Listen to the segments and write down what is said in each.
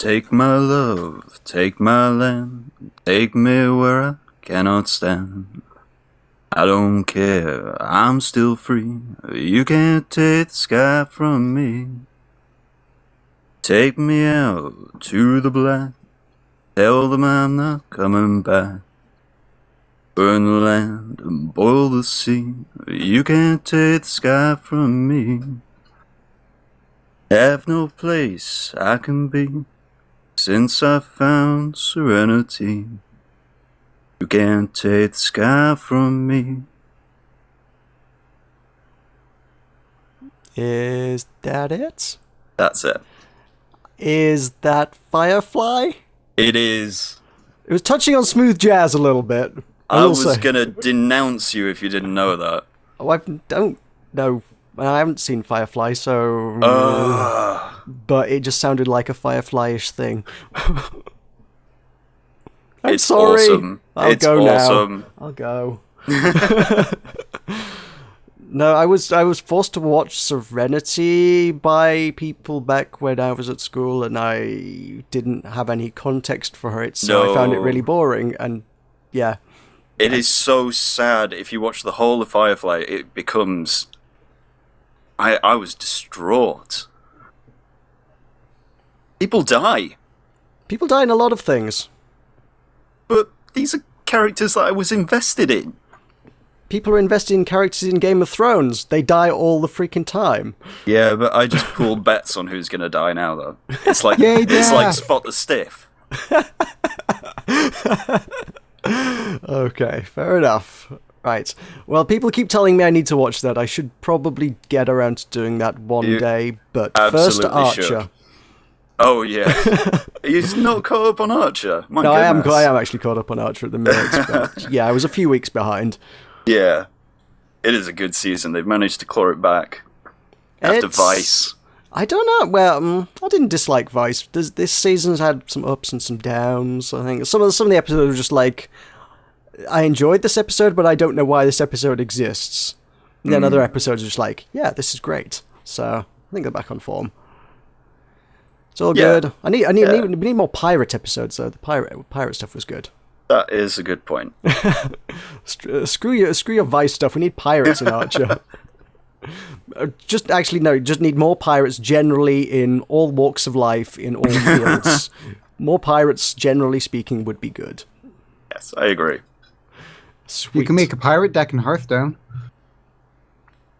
Take my love, take my land, take me where I cannot stand. I don't care, I'm still free, you can't take the sky from me. Take me out to the black, tell them I'm not coming back. Burn the land and boil the sea, you can't take the sky from me. Have no place I can be, since I found serenity. You can't take the sky from me. Is that it? That's it. Is that Firefly? It is. It was touching on smooth jazz a little bit. I was gonna denounce you if you didn't know that. Oh, I don't know. I haven't seen Firefly, so... but it just sounded like a Firefly-ish thing. I'm it's sorry. Awesome. I'll go awesome. now. I'll go. No, I was forced to watch Serenity by people back when I was at school, and I didn't have any context for it, so I found it really boring, and yeah. It is so sad. If you watch the whole of Firefly, it becomes... I was distraught. People die. People die in a lot of things. But these are characters that I was invested in. People are invested in characters in Game of Thrones. They die all the freaking time. Yeah, but I just pooled bets on who's gonna die now, though. It's like it's like Spot the Stiff. Okay, fair enough. Right. Well, people keep telling me I need to watch that. I should probably get around to doing that one day. But first, Archer. Should. Oh yeah. Are you not caught up on Archer? My no, goodness. I am actually caught up on Archer at the minute. But yeah, I was a few weeks behind. Yeah, it is a good season. They've managed to claw it back after Vice. I don't know. Well, I didn't dislike Vice. This season's had some ups and some downs. I think some of the episodes were just like, I enjoyed this episode, but I don't know why this episode exists. And then other episodes are just like, yeah, this is great. So I think they're back on form. It's all good. We need more pirate episodes though. The pirate stuff was good. That is a good point. Screw your Vice stuff. We need pirates in Archer. Just need more pirates generally in all walks of life, in all fields. More pirates, generally speaking, would be good. Yes, I agree. Sweet. You can make a pirate deck in Hearthstone.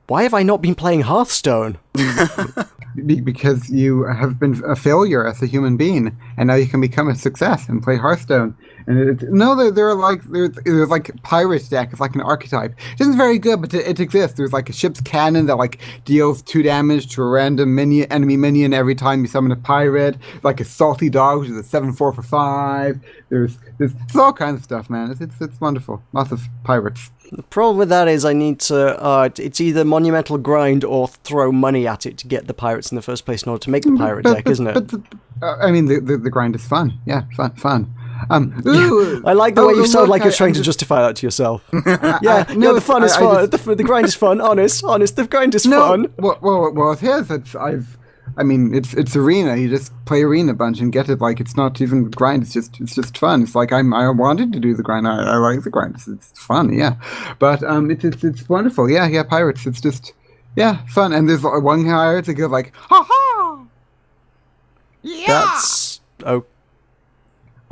Why have I not been playing Hearthstone? Because you have been a failure as a human being, and now you can become a success and play Hearthstone. And there's like pirate deck. It's like an archetype. It isn't very good, but it exists. There's like a ship's cannon that like deals 2 damage to a random enemy minion every time you summon a pirate. Like a salty dog, which is a 7/4 for 5. There's all kinds of stuff, man. It's wonderful. Lots of pirates. The problem with that is I need to, it's either monumental grind or throw money at it to get the pirates in the first place in order to make the pirate deck, isn't it? The grind is fun. Yeah, fun. I like the way you sound like you're trying to justify that to yourself. The fun is fun. The grind is fun. Honest, the grind is fun. Well, it is. It's arena. You just play arena a bunch and get it. Like it's not even grind. It's just fun. It's like I wanted to do the grind. I like the grind. It's fun. Yeah, but it's wonderful. Yeah. Pirates. It's just fun. And there's one pirate that goes like ha ha. Yeah. That's okay.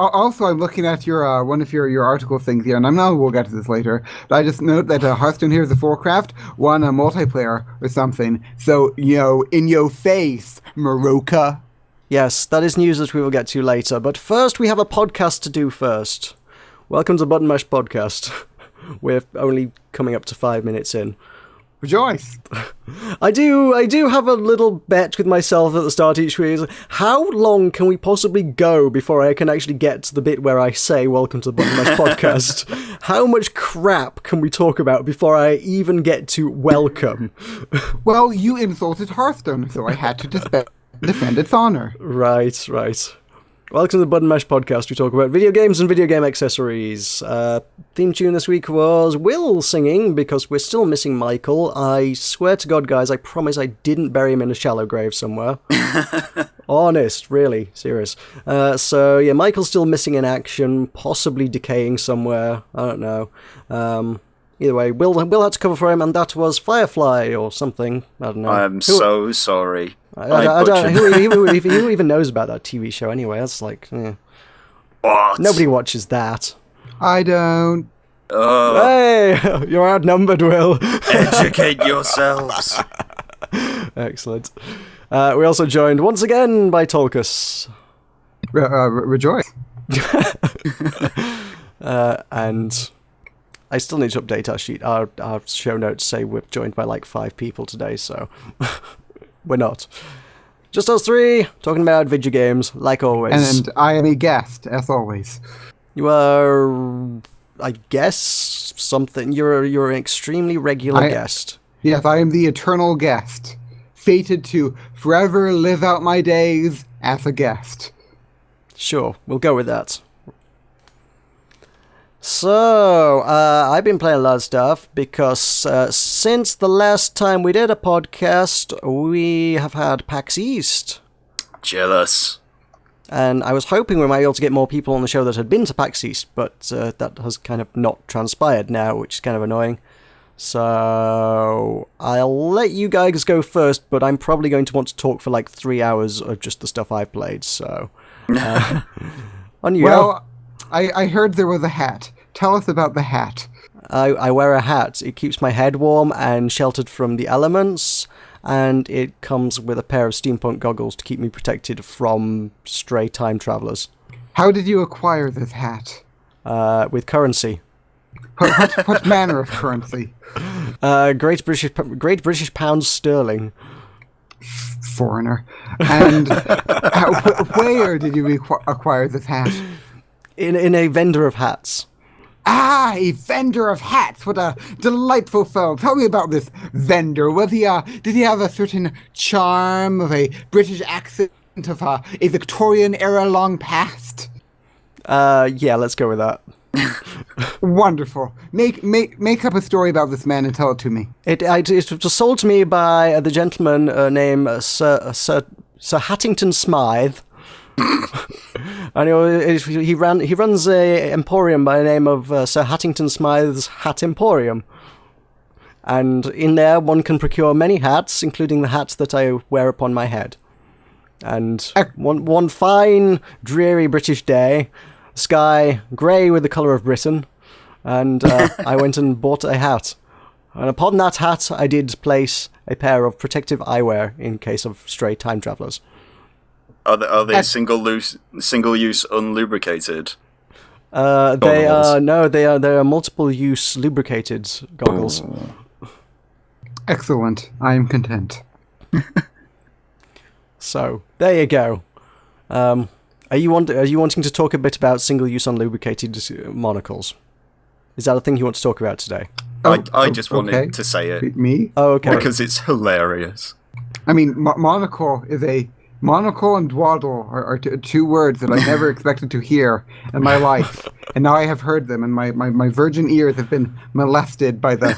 Also, I'm looking at your one of your article things here, and I know we'll get to this later, but I just note that Hearthstone Heroes of Warcraft won a multiplayer or something. So, in your face, Meroka. Yes, that is news that we will get to later, but first we have a podcast to do first. Welcome to Button Mash Podcast. We're only coming up to 5 minutes in. Rejoice! I do have a little bet with myself at the start each week. How long can we possibly go before I can actually get to the bit where I say welcome to the Button Mash Podcast? How much crap can we talk about before I even get to welcome? Well, you insulted Hearthstone, so I had to defend its honor. Right. Welcome to the Button Mash Podcast. We talk about video games and video game accessories. Theme tune this week was Will singing, because we're still missing Michael. I swear to God, guys, I promise I didn't bury him in a shallow grave somewhere. Honest, really, serious. So, yeah, Michael's still missing in action, possibly decaying somewhere. I don't know. Either way, Will had to cover for him, and that was Firefly or something. I don't know. I'm so sorry. I don't know who even knows about that TV show anyway. That's like, What? nobody watches that. I don't. Hey, you're outnumbered, Will. Educate yourselves. Excellent. We also joined once again by Tulkas. Rejoice. And I still need to update our sheet. Our show notes say we're joined by like 5 people today, so we're not. Just us 3, talking about video games, like always. And I am a guest, as always. You are, I guess, something. You're an extremely regular guest. Yes, I am the eternal guest, fated to forever live out my days as a guest. Sure, we'll go with that. So, I've been playing a lot of stuff because since the last time we did a podcast, we have had PAX East. Jealous. And I was hoping we might be able to get more people on the show that had been to PAX East, but that has kind of not transpired now, which is kind of annoying. So, I'll let you guys go first, but I'm probably going to want to talk for like 3 hours of just the stuff I've played, so... on you Well, go. I heard there was a hat. Tell us about the hat. I wear a hat. It keeps my head warm and sheltered from the elements, and it comes with a pair of steampunk goggles to keep me protected from stray time travelers. How did you acquire this hat? With currency. What manner of currency? Great British pounds sterling. Foreigner. And where did you acquire this hat? In a vendor of hats. Ah, a vendor of hats. What a delightful fellow. Tell me about this vendor. Was he, did he have a certain charm of a British accent of a Victorian era long past? Yeah, let's go with that. Wonderful. Make up a story about this man and tell it to me. It was sold to me by the gentleman named Sir Hattington Smythe. And he runs a emporium by the name of Sir Hattington Smythe's Hat Emporium. And in there one can procure many hats, including the hats that I wear upon my head. And one fine, dreary British day, sky grey with the colour of Britain, and I went and bought a hat. And upon that hat I did place a pair of protective eyewear in case of stray time travellers. Are they single-use unlubricated? They are multiple-use lubricated goggles. Excellent. I am content. So there you go. Are you wanting to talk a bit about single-use unlubricated monocles? Is that a thing you want to talk about today? I just wanted to say it. Me? Oh, okay. Because it's hilarious. I mean, monocle is a... Monocle and dwaddle are 2 words that I never expected to hear in my life, and now I have heard them, and my virgin ears have been molested by the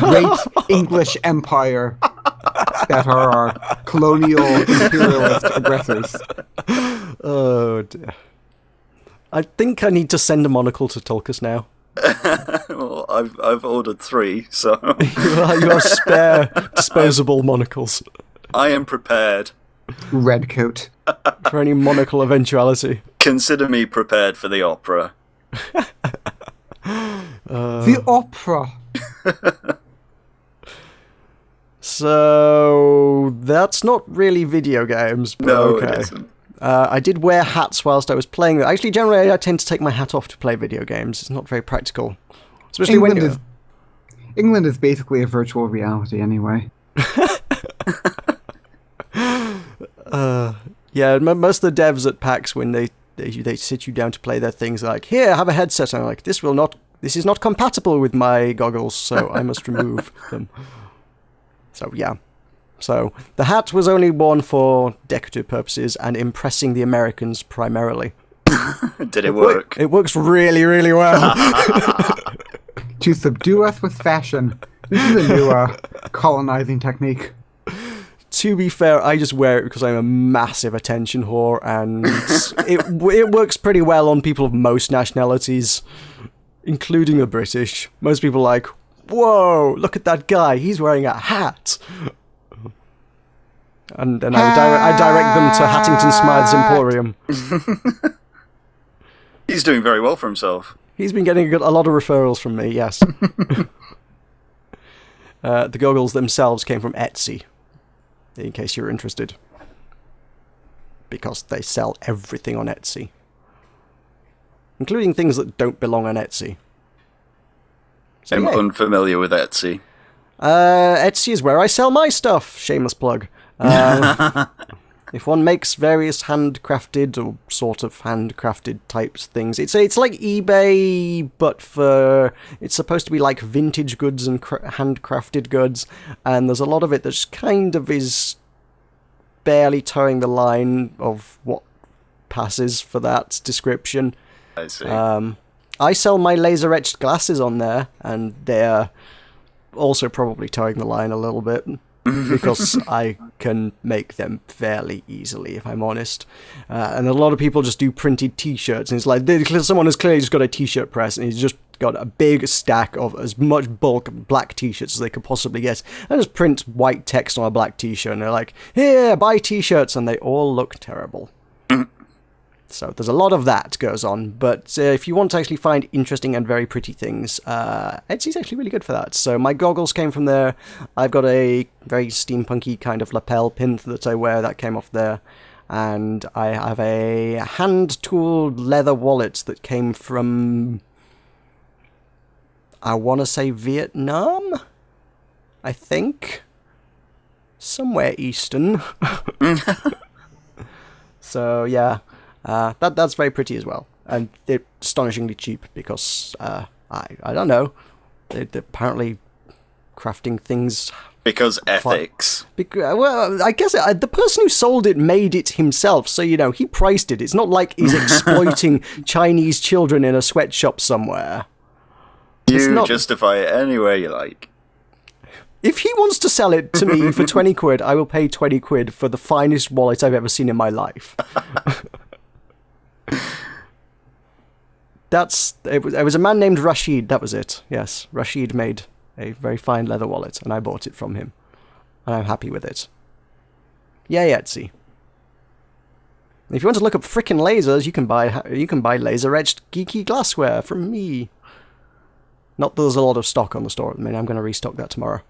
great English empire that are our colonial imperialist aggressors. Oh dear. I think I need to send a monocle to Tulkas now. Well, I've ordered 3, so you have spare disposable monocles. I am prepared. Redcoat. For any monocle eventuality. Consider me prepared for the opera. The opera. So that's not really video games, but No, okay. it isn't. I did wear hats whilst I was playing them. Actually, generally, I tend to take my hat off to play video games. It's not very practical. Especially England is basically a virtual reality anyway. Yeah, most of the devs at PAX, when they sit you down to play their things, are like, here, have a headset. And I'm like, this is not compatible with my goggles, so I must remove them. So, yeah. So, the hat was only worn for decorative purposes and impressing the Americans primarily. Did it work? It works really, really well. To subdue us with fashion. This is a new colonizing technique. To be fair, I just wear it because I'm a massive attention whore, and it works pretty well on people of most nationalities, including the British. Most people are like, whoa, look at that guy, he's wearing a hat. And then I direct them to Hattington Smythe's Emporium. He's doing very well for himself. He's been getting a lot of referrals from me, yes. The goggles themselves came from Etsy, in case you're interested. Because they sell everything on Etsy. Including things that don't belong on Etsy. So, I'm unfamiliar with Etsy. Etsy is where I sell my stuff. Shameless plug. If one makes various handcrafted or sort of handcrafted types things, it's like eBay, but it's supposed to be like vintage goods and handcrafted goods, and there's a lot of it that kind of is barely towing the line of what passes for that description. I see. I sell my laser etched glasses on there, and they're also probably towing the line a little bit. Because I can make them fairly easily, if I'm honest. And a lot of people just do printed t-shirts, and it's like, someone has clearly just got a t-shirt press, and he's just got a big stack of as much bulk black t-shirts as they could possibly get, and just print white text on a black t-shirt, and they're like, here, buy t-shirts, and they all look terrible. So there's a lot of that goes on, but if you want to actually find interesting and very pretty things, Etsy's actually really good for that. So my goggles came from there. I've got a very steampunky kind of lapel pin that I wear that came off there. And I have a hand-tooled leather wallet that came from, I want to say Vietnam? I think. Somewhere eastern. So, yeah. That's very pretty as well, and they're astonishingly cheap because I don't know, they're apparently crafting things because ethics. Well, I guess the person who sold it made it himself, so he priced it. It's not like he's exploiting Chinese children in a sweatshop somewhere. You justify it any way you like. If he wants to sell it to me for 20 quid, I will pay 20 quid for the finest wallet I've ever seen in my life. It was a man named Rashid, that was it. Yes, Rashid made a very fine leather wallet, and I bought it from him. And I'm happy with it. Yay, Etsy. And if you want to look up frickin' lasers, you can buy laser-etched geeky glassware from me. Not that there's a lot of stock on the store at the minute. I'm going to restock that tomorrow.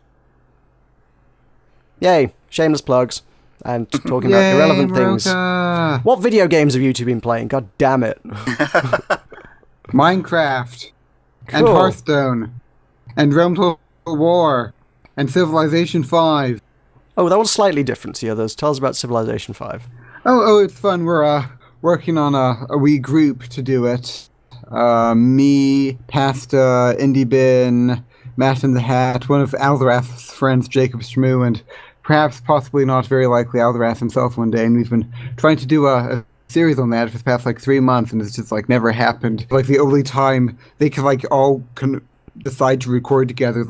Yay, shameless plugs. And talking about irrelevant Meroka. things. What video games have you two been playing? God damn it. Minecraft. And Cool. Hearthstone. And Realm Total War. And Civilization 5. Oh, that was slightly different to the others. Tell us about Civilization 5. Oh, it's fun. We're working on a wee group to do it. Me, Pasta, Indie Bin, Matt in the Hat, one of Alzarath's friends, Jacob Stramu, and perhaps, possibly not very likely, Alzarath himself one day. And we've been trying to do a series on that for the past 3 months, and it's just never happened. The only time they can all decide to record together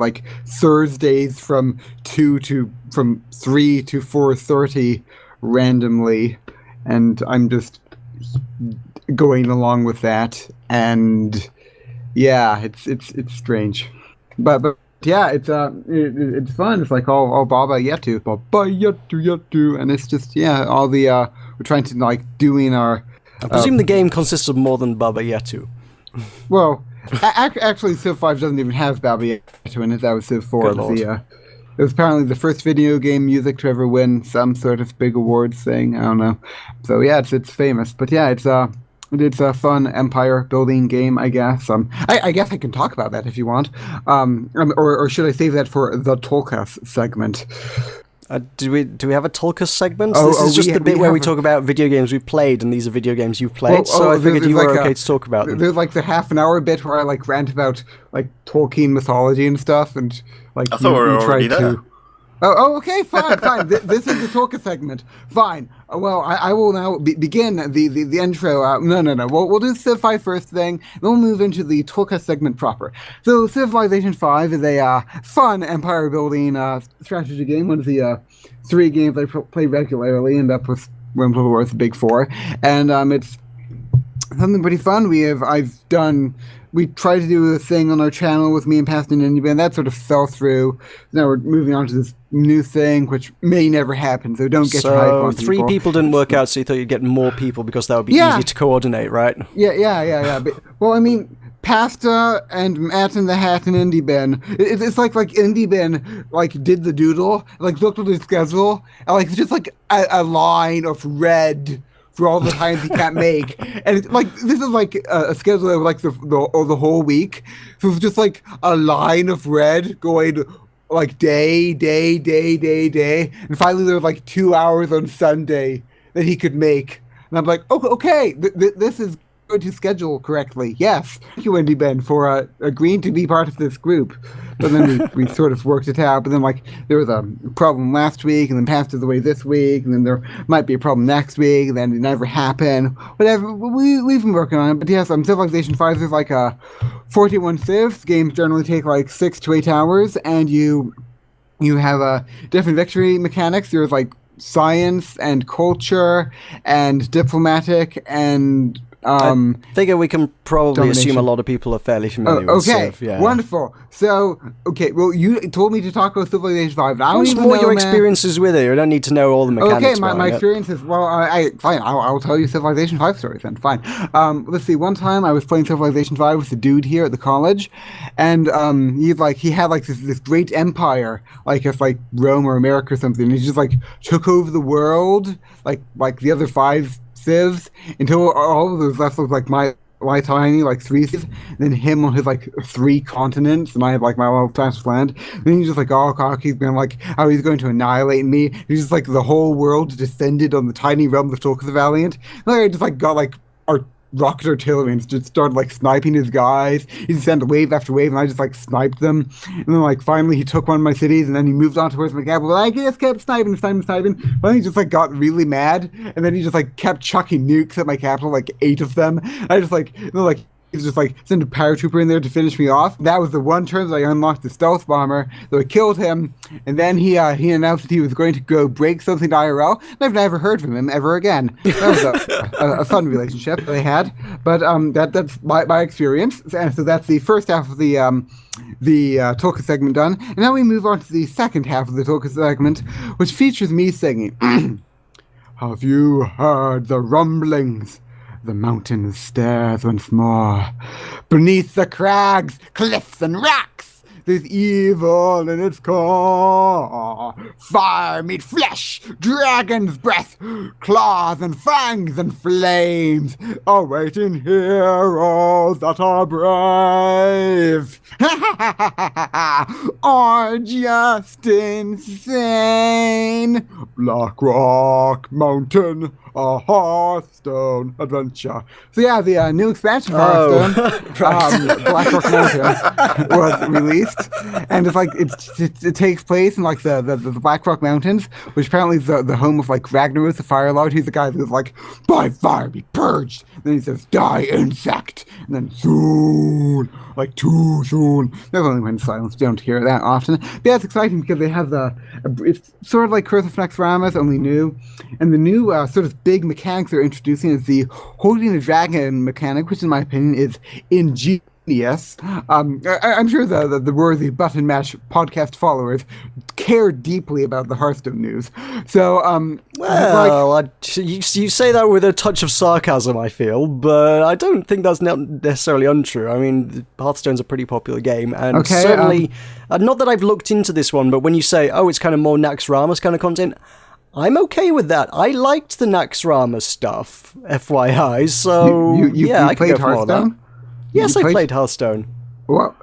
Thursdays from 3 to 4:30 randomly, and I'm just going along with that. And yeah, it's strange, but yeah, it's fun. It's all Baba Yetu, and it's just all the we're trying to doing our. I presume the game consists of more than Baba Yetu. Well, actually, Civ 5 doesn't even have Baba Yetu in it. That was Civ 4. Good Lord. It was apparently the first video game music to ever win some sort of big awards thing. I don't know. So yeah, it's famous. But yeah, it's a fun empire building game, I guess. I guess I can talk about that if you want. Or should I save that for the Tulkas segment? Do we have a Tulkas segment? This is just the bit where we talk about video games we've played, and these are video games you've played. So I figured you were okay to talk about them. There's the half an hour bit where I rant about Tolkien mythology and stuff, and I thought we were already there. Okay, fine. This is the Tulkas segment. Fine. Well, I will now begin the intro. No. We'll do Civ 5 first thing, then we'll move into the Tulkas segment proper. So, Civilization 5 is a fun empire building strategy game. One of the 3 games I play regularly, and up with Realms of War, the big 4. And it's something pretty fun. We tried to do a thing on our channel with me and Pastor Ninja, and that sort of fell through. Now we're moving on to this new thing, which may never happen, so don't get your hype on people. 3 people didn't work out, so you thought you'd get more people because that would be easy to coordinate, right? Yeah. But, well, I mean, Pasta and Matt in the Hat and Indie Ben. It's like Indie Ben did the doodle, looked at his schedule, and it's just a line of red for all the times he can't make. And this is a schedule of the whole week. So it's just a line of red going day. And finally there was 2 hours on Sunday that he could make. And I'm like, okay, this is going to schedule correctly. Yes. Thank you, Indie Ben, for agreeing to be part of this group. But then we sort of worked it out. But then there was a problem last week, and then passed away this week, and then there might be a problem next week, and then it never happened. Whatever. We've been working on it. But yes, Civilization 5 is 41 civs. Games generally take 6 to 8 hours, and you have different victory mechanics. There's science and culture and diplomatic and I figure we can probably assume a lot of people are fairly familiar with Civ. Yeah. Wonderful. So, well, you told me to talk about Civilization 5. I don't even know your man. experiences with it. You don't need to know all the mechanics. Okay, my experiences. Well, fine. I'll tell you Civilization 5 stories then. Fine. Let's see. One time I was playing Civilization 5 with a dude here at the college, and he had this great empire, if Rome or America or something. And he just took over the world, like the other 5 civs, until all of those left was my tiny 3 civs, and then him on his 3 continents, and I had my little patch of land. And then he's just all cocky, he's been how he's going to annihilate me. He's just the whole world descended on the tiny realm of Tulkas the Valiant. And I just got our rocket artillery and just started sniping his guys. He just sent wave after wave, and I just sniped them. And then finally he took one of my cities, and then he moved on towards my capital. I just kept sniping. Finally he just got really mad, and then he just kept chucking nukes at my capital, 8 of them. I just he's just sent a paratrooper in there to finish me off. That was the one turn that I unlocked the stealth bomber, so I killed him, and then he announced that he was going to go break something to IRL, and I've never heard from him ever again. That was a fun relationship that I had, but that's my experience. And so that's the first half of the Tulkas segment done, and now we move on to the second half of the Tulkas segment, which features me singing. Have you heard the rumblings? The mountain stares once more. Beneath the crags, cliffs, and rocks, there's evil in its core. Fire meet flesh, dragon's breath, claws and fangs and flames, awaiting heroes that are brave. Are just insane. Black Rock Mountain, a Hearthstone adventure. So yeah, the new expansion for Hearthstone, Black Rock Mountain, was released, and it takes place in the Black Rock Mountains, which apparently is the home of Ragnaros the Fire Lord. He's the guy who's by fire be purged. And then he says, die insect, and then soon, too soon. Never only went silence. Don't hear that often. But yeah, it's exciting because they have it's sort of like Curse of Naxxramas, only new, and the new sort of big mechanics they're introducing is the holding the dragon mechanic, which in my opinion is ingenious. I'm sure the worthy Button Mash podcast followers care deeply about the Hearthstone news. So, you say that with a touch of sarcasm, I feel, but I don't think that's not necessarily untrue. I mean, Hearthstone's a pretty popular game, and certainly, not that I've looked into this one, but when you say, it's kind of more Naxxramas kind of content, I'm okay with that. I liked the Naxxramas stuff, FYI, so you I played Hearthstone? Yes, I played Hearthstone. Well,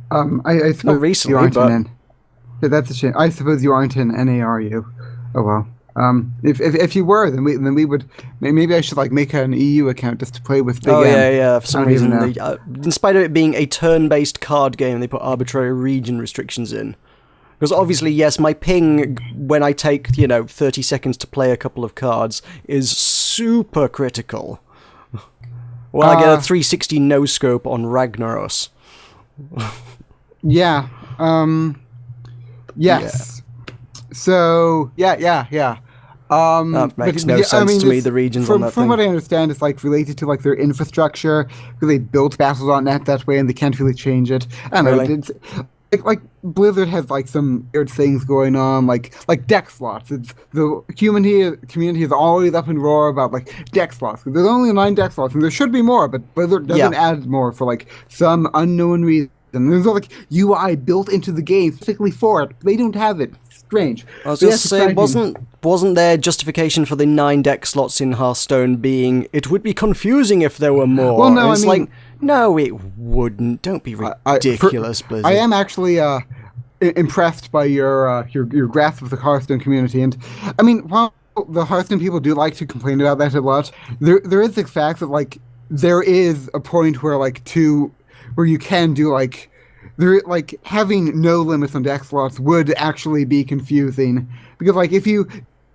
I suppose not recently, you aren't but... in. That's a shame. I suppose you aren't in NARU. Oh well. If you were, then we would. Maybe I should make an EU account just to play with Big M. Yeah. For some reason, in spite of it being a turn-based card game, they put arbitrary region restrictions in. Because obviously, yes, my ping when I take, 30 seconds to play a couple of cards is super critical. Well, I get a 360 no-scope on Ragnaros. Yeah. Yes. Yeah. So, yeah. That makes no sense to me, the regions on that From thing. what I understand, it's like related to like their infrastructure, because they built Battle.net that way and they can't really change it. I don't know. Really? It's, like Blizzard has like some weird things going on, like deck slots. It's the community is always up in roar about like deck slots. There's only 9 deck slots, and there should be more, but Blizzard doesn't add more for like some unknown reason. There's no like UI built into the game specifically for it. They don't have it. Strange. I was just saying, wasn't there justification for the 9 deck slots in Hearthstone being it would be confusing if there were more? Well, no, it's like, no, it wouldn't. Don't be ridiculous, Blizzard. I am actually impressed by your grasp of the Hearthstone community, and I mean, while the Hearthstone people do like to complain about that a lot, there is the fact that like there is a point where where you can do like. Like having no limits on deck slots would actually be confusing, because like if you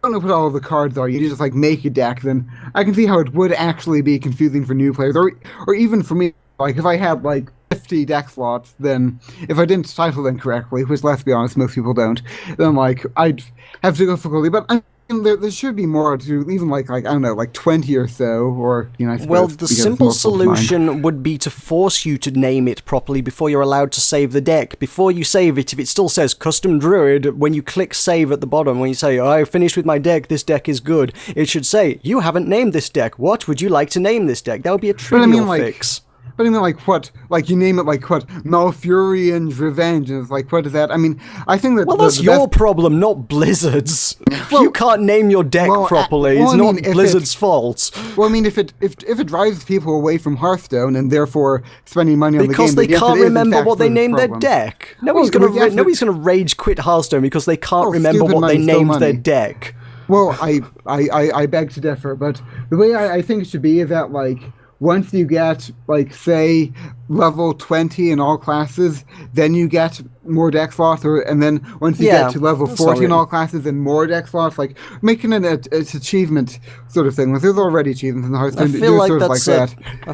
don't know what all of the cards are, you just like make a deck, then I can see how it would actually be confusing for new players, or even for me. Like if I had like 50 deck slots, then if I didn't title them correctly, which let's be honest, most people don't, then like I'd have difficulty. But I mean, there should be more to even like I don't know, like 20 or so, or I suppose, well, the simple solution would be to force you to name it properly before you're allowed to save the deck. Before you save it, if it still says Custom Druid, when you click save at the bottom, when you say, I finished with my deck, this deck is good, it should say, you haven't named this deck. What would you like to name this deck? That would be a trivial fix. But I mean, like, what? Like, you name it, like, what? Malfurion's Revenge, and it's like, what is that? I mean, I think that... Well, that's your problem, not Blizzard's. Well, you can't name your deck properly. It's not Blizzard's fault. Well, I mean, if it drives people away from Hearthstone, and therefore spending money on the game... Because they can't remember what they named their deck. Nobody's gonna rage quit Hearthstone because they can't remember what they named their deck. Well, I beg to differ, but the way I think it should be is that, like... Once you get, like, say, level 20 in all classes, then you get more deck slots, and then once you get to level 40 in all classes, then more deck slots, like, making it an achievement sort of thing. Like, there's already achievements in the Hearthstone. I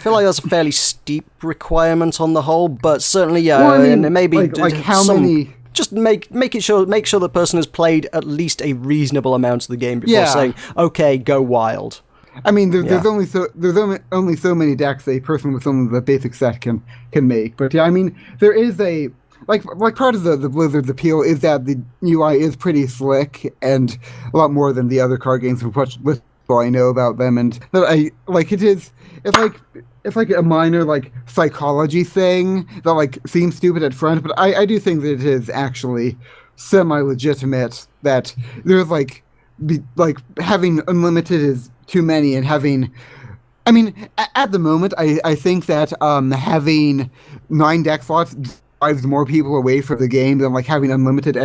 feel like that's a fairly steep requirement on the whole, but certainly, well, I mean, and maybe how many... Just make sure the person has played at least a reasonable amount of the game before saying, okay, go wild. I mean, there's only so many decks a person with only the basic set can make. But yeah, I mean, there is a like part of the Blizzard's appeal is that the UI is pretty slick and a lot more than the other card games, which little I know about them, and that it's like a minor like psychology thing that like seems stupid at front, but I do think that it is actually semi-legitimate that there's like having unlimited is too many, and having, I mean, at the moment, I think that having 9 deck slots drives more people away from the game than like having unlimited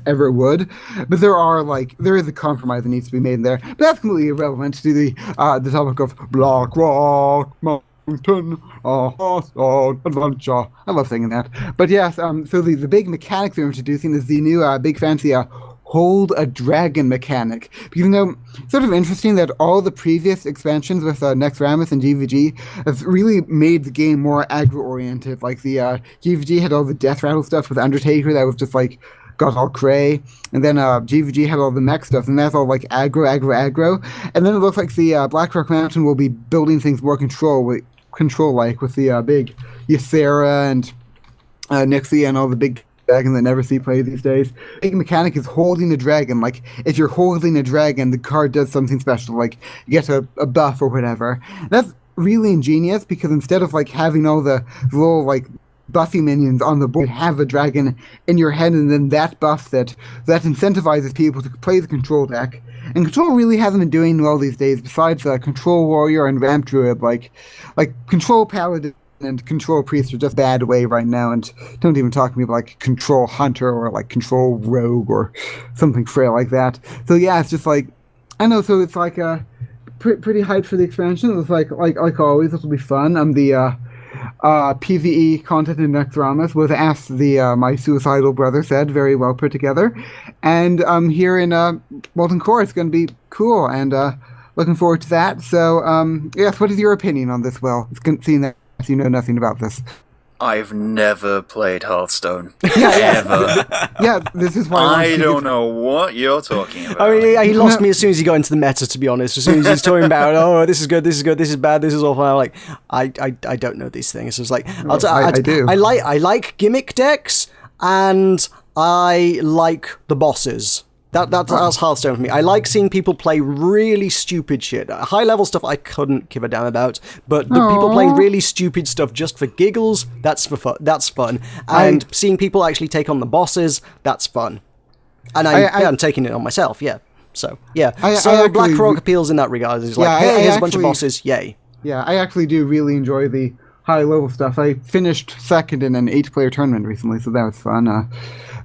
ever would. But there is a compromise that needs to be made there. But that's completely irrelevant to the topic of Blackrock Mountain Adventure. I love singing that. But yes, so the big mechanic they're introducing is the new big fancy Hold a Dragon mechanic. Because, it's sort of interesting that all the previous expansions with Nexramas and GVG have really made the game more aggro-oriented. Like the GVG had all the Death Rattle stuff with Undertaker that was just like got all cray, and then GVG had all the mech stuff, and that's all like aggro. And then it looks like the Blackrock Mountain will be building things more control-like with the big Ysera and Nixie and all the big dragon that never see play these days. Big mechanic is holding a dragon. Like, if you're holding a dragon, the card does something special, like you get a buff or whatever. That's really ingenious, because instead of like having all the little like buffy minions on the board, you have a dragon in your head, and then that buffs it. That incentivizes people to play the control deck. And control really hasn't been doing well these days, besides control warrior and ramp druid. Like control paladin and control priest are just bad way right now, and don't even talk to me about like control hunter or like control rogue or something frail like that. So yeah, it's just like, I know, so it's like pretty hyped for the expansion. It was like always, this will be fun. PvE content in Nexteramas was as my suicidal brother said, very well put together. And here in Molten Core, it's going to be cool, and looking forward to that. So, yes, what is your opinion on this, Will? Seeing that you know nothing about this. I've never played Hearthstone. Yeah, Ever. Yeah, this is why I don't know what you're talking about. I mean, he lost me as soon as he got into the meta, to be honest. As soon as he's talking about, oh, this is good, this is good, this is bad, this is awful. I'm like, I don't know these things. It's like, I do. I like gimmick decks, and I like the bosses. That's Hearthstone for me. I like seeing people play really stupid shit. High level stuff I couldn't give a damn about, but the people playing really stupid stuff just for giggles, that's fun. And seeing people actually take on the bosses, that's fun. And I'm taking it on myself, yeah. So yeah. BlackRock appeals in that regard. It's like, hey, here's a bunch of bosses, yay. Yeah, I actually do really enjoy the high level stuff. I finished second in an 8-player tournament recently, so that was fun.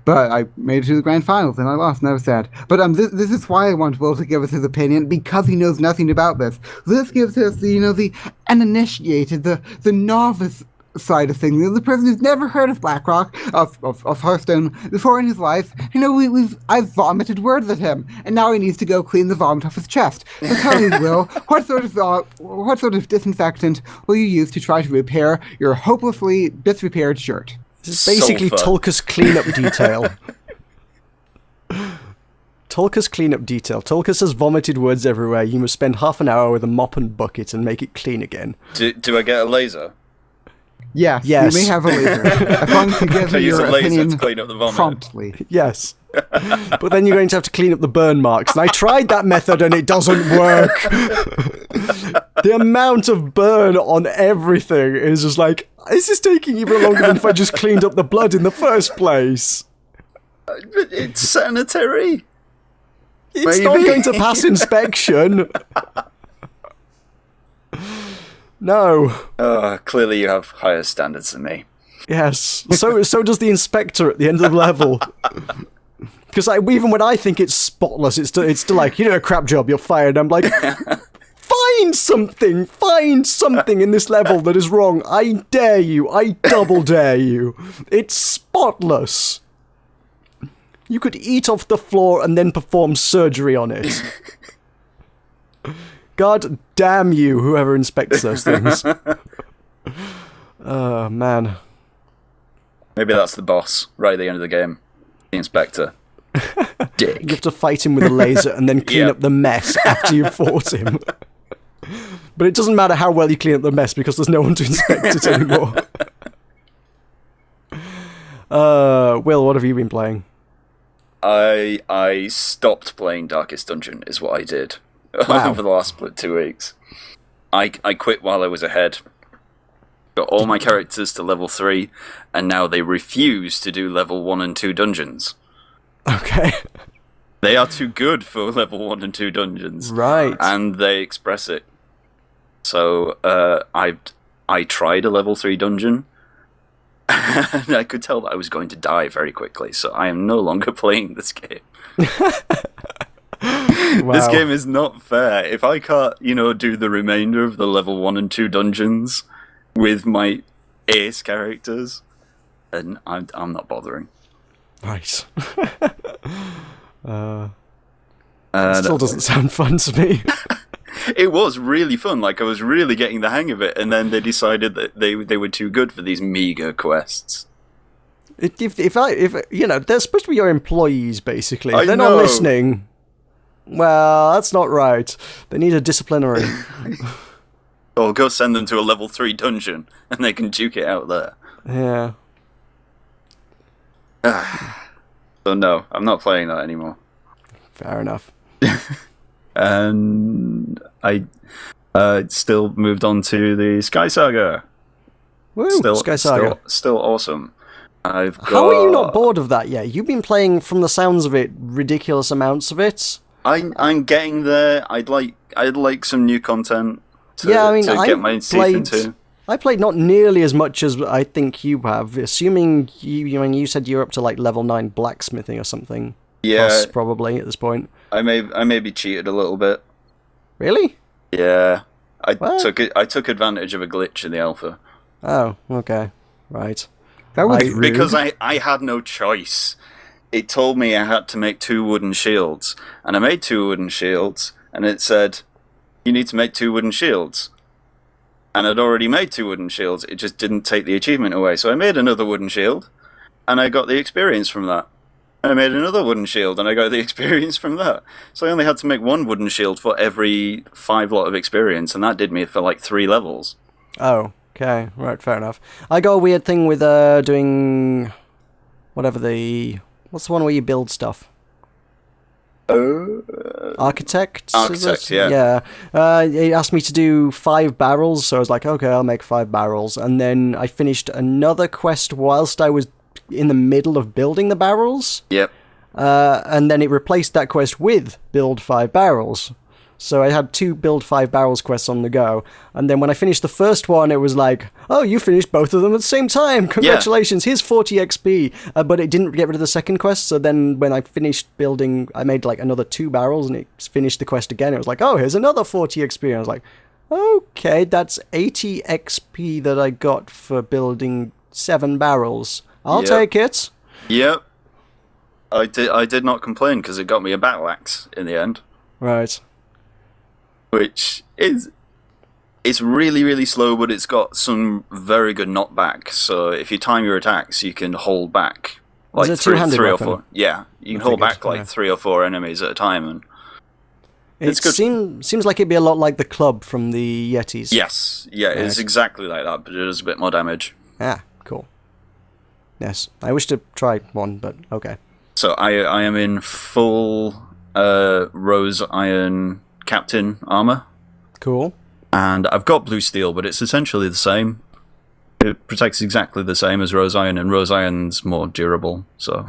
But I made it to the grand finals and I lost, and that was sad. But this is why I want Will to give us his opinion, because he knows nothing about this. This gives us the uninitiated, the novice side of things. The person who's never heard of BlackRock, of Hearthstone before in his life. I've vomited words at him, and now he needs to go clean the vomit off his chest. So tell me, Will, what sort of disinfectant will you use to try to repair your hopelessly disrepaired shirt? This is basically Tulkas cleanup detail. Tulkas cleanup detail. Tulkas has vomited words everywhere. You must spend half an hour with a mop and bucket and make it clean again. Do I get a laser? Yes. You may have a laser. As long as you give your opinion to clean up the vomit promptly. Yes. But then you're going to have to clean up the burn marks. And I tried that method and it doesn't work. The amount of burn on everything is just like, this is taking even longer than if I just cleaned up the blood in the first place. But it's sanitary. It's not going to pass inspection. No. Clearly you have higher standards than me. Yes. So does the inspector at the end of the level. Because even when I think it's spotless, it's still like, you did a crap job, you're fired. I'm like, find something in this level that is wrong. I dare you. I double dare you. It's spotless. You could eat off the floor and then perform surgery on it. God damn you, whoever inspects those things. Oh, man. Maybe that's the boss right at the end of the game. The inspector. Dick. You have to fight him with a laser and then clean up the mess after you've fought him. But it doesn't matter how well you clean up the mess because there's no one to inspect it anymore. Will, what have you been playing? I stopped playing Darkest Dungeon, is what I did. Wow. Over the last 2 weeks. I quit while I was ahead. Got all my characters to level 3, and now they refuse to do level 1 and 2 dungeons. Okay. They are too good for level 1 and 2 dungeons. Right. And they express it. So, I tried a level 3 dungeon, and I could tell that I was going to die very quickly, so I am no longer playing this game. Wow. This game is not fair. If I can't, do the remainder of the level 1 and 2 dungeons with my ace characters, then I'm not bothering. Right. It still doesn't sound fun to me. It was really fun. Like, I was really getting the hang of it, and then they decided that they were too good for these meager quests. If they're supposed to be your employees, basically. If they're know. not listening, well, that's not right. They need a disciplinary. Or go send them to a level 3 dungeon, and they can duke it out there. Yeah. So no, I'm not playing that anymore. Fair enough. And I still moved on to the Sky Saga. Woo, Sky Saga. Still awesome. How are you not bored of that yet? You've been playing, from the sounds of it, ridiculous amounts of it. I'm getting there. I'd like some new content to get my teeth into. I played not nearly as much as I think you have. Assuming you said you're up to like level 9 blacksmithing or something. Yeah, plus, probably at this point. I maybe cheated a little bit. Really? Yeah, I took advantage of a glitch in the alpha. Oh, okay. Right. That was I- rude. Because I had no choice. It told me I had to make 2 wooden shields. And I made 2 wooden shields, and it said, you need to make 2 wooden shields. And I'd already made 2 wooden shields, it just didn't take the achievement away. So I made another wooden shield, and I got the experience from that. And I made another wooden shield, and I got the experience from that. So I only had to make 1 wooden shield for every 5 lot of experience, and that did me for like 3 levels. Oh, okay. Right, fair enough. I got a weird thing with doing whatever what's the one where you build stuff? Architects? is Architects, it? yeah. Yeah. It asked me to do 5 barrels, so I was like, okay, I'll make 5 barrels. And then I finished another quest whilst I was in the middle of building the barrels. Yep. And then it replaced that quest with build 5 barrels. So I had 2 build 5 barrels quests on the go. And then when I finished the first one, it was like, oh, you finished both of them at the same time. Congratulations, here's 40 XP. But it didn't get rid of the second quest. So then when I finished building, I made like another 2 barrels and it finished the quest again. It was like, oh, here's another 40 XP. And I was like, okay, that's 80 XP that I got for building 7 barrels. I'll take it. Yep. I did not complain because it got me a battle axe in the end. Right. Which is... It's really, really slow, but it's got some very good knockback. So if you time your attacks, you can hold back like Is it a two-handed three or weapon? 4. Yeah, you can I hold figured, back like yeah. 3 or 4 enemies at a time. And It good. seems like it'd be a lot like the club from the Yetis. yes, yeah, it's Right. exactly like that, but it does a bit more damage. Ah, cool. Yes, I wish to try one, but okay. So I am in full rose iron captain armor, Cool. and I've got blue steel, but it's essentially the same. It protects exactly the same as rose iron, and rose iron's more durable. So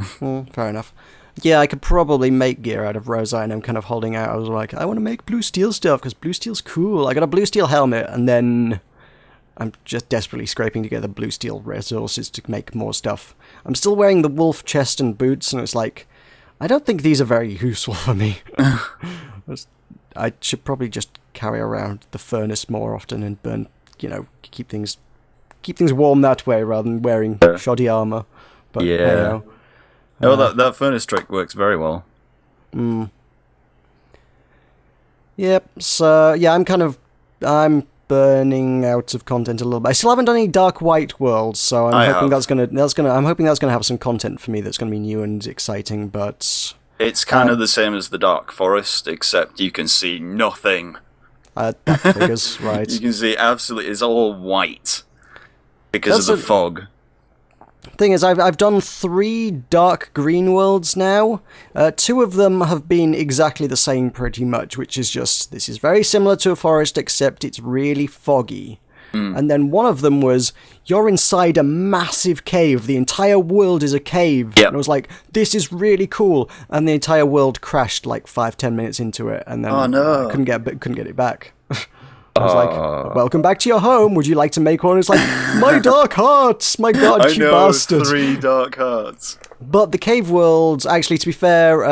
Fair enough. Yeah, I could probably make gear out of rose iron. I'm kind of holding out. I was like, I want to make blue steel stuff because blue steel's cool. I got a blue steel helmet, and then I'm just desperately scraping together blue steel resources to make more stuff. I'm still wearing the wolf chest and boots, and it's like, I don't think these are very useful for me. I should probably just carry around the furnace more often and burn, keep things warm that way rather than wearing shoddy armor. But Yeah. hey-ho. oh, that furnace trick works very well. Yep. So yeah, I'm burning out of content a little bit. I still haven't done any Dark White Worlds, so I'm hoping that's gonna have some content for me that's gonna be new and exciting. But It's kind of the same as the Dark Forest, except you can see nothing. that figures right. You can see absolutely, it's all white because of the fog. Thing is, I've done 3 dark green worlds now. 2 of them have been exactly the same pretty much, which is just, this is very similar to a forest, except it's really foggy. And then one of them was, you're inside a massive cave. The entire world is a cave. Yep. And I was like, this is really cool. And the entire world crashed like 5-10 minutes into it. And then Oh, no. I couldn't get it back. I was like, welcome back to your home. Would you like to make one? It's like, my dark hearts! My god, I you know, bastard! 3 dark hearts. But the cave worlds, actually, to be fair,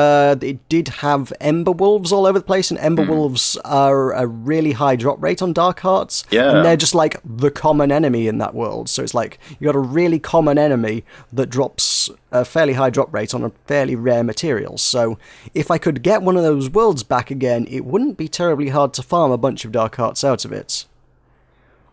it did have ember wolves all over the place, and ember wolves are a really high drop rate on dark hearts. Yeah. And they're just like the common enemy in that world. So it's like, you got a really common enemy that drops a fairly high drop rate on a fairly rare material. So if I could get one of those worlds back again, it wouldn't be terribly hard to farm a bunch of dark hearts out of it.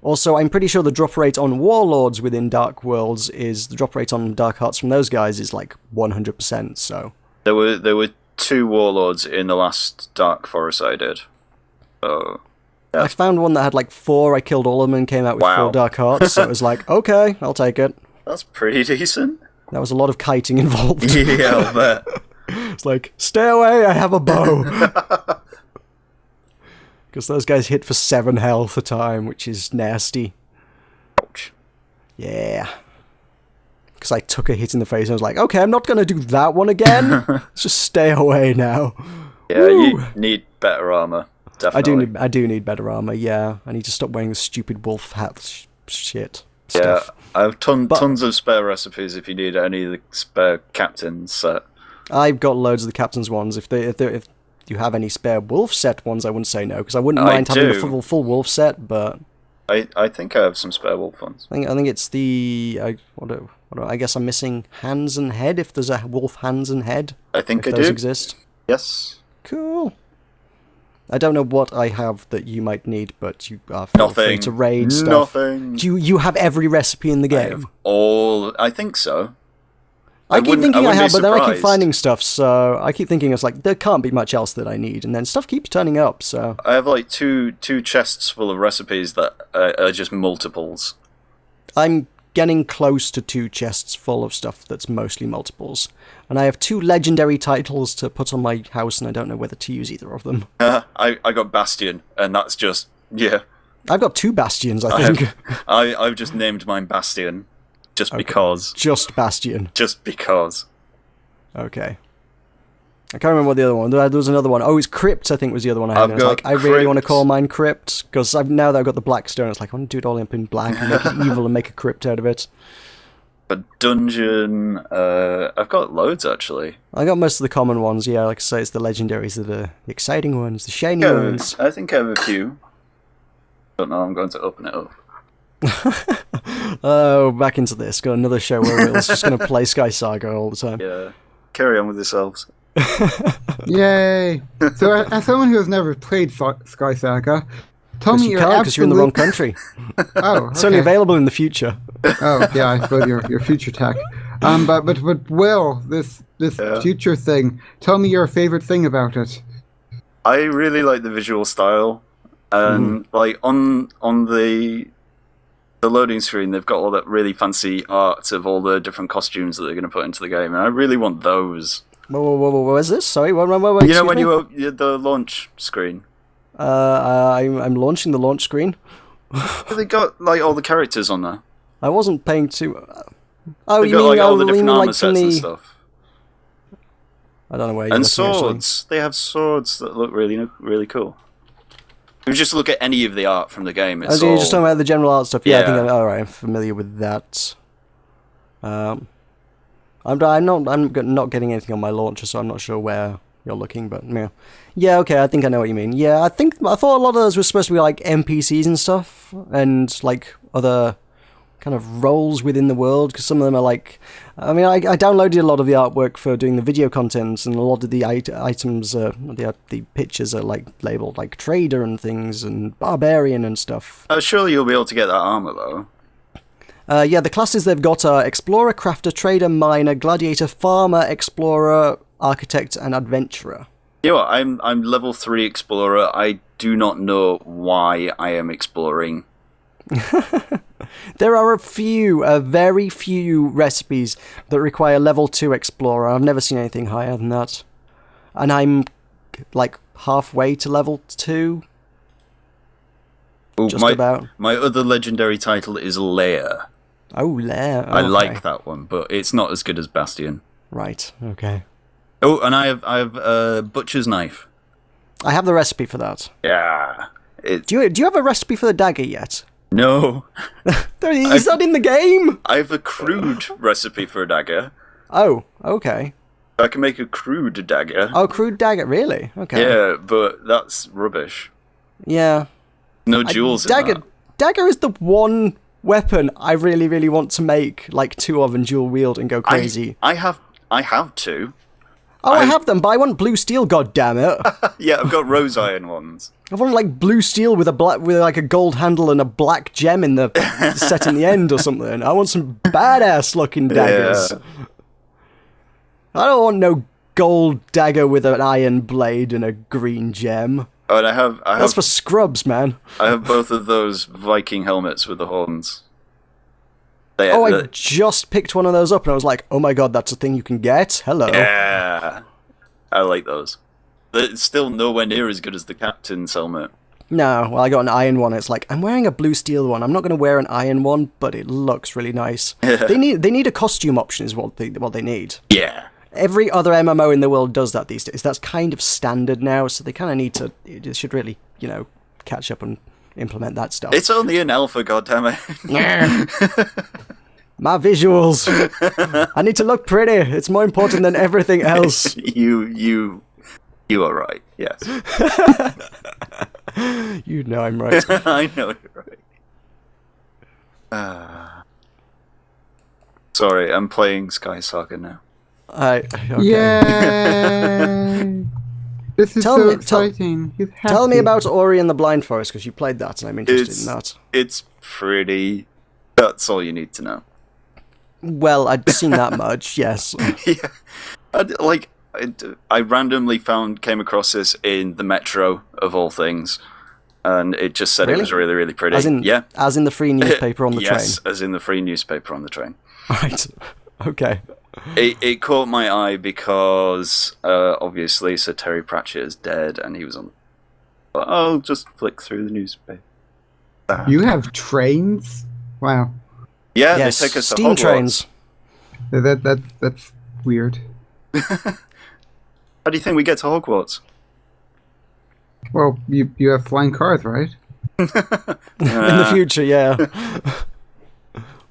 Also, I'm pretty sure the drop rate on warlords within Dark Worlds is... The drop rate on Dark Hearts from those guys is like 100%, so... There were 2 warlords in the last Dark Forest I did. So, I found one that had like 4, I killed all of them and came out with 4 Dark Hearts, so it was like, okay, I'll take it. that's pretty decent. There was a lot of kiting involved. Yeah, I'll bet. It's like, stay away, I have a bow! Because those guys hit for 7 health a time, which is nasty. Ouch. Yeah. Because I took a hit in the face and I was like, okay, I'm not going to do that one again. Let's just stay away now. Yeah, Woo! you need better armor. Definitely. I do need better armor, yeah. I need to stop wearing the stupid wolf hat shit Yeah, stuff. I have tons of spare recipes if you need any of the spare captains set. I've got loads of the captain's ones. If you have any spare wolf set ones, I wouldn't say no, because I wouldn't I mind having do. the full wolf set, but... I think I have some spare wolf ones. I think it's the I guess I'm missing hands and head. If there's a wolf hands and head, I think if I those do. exist. Yes. Cool. I don't know what I have that you might need, but you are feel free Nothing. to raid stuff. Nothing. Do you have every recipe in the I game? have all. I think so. I keep wouldn't- thinking I wouldn't be have, but then I keep surprised. finding stuff, so I keep thinking it's like, there can't be much else that I need, and then stuff keeps turning up, so... I have like two chests full of recipes that are just multiples. I'm getting close to 2 chests full of stuff that's mostly multiples. And I have 2 legendary titles to put on my house, and I don't know whether to use either of them. I got Bastion, and that's just yeah. I've got 2 Bastions, I think. I've just named mine Bastion, just because. Just Bastion. Just because. Okay. I can't remember what the other one. There was another one. Oh, it's Crypt, I think, was the other one I had. I've And I was got like, I really want to Crypt. call mine Crypt, because now that I've got the black stone, it's like, I want to do it all up in black and make it evil and make a crypt out of it. But dungeon, I've got loads actually. I got most of the common ones, yeah. Like I say, it's the legendaries that are the exciting ones, the shiny ones. I think I have a few. Don't know. I'm going to open it up. Oh, back into this. Got another show where Will's just going to play Sky Saga all the time. Yeah. Carry on with yourselves. Yay! So, as someone who has never played Sky Saga, tell Because me you your can't, because you're in the wrong country. Oh, It's only okay. available in the future. Oh, yeah, I suppose your future tech. But Will, this Yeah. future thing, tell me your favorite thing about it. I really like the visual style, and like on the loading screen, they've got all that really fancy art of all the different costumes that they're going to put into the game, and I really want those. Whoa, where's this? Sorry, wait, You know excuse when me? the launch screen? I'm launching the launch screen. They got like all the characters on there. I wasn't paying too... Oh, They you got mean, like all the you different mean armor like from sets and the... stuff. I don't know where you're And looking, actually. swords. They have swords that look really cool. If you just look at any of the art from the game, it's Oh, all... you're just talking about the general art stuff. Yeah, I think Yeah. I'm familiar with that. I'm not getting anything on my launcher, so I'm not sure where you're looking, but yeah, okay, I think I know what you mean. Yeah, I thought a lot of those were supposed to be like NPCs and stuff, and like other kind of roles within the world, because some of them are like, I mean, I downloaded a lot of the artwork for doing the video content, and a lot of the items, the pictures are like labeled like trader and things, and barbarian and stuff. Surely you'll be able to get that armor though. Yeah, the classes they've got are Explorer, Crafter, Trader, Miner, Gladiator, Farmer, Explorer, Architect, and Adventurer. You know what, I'm level 3 explorer. I do not know why I am exploring. There are very few recipes that require level 2 Explorer. I've never seen anything higher than that. And I'm like halfway to level 2. Ooh, Just about. My other legendary title is Lair. Oh, Lair. I Okay. like that one, but it's not as good as Bastion. Right, okay. Oh, and I have Butcher's Knife. I have the recipe for that. Yeah. Do you have a recipe for the dagger yet? No. Is that in the game? I have a crude recipe for a dagger. Oh, okay. I can make a crude dagger. Oh, crude dagger, really? Okay. Yeah, but that's rubbish. Yeah. No jewels in Dagger. that. Dagger is the one weapon I really, really want to make like 2 of and dual wield and go crazy. I have two. I have them, but I want blue steel. God damn it! Yeah, I've got rose iron ones. I want like blue steel with like a gold handle and a black gem in the set in the end or something. I want some badass looking daggers. Yeah. I don't want no gold dagger with an iron blade and a green gem. Oh, and I have That's for scrubs, man. I have both of those Viking helmets with the horns. I just picked one of those up and I was like, oh my god, that's a thing you can get? Hello. Yeah, I like those. It's still nowhere near as good as the captain's helmet. No, well, I got an iron one. It's like, I'm wearing a blue steel one. I'm not going to wear an iron one, but it looks really nice. They need a costume option is what they need. Yeah. Every other MMO in the world does that these days. That's kind of standard now, so they kind of need to... It should really, catch up and implement that stuff. It's only an alpha, goddammit. My visuals. I need to look pretty. It's more important than everything else. You are right, yes. You know I'm right. I know you're right. Sorry, I'm playing Sky Saga now. Okay. Yay! This is so exciting. He's happy. Tell me about Ori and the Blind Forest, because you played that, and I'm interested in that. It's pretty. That's all you need to know. Well, I'd seen that much, yes. Yeah. I randomly came across this in the Metro, of all things. And it just said it was really, really pretty. As in the free newspaper on the train? Yes, as in the free newspaper on the train. Right. Okay. It caught my eye because, obviously, Sir Terry Pratchett is dead, and he was on... But I'll just flick through the newspaper. You have trains? Wow. Yeah, yes, they take us to steam Hogwarts. trains. That's weird. How do you think we get to Hogwarts? Well, you have flying cars, right? In the future, yeah.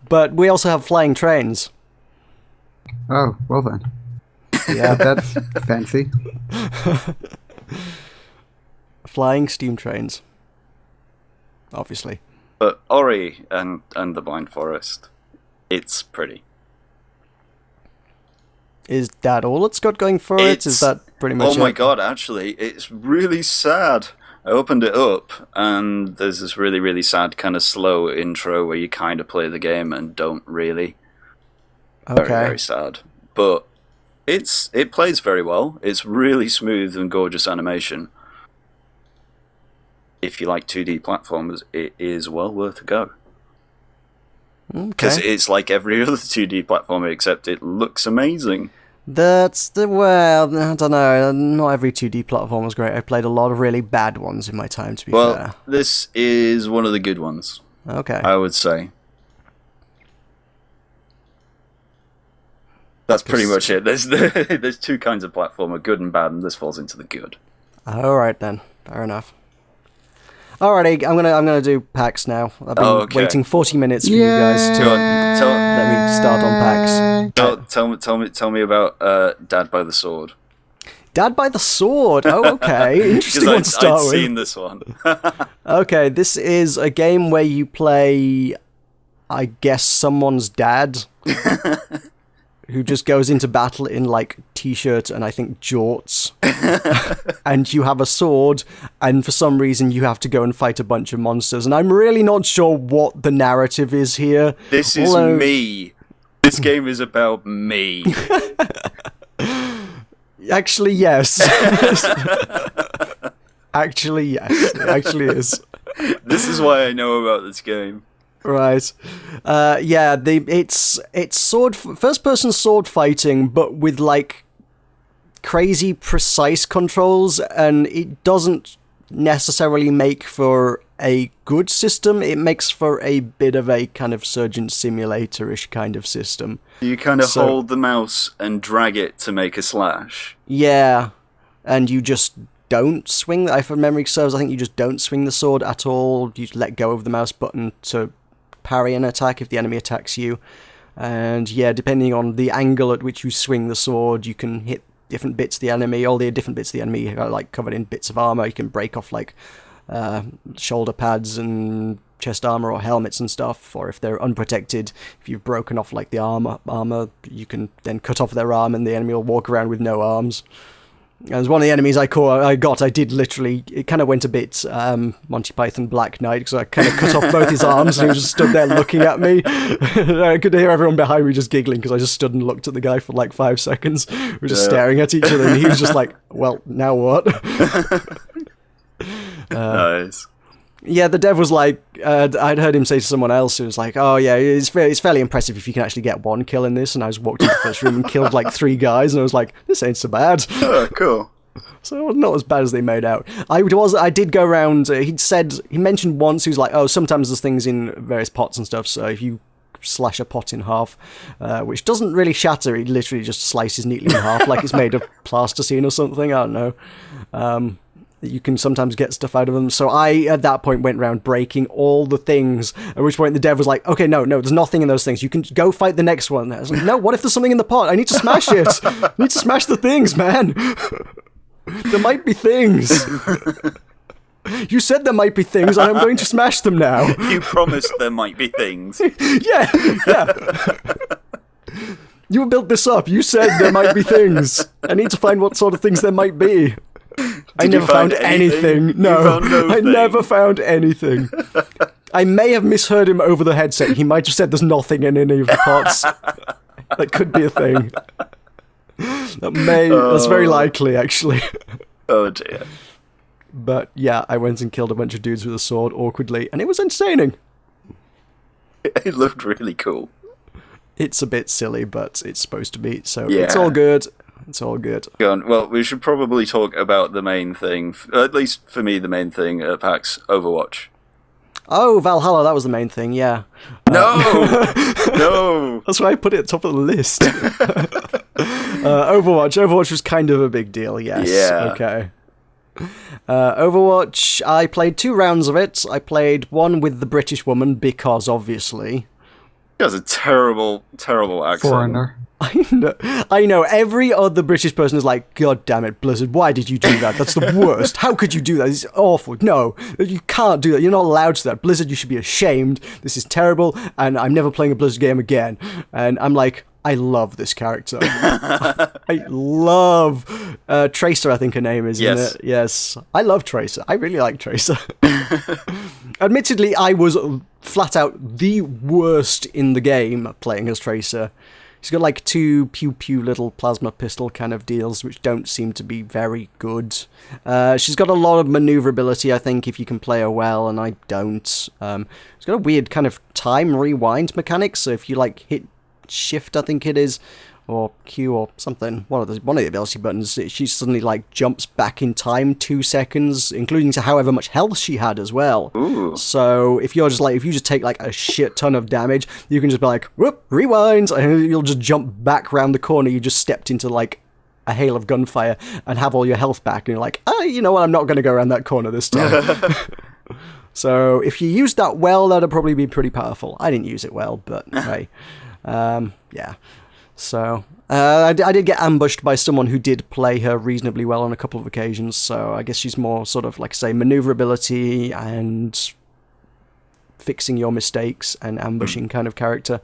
But we also have flying trains. Oh, well then. Yeah. That's fancy. Flying steam trains. Obviously. But Ori and the Blind Forest, it's pretty. Is that all it's got going for it? Is that pretty much it? Oh my god, actually, it's really sad. I opened it up, and there's this really, really sad kind of slow intro where you kind of play the game and don't really. Okay. Very, very sad. But it plays very well. It's really smooth and gorgeous animation. If you like 2D platformers, it is well worth a go. Because it's like every other 2D platformer, except it looks amazing. Well, I don't know. Not every 2D platform was great. I played a lot of really bad ones in my time, to be fair. Well, this is one of the good ones. Okay. I would say. That's pretty much it. There's two kinds of platformer, good and bad, and this falls into the good. Alright then. Fair enough. Alrighty, I'm gonna do PAX now. I've been waiting 40 minutes for you guys to let me start on PAX. Tell me about Dad by the Sword. Dad by the Sword. Oh, okay. Interesting one to start with. I'd seen this one. Okay, this is a game where you play, I guess, someone's dad. Who just goes into battle in, like, t-shirt and I think jorts. And you have a sword, and for some reason you have to go and fight a bunch of monsters. And I'm really not sure what the narrative is here. This is me. This game is about me. Actually, yes. Actually, yes. It actually is. This is why I know about this game. Right. Yeah, it's first-person sword fighting, but with, like, crazy precise controls, and it doesn't necessarily make for a good system. It makes for a bit of a kind of Surgeon Simulator-ish kind of system. You kind of hold the mouse and drag it to make a slash. Yeah, and you just don't swing. If memory serves, I think you just don't swing the sword at all. You let go of the mouse button to parry an attack if the enemy attacks you. And yeah, depending on the angle at which you swing the sword, you can hit different bits of the enemy. All the different bits of the enemy are like covered in bits of armor. You can break off like shoulder pads and chest armor or helmets and stuff, or if they're unprotected, if you've broken off like the armor, you can then cut off their arm and the enemy will walk around with no arms. As one of the enemies I did literally, it kind of went a bit Monty Python Black Knight, because I kind of cut off both his arms and he just stood there looking at me. I could hear everyone behind me just giggling because I just stood and looked at the guy for like 5 seconds. We were just staring at each other, and he was just like, well, now what? Nice. Yeah, the dev was like, I'd heard him say to someone else who was like, oh yeah, it's fairly impressive if you can actually get one kill in this, and I just walked into the first room and killed like 3 guys, and I was like, this ain't so bad. Oh, cool. So not as bad as they made out. I did go around, he mentioned once, he was like, oh, sometimes there's things in various pots and stuff, so if you slash a pot in half, which doesn't really shatter, it literally just slices neatly in half, like it's made of plasticine or something, I don't know. You can sometimes get stuff out of them. So I, at that point, went around breaking all the things, at which point the dev was like, okay, no, there's nothing in those things. You can go fight the next one. I was like, no, what if there's something in the pot? I need to smash it. I need to smash the things, man. There might be things. You said there might be things, and I'm going to smash them now. You promised there might be things. Yeah. You built this up. You said there might be things. I need to find what sort of things there might be. I never found anything. No, I never found anything. I may have misheard him over the headset. He might have said there's nothing in any of the pots. That could be a thing. That's very likely, actually. Oh dear. But yeah, I went and killed a bunch of dudes with a sword awkwardly, and it was entertaining. It looked really cool. It's a bit silly, but it's supposed to be, so Yeah. it's all good. It's all good. Go on. Well, we should probably talk about the main thing, at least for me, the main thing at PAX, Overwatch. Oh, Valhalla, that was the main thing, yeah. No! No! That's why I put it at the top of the list. Overwatch was kind of a big deal, yes. Yeah. Okay. Overwatch, I played 2 rounds of it. I played one with the British woman, because obviously. He has a terrible, terrible accent. Foreigner. I know. Every other British person is like, God damn it, Blizzard, why did you do that? That's the worst. How could you do that? It's awful. No, you can't do that. You're not allowed to do that. Blizzard, you should be ashamed. This is terrible, and I'm never playing a Blizzard game again. And I'm like, I love this character. I love Tracer, I think her name is, Yes. isn't it? Yes. I love Tracer. I really like Tracer. Admittedly, I was flat out the worst in the game playing as Tracer. She's got like 2 pew-pew little plasma pistol kind of deals, which don't seem to be very good. She's got a lot of maneuverability, I think, if you can play her well, and I don't. She's got a weird kind of time rewind mechanic, so if you like hit shift, I think it is, or Q or something, one of the ability buttons, she suddenly like jumps back in time 2 seconds, including to however much health she had as well. Ooh. So if you just take like a shit ton of damage, you can just be like, whoop, rewind, and you'll just jump back round the corner you just stepped into, like a hail of gunfire, and have all your health back, and you're like, you know what, I'm not going to go around that corner this time. So if you used that well, that'd probably be pretty powerful. I didn't use it well, but hey. Yeah. So, I did get ambushed by someone who did play her reasonably well on a couple of occasions, so I guess she's more sort of, like I say, maneuverability and fixing your mistakes and ambushing kind of character.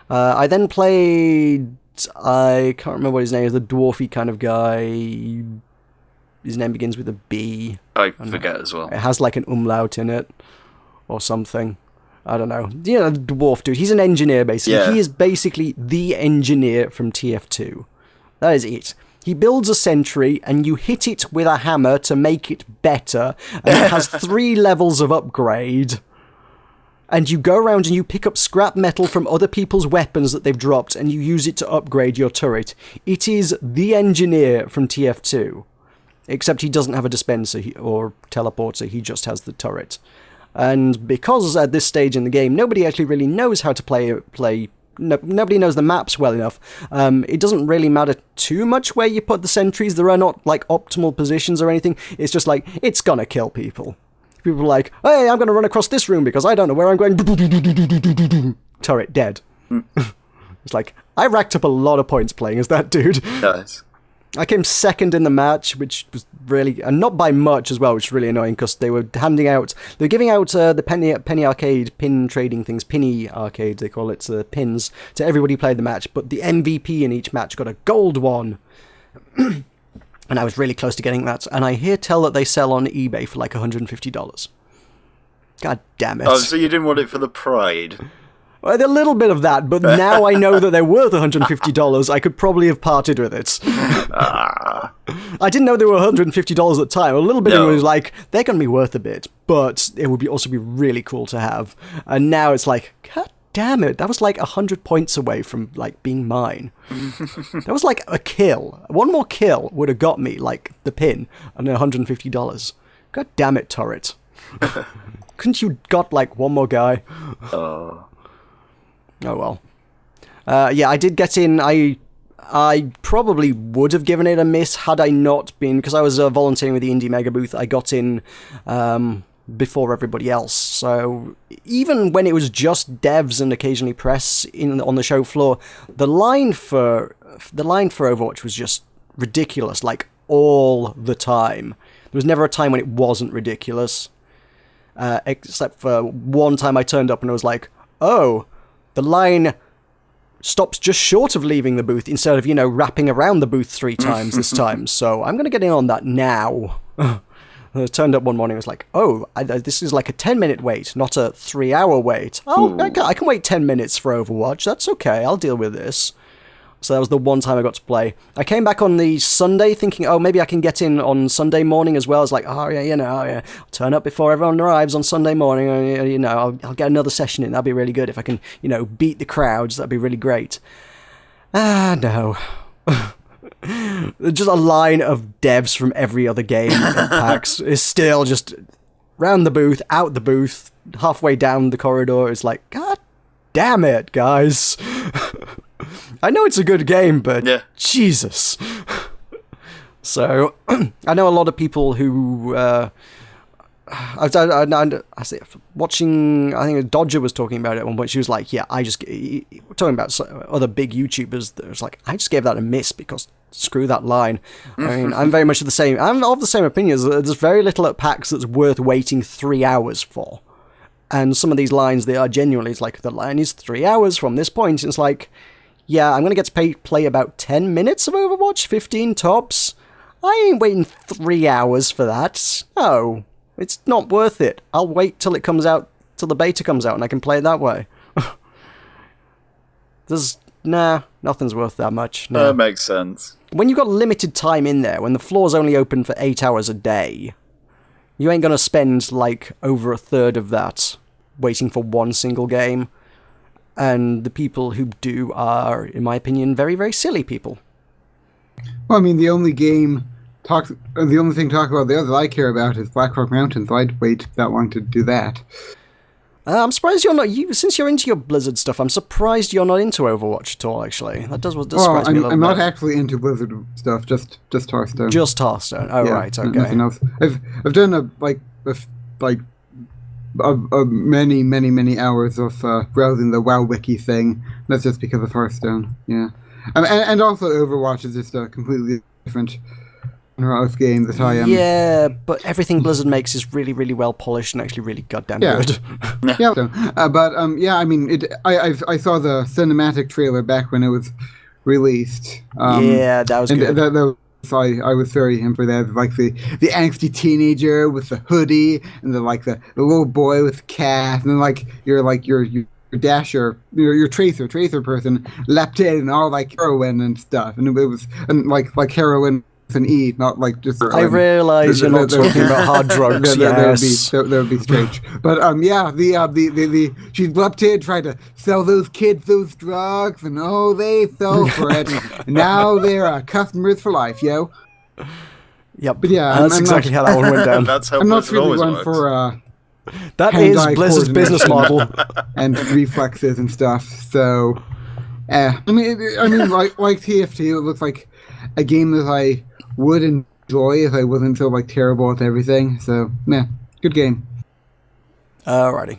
I then played, I can't remember what his name is, the dwarfy kind of guy. His name begins with a B. I forget as well. It has like an umlaut in it, or something. I don't know. You know, the dwarf dude. He's an engineer, basically. Yeah. He is basically the engineer from TF2. That is it. He builds a sentry, and you hit it with a hammer to make it better, and it has 3 levels of upgrade. And you go around and you pick up scrap metal from other people's weapons that they've dropped, and you use it to upgrade your turret. It is the engineer from TF2. Except he doesn't have a dispenser or teleporter, he just has the turret. And because at this stage in the game, nobody actually really knows how to play. Nobody knows the maps well enough. It doesn't really matter too much where you put the sentries. There are not like optimal positions or anything. It's just like, it's gonna kill people. People are like, hey, I'm gonna run across this room because I don't know where I'm going. Turret dead. It's like, I racked up a lot of points playing as that dude. Nice. I came second in the match, which was really, and not by much as well, which was really annoying because they were giving out the penny arcade pin trading things, penny arcade they call it, pins to everybody who played the match. But the MVP in each match got a gold one, and I was really close to getting that. And I hear tell that they sell on eBay for like $150. God damn it! Oh, so you didn't want it for the pride? Well, a little bit of that, but now I know that they're worth $150, I could probably have parted with it. I didn't know they were $150 at the time. A little bit of it was like, they're going to be worth a bit, but it would also be really cool to have. And now it's like, God damn it, that was like 100 points away from like being mine. That was like a kill. One more kill would have got me like the pin and $150. God damn it, turret. Couldn't you got like one more guy? Oh well. Yeah, I did get in. I probably would have given it a miss had I not been, because I was volunteering with the Indie Mega Booth. I got in before everybody else. So even when it was just devs and occasionally press on the show floor, the line for Overwatch was just ridiculous, like all the time. There was never a time when it wasn't ridiculous. Except for one time I turned up and I was like, oh, the line stops just short of leaving the booth instead of, wrapping around the booth 3 times this time. So I'm going to get in on that now. I turned up one morning and was like, oh, this is like a 10-minute wait, not a 3-hour wait. Oh, I can wait 10 minutes for Overwatch. That's okay. I'll deal with this. So that was the one time I got to play. I came back on the Sunday thinking, oh, maybe I can get in on Sunday morning as well. I was like, oh, yeah, I'll turn up before everyone arrives on Sunday morning. I'll get another session in. That'd be really good. If I can, beat the crowds, that'd be really great. No. Just a line of devs from every other game at PAX is still just round the booth, out the booth, halfway down the corridor. It's like, God damn it, guys. I know it's a good game, but Jesus. So, I know a lot of people who... I see, watching, I think Dodger was talking about it at one point. She was like, yeah, talking about other big YouTubers that was like, I just gave that a miss because screw that line. I mean, I'm very much of the same opinion. There's very little at PAX that's worth waiting 3 hours for. And some of these lines, they are genuinely, it's like, the line is 3 hours from this point. It's like, yeah, I'm going to get to play about 10 minutes of Overwatch, 15 tops. I ain't waiting 3 hours for that. No. It's not worth it. I'll wait till it comes out, till the beta comes out, and I can play it that way. Nothing's worth that much. No. That makes sense. When you've got limited time in there, when the floor's only open for 8 hours a day, you ain't gonna spend, over a third of that waiting for one single game. And the people who do are, in my opinion, very, very silly people. Well, I mean, the only thing to talk about there that I care about is Black Rock Mountain, so I'd wait that long to do that. I'm surprised you're not. Since you're into your Blizzard stuff, I'm surprised you're not into Overwatch at all. Actually, that does surprise me a little bit. I'm not actually into Blizzard stuff. Just Hearthstone. Just Hearthstone. Oh, right. Okay. Nothing else. I've done many hours of browsing the WoW wiki thing. That's just because of Hearthstone. Yeah, and also Overwatch is just a completely different game that I am. Yeah, but everything Blizzard makes is really, really well polished and actually really goddamn good. I mean, I saw the cinematic trailer back when it was released. That was good. I was very in for that. Like the angsty teenager with the hoodie, and the little boy with the cat, and then your dasher, your tracer person leapt in and all heroin and stuff, and it was heroin. An E, not just. I realize you're not talking about hard drugs. Yes, that would be strange. But she leapt in, tried to sell those kids those drugs, and they fell for it. And now they're customers for life, yo. Yep. But yeah, that's exactly how that one went down. That's how I'm not Blizzard really always one for. That is Blizzard's business model. And reflexes and stuff. So, I mean, like TF2, it looks like a game that I would enjoy if I wasn't so terrible at everything. So, good game. Alrighty.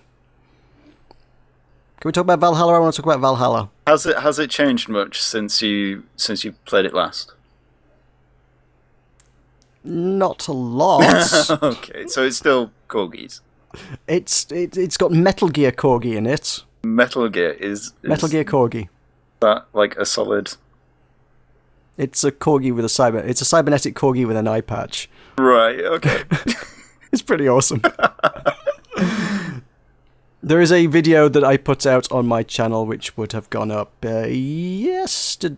Can we talk about Valhalla? I want to talk about Valhalla. Has it changed much since you played it last? Not a lot. Okay, so it's still corgis. It's got Metal Gear Corgi in it. Metal Gear is Metal Gear Corgi. That a solid. It's a corgi with it's a cybernetic corgi with an eye patch. Right, okay. It's pretty awesome. There is a video that I put out on my channel which would have gone up yesterday,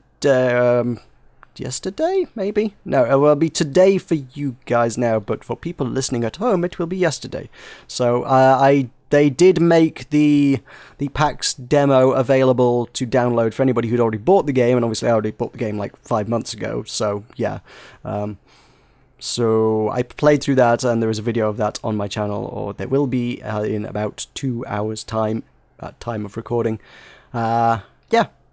maybe? No, it will be today for you guys now, but for people listening at home, it will be yesterday. So they did make the PAX demo available to download for anybody who'd already bought the game, and obviously I already bought the game 5 months ago, so yeah. So I played through that, and there is a video of that on my channel, or there will be in about 2 hours' time, at time of recording. Yeah,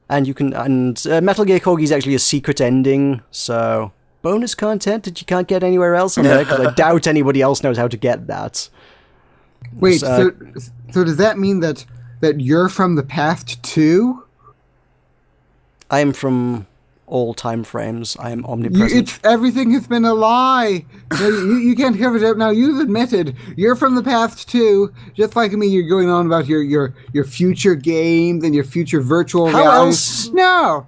and you can, Metal Gear Corgi is actually a secret ending, so bonus content that you can't get anywhere else on there, because I doubt anybody else knows how to get that. Wait, so does that mean that you're from the past too? I am from all time frames. I am omnipresent. Everything has been a lie. You can't cover it up now. You've admitted you're from the past too. Just like me, you're going on about your future games and your future virtual How realities. else? No.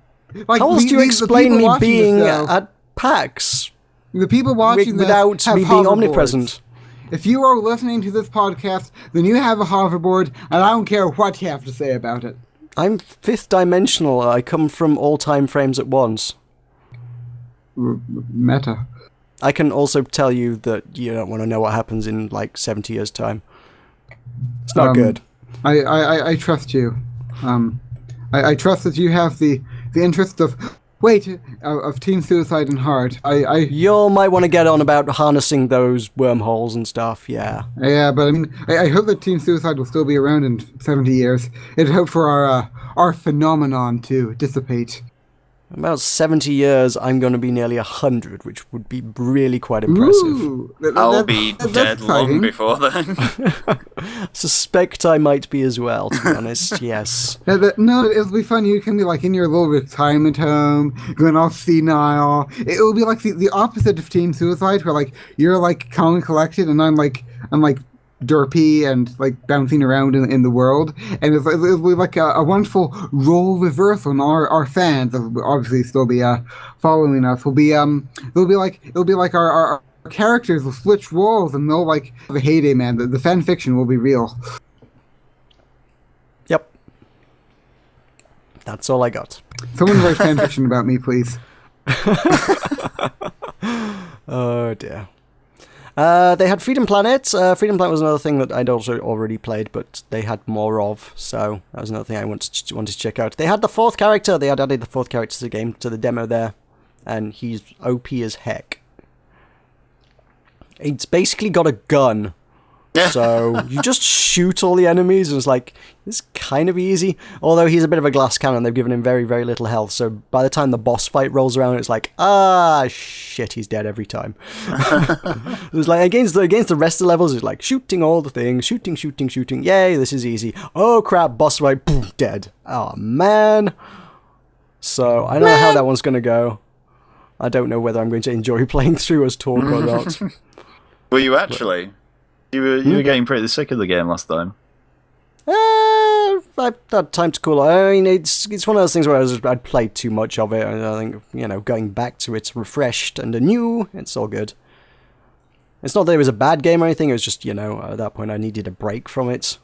Like, How else do you explain me being this, at PAX the people watching without this have me being hoverboards. omnipresent? If you are listening to this podcast, then you have a hoverboard, and I don't care what you have to say about it. I'm fifth dimensional. I come from all time frames at once. Meta. I can also tell you that you don't want to know what happens in like 70 years' time. It's not good. I trust you. I trust that you have the interest of teen suicide in heart. You all might want to get on about harnessing those wormholes and stuff. Yeah. Yeah, but I mean, I hope that teen suicide will still be around in 70 years. I'd hope for our phenomenon to dissipate. In about 70 years, I'm going to be nearly 100, which would be really quite impressive. Ooh, I'll be dead long before then. I suspect I might be as well, to be honest, yes. No, it'll be fun. You can be like in your little retirement home, going all senile. It'll be like the opposite of teen suicide, where like you're like calm and collected, and I'm like derpy and like bouncing around in the world, and it'll be like a wonderful role reversal, and our fans will obviously still be following us. It'll be like our characters will switch roles, and they'll like the heyday, man. The fan fiction will be real. Yep. That's all I got. Someone write fan fiction about me, please. Oh dear. They had Freedom Planet. Freedom Planet was another thing that I'd also already played, but they had more of, so that was another thing I wanted to check out. They had the fourth character. They had added the fourth character to the game, to the demo there, and he's OP as heck. It's basically got a gun. So you just shoot all the enemies, and it's like, it's kind of easy. Although he's a bit of a glass cannon, they've given him very, very little health, so by the time the boss fight rolls around, it's like, shit, he's dead every time. It's like, against the rest of the levels, it's like, shooting all the things, shooting, yay, this is easy. Oh crap, boss fight, boom, dead. Oh man. So, I don't know how that one's gonna go. I don't know whether I'm going to enjoy playing through as Torque or not. Were you actually? You were getting pretty sick of the game last time. I've had time to cool. I mean, it's one of those things where I'd played too much of it, and I think, going back to it refreshed and anew, it's all good. It's not that it was a bad game or anything, it was just, at that point I needed a break from it.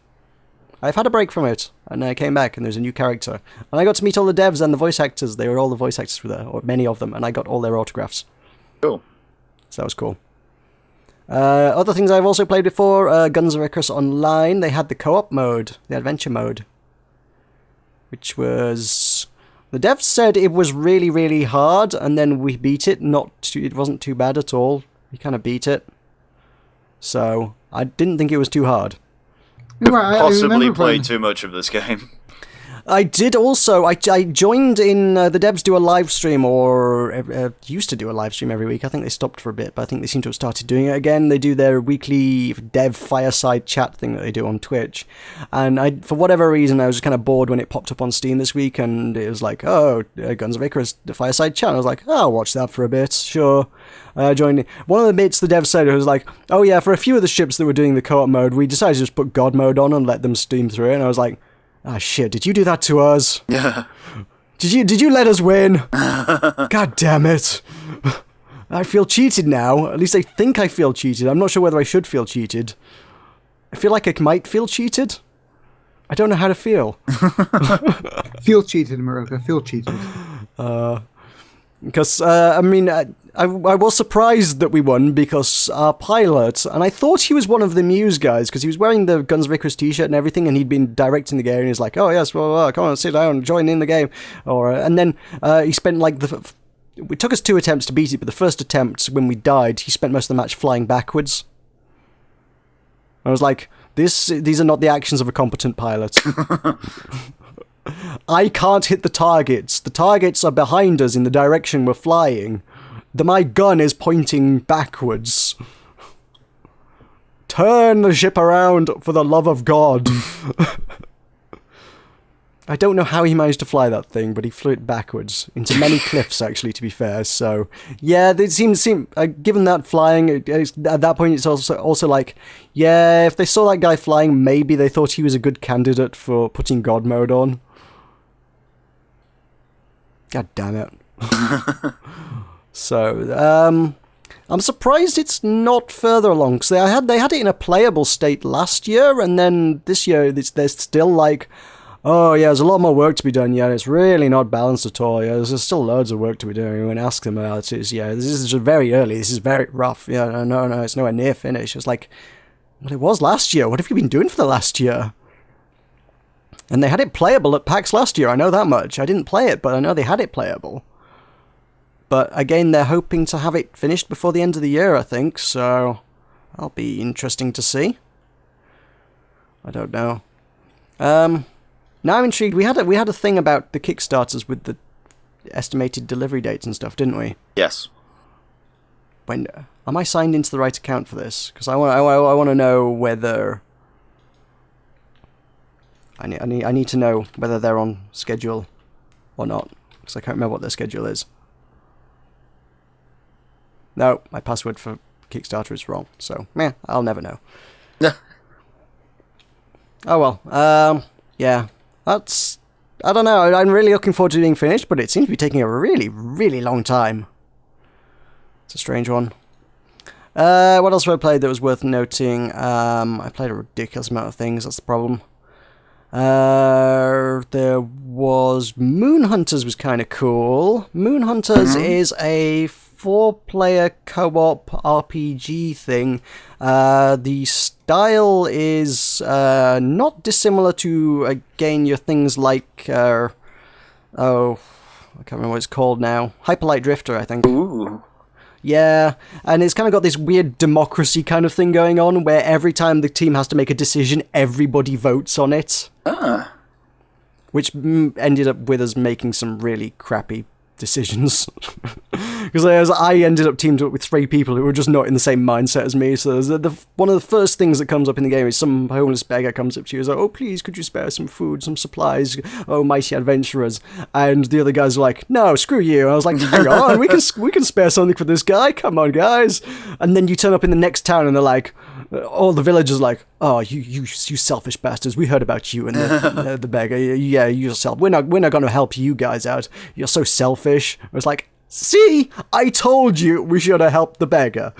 I've had a break from it, and then I came back, and there's a new character. And I got to meet all the devs and the voice actors. All the voice actors were there, or many of them, and I got all their autographs. Cool. So that was cool. Other things I've also played before, Guns of Icarus Online. They had the co-op mode, the adventure mode, which was... The devs said it was really, really hard, and then we beat it. It wasn't too bad at all. We kind of beat it. So, I didn't think it was too hard. Possibly played too much of this game. I did also. I joined in. The devs do a live stream, or used to do a live stream every week. I think they stopped for a bit, but I think they seem to have started doing it again. They do their weekly dev fireside chat thing that they do on Twitch. And for whatever reason, I was just kind of bored when it popped up on Steam this week, and it was like, Guns of Icarus, the fireside chat. And I was like, I'll watch that for a bit, sure. I joined in. One of the bits the dev said was like, oh yeah, for a few of the ships that were doing the co-op mode, we decided to just put God mode on and let them steam through it. And I was like, shit, did you do that to us? Yeah. Did you let us win? God damn it. I feel cheated now. At least I think I feel cheated. I'm not sure whether I should feel cheated. I feel like I might feel cheated. I don't know how to feel. Feel cheated, Meroka. Feel cheated. Because, I was surprised that we won because our pilot, and I thought he was one of the Muse guys because he was wearing the Guns of Icarus t-shirt and everything, and he'd been directing the game, and he's like, oh yes, well, come on, sit down, join in the game. And then he spent it took us 2 attempts to beat it, but the first attempt, when we died, he spent most of the match flying backwards. I was like, these are not the actions of a competent pilot. I can't hit the targets. The targets are behind us in the direction we're flying. My gun is pointing backwards. Turn the ship around for the love of God. I don't know how he managed to fly that thing, but he flew it backwards into many cliffs, actually, to be fair. So, yeah, it seems given that flying, at that point, it's also like, yeah, if they saw that guy flying, maybe they thought he was a good candidate for putting God mode on. God damn it. So, I'm surprised it's not further along, because they had it in a playable state last year, and then this year, they're still like, oh yeah, there's a lot more work to be done yet. It's really not balanced at all. Yeah, there's still loads of work to be doing. When I ask them about it, this is very early. This is very rough. Yeah, no, it's nowhere near finished. It's like, well, it was last year. What have you been doing for the last year? And they had it playable at PAX last year. I know that much. I didn't play it, but I know they had it playable. But again, they're hoping to have it finished before the end of the year, I think. So that'll be interesting to see. I don't know. Now I'm intrigued. We had a thing about the Kickstarters with the estimated delivery dates and stuff, didn't we? Yes. When am I signed into the right account for this? Because I want to know whether I need to know whether they're on schedule or not, because I can't remember what their schedule is. No, my password for Kickstarter is wrong. So, I'll never know. Yeah. Oh well. Yeah. I don't know, I'm really looking forward to being finished, but it seems to be taking a really, really long time. It's a strange one. What else have I played that was worth noting? I played a ridiculous amount of things, that's the problem. There was... Moon Hunters was kind of cool. Moon Hunters is a 4-player co-op RPG thing. The style is not dissimilar to, again, your things like, I can't remember what it's called now. Hyper Light Drifter, I think. Ooh. Yeah, and it's kind of got this weird democracy kind of thing going on, where every time the team has to make a decision, everybody votes on it. Ah. Which ended up with us making some really crappy decisions. Because I ended up teamed up with 3 people who were just not in the same mindset as me. So one of the first things that comes up in the game is some homeless beggar comes up to you and is like, oh, please, could you spare some food, some supplies? Oh, mighty adventurers. And the other guys are like, no, screw you. And I was like, hang on, we can spare something for this guy. Come on, guys. And then you turn up in the next town and they're like, all the villagers are like, oh, you selfish bastards. We heard about you and the beggar. Yeah, you yourself. We're not going to help you guys out. You're so selfish. I was like, see, I told you we should have helped the beggar.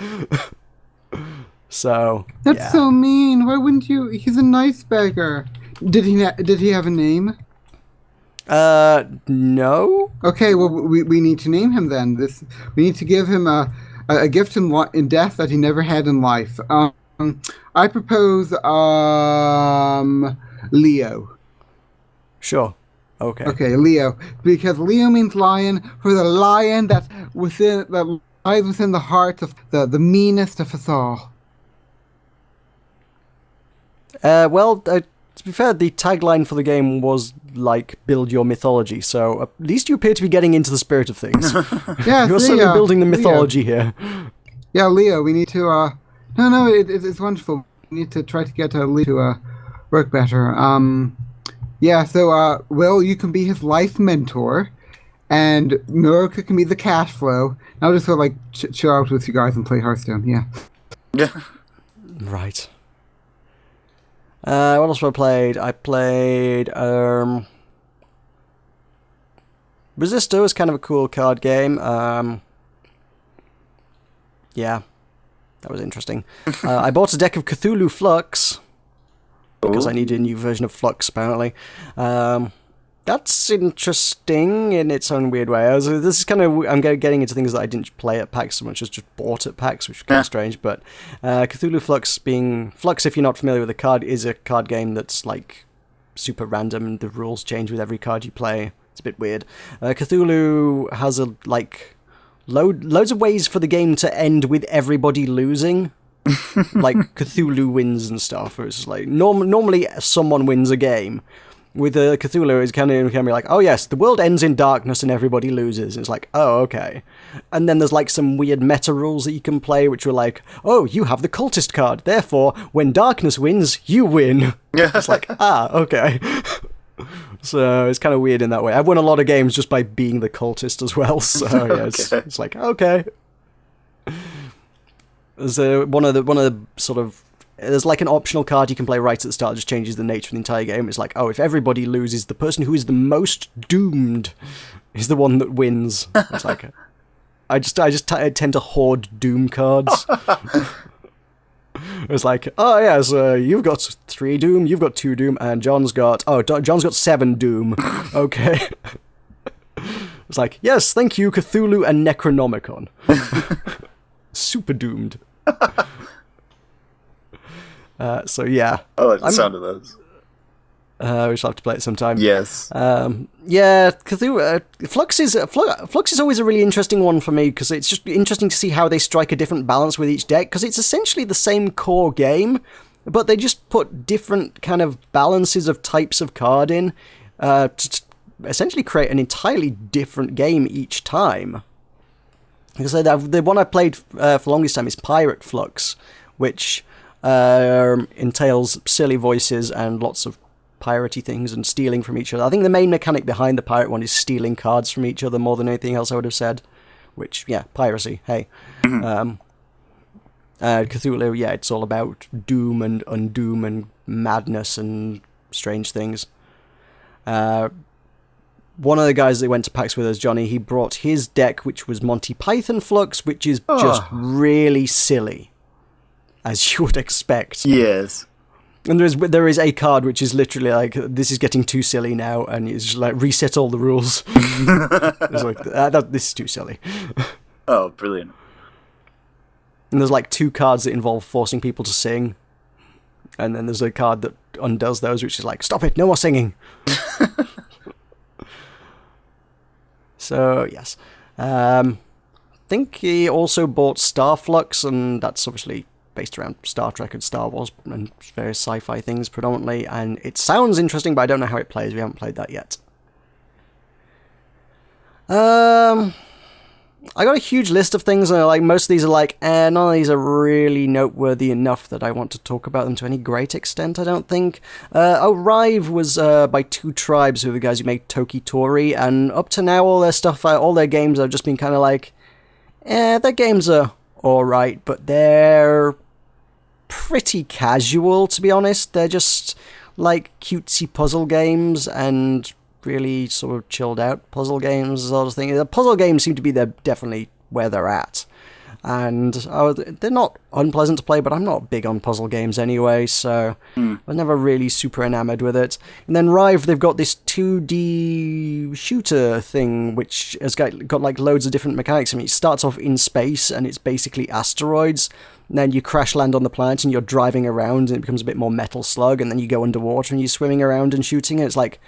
So that's so mean. Why wouldn't you? He's a nice beggar. Did he have a name? No. Okay, well we need to name him then. We need to give him a gift in death that he never had in life. I propose Leo. Sure. Okay. Okay, Leo, because Leo means lion, for the lion that lies within the heart of the meanest of us all. To be fair, the tagline for the game was like "build your mythology," so at least you appear to be getting into the spirit of things. Yeah, you're certainly building the mythology here. Yeah, Leo, we need to. No, it's wonderful. We need to try to get Leo to work better. Yeah, so, Will, you can be his life mentor, and Meroka can be the cash flow. And I'll just sort of, chill out with you guys and play Hearthstone, yeah. Yeah. Right. What else have I played? I played, Resistor was kind of a cool card game. Yeah, that was interesting. I bought a deck of Cthulhu Flux, because I needed a new version of Flux, apparently. That's interesting in its own weird way. This is kind of... I'm getting into things that I didn't play at PAX so much as just bought at PAX, which is kind of strange. But Cthulhu Flux being... Flux, if you're not familiar with the card, is a card game that's, super random, and the rules change with every card you play. It's a bit weird. Cthulhu has, loads of ways for the game to end with everybody losing. Like Cthulhu wins and stuff. It's like normally someone wins a game. With Cthulhu, it's kind of be like, oh yes, the world ends in darkness and everybody loses. And it's like, oh okay. And then there's some weird meta rules that you can play, which were like, oh, you have the cultist card, therefore when darkness wins, you win. Yeah. It's like, okay. So it's kind of weird in that way. I've won a lot of games just by being the cultist as well. So yeah, it's like, okay. There's one of the sort of, there's like an optional card you can play right at the start that just changes the nature of the entire game. It's like, oh, if everybody loses, the person who is the most doomed is the one that wins. It's like, I tend to hoard doom cards. It's like, oh yes, you've got 3 doom, you've got 2 doom, and John's got 7 doom. Okay. It's like, yes, thank you, Cthulhu and Necronomicon. Super doomed. So yeah. I like the sound of those. We shall have to play it sometime. Yes. Yeah, Cthulhu, Flux is always a really interesting one for me, because it's just interesting to see how they strike a different balance with each deck, because it's essentially the same core game, but they just put different kind of balances of types of card in to essentially create an entirely different game each time. Like I said, the one I played for the longest time is Pirate Flux, which entails silly voices and lots of piratey things and stealing from each other. I think the main mechanic behind the pirate one is stealing cards from each other more than anything else, I would have said. Which, yeah, piracy, hey. Cthulhu, yeah, it's all about doom and undoom and madness and strange things. One of the guys that went to PAX with us, Johnny, he brought his deck, which was Monty Python Flux, which is just really silly, as you would expect. Yes. And there is a card which is literally like, this is getting too silly now, and it's just like, reset all the rules. It's like, this is too silly. Oh, brilliant. And there's like 2 cards that involve forcing people to sing. And then there's a card that undoes those, which is like, stop it, no more singing. So, yes. I think he also bought Starflux, and that's obviously based around Star Trek and Star Wars and various sci-fi things predominantly, and it sounds interesting, but I don't know how it plays. We haven't played that yet. I got a huge list of things, and like most of these are like, none of these are really noteworthy enough that I want to talk about them to any great extent, I don't think. Rive was by 2 Tribes, who are the guys who made Toki Tori, and up to now all their stuff, all their games have just been kind of like, their games are alright, but they're pretty casual, to be honest. They're just like cutesy puzzle games and really sort of chilled out puzzle games, sort of thing. The puzzle games seem to be definitely where they're at. And they're not unpleasant to play, but I'm not big on puzzle games anyway, so I was never really super enamored with it. And then Rive, they've got this 2D shooter thing, which has got like loads of different mechanics. I mean, it starts off in space, and it's basically asteroids. And then you crash land on the planet, and you're driving around, and it becomes a bit more Metal Slug, and then you go underwater, and you're swimming around and shooting, and it's like,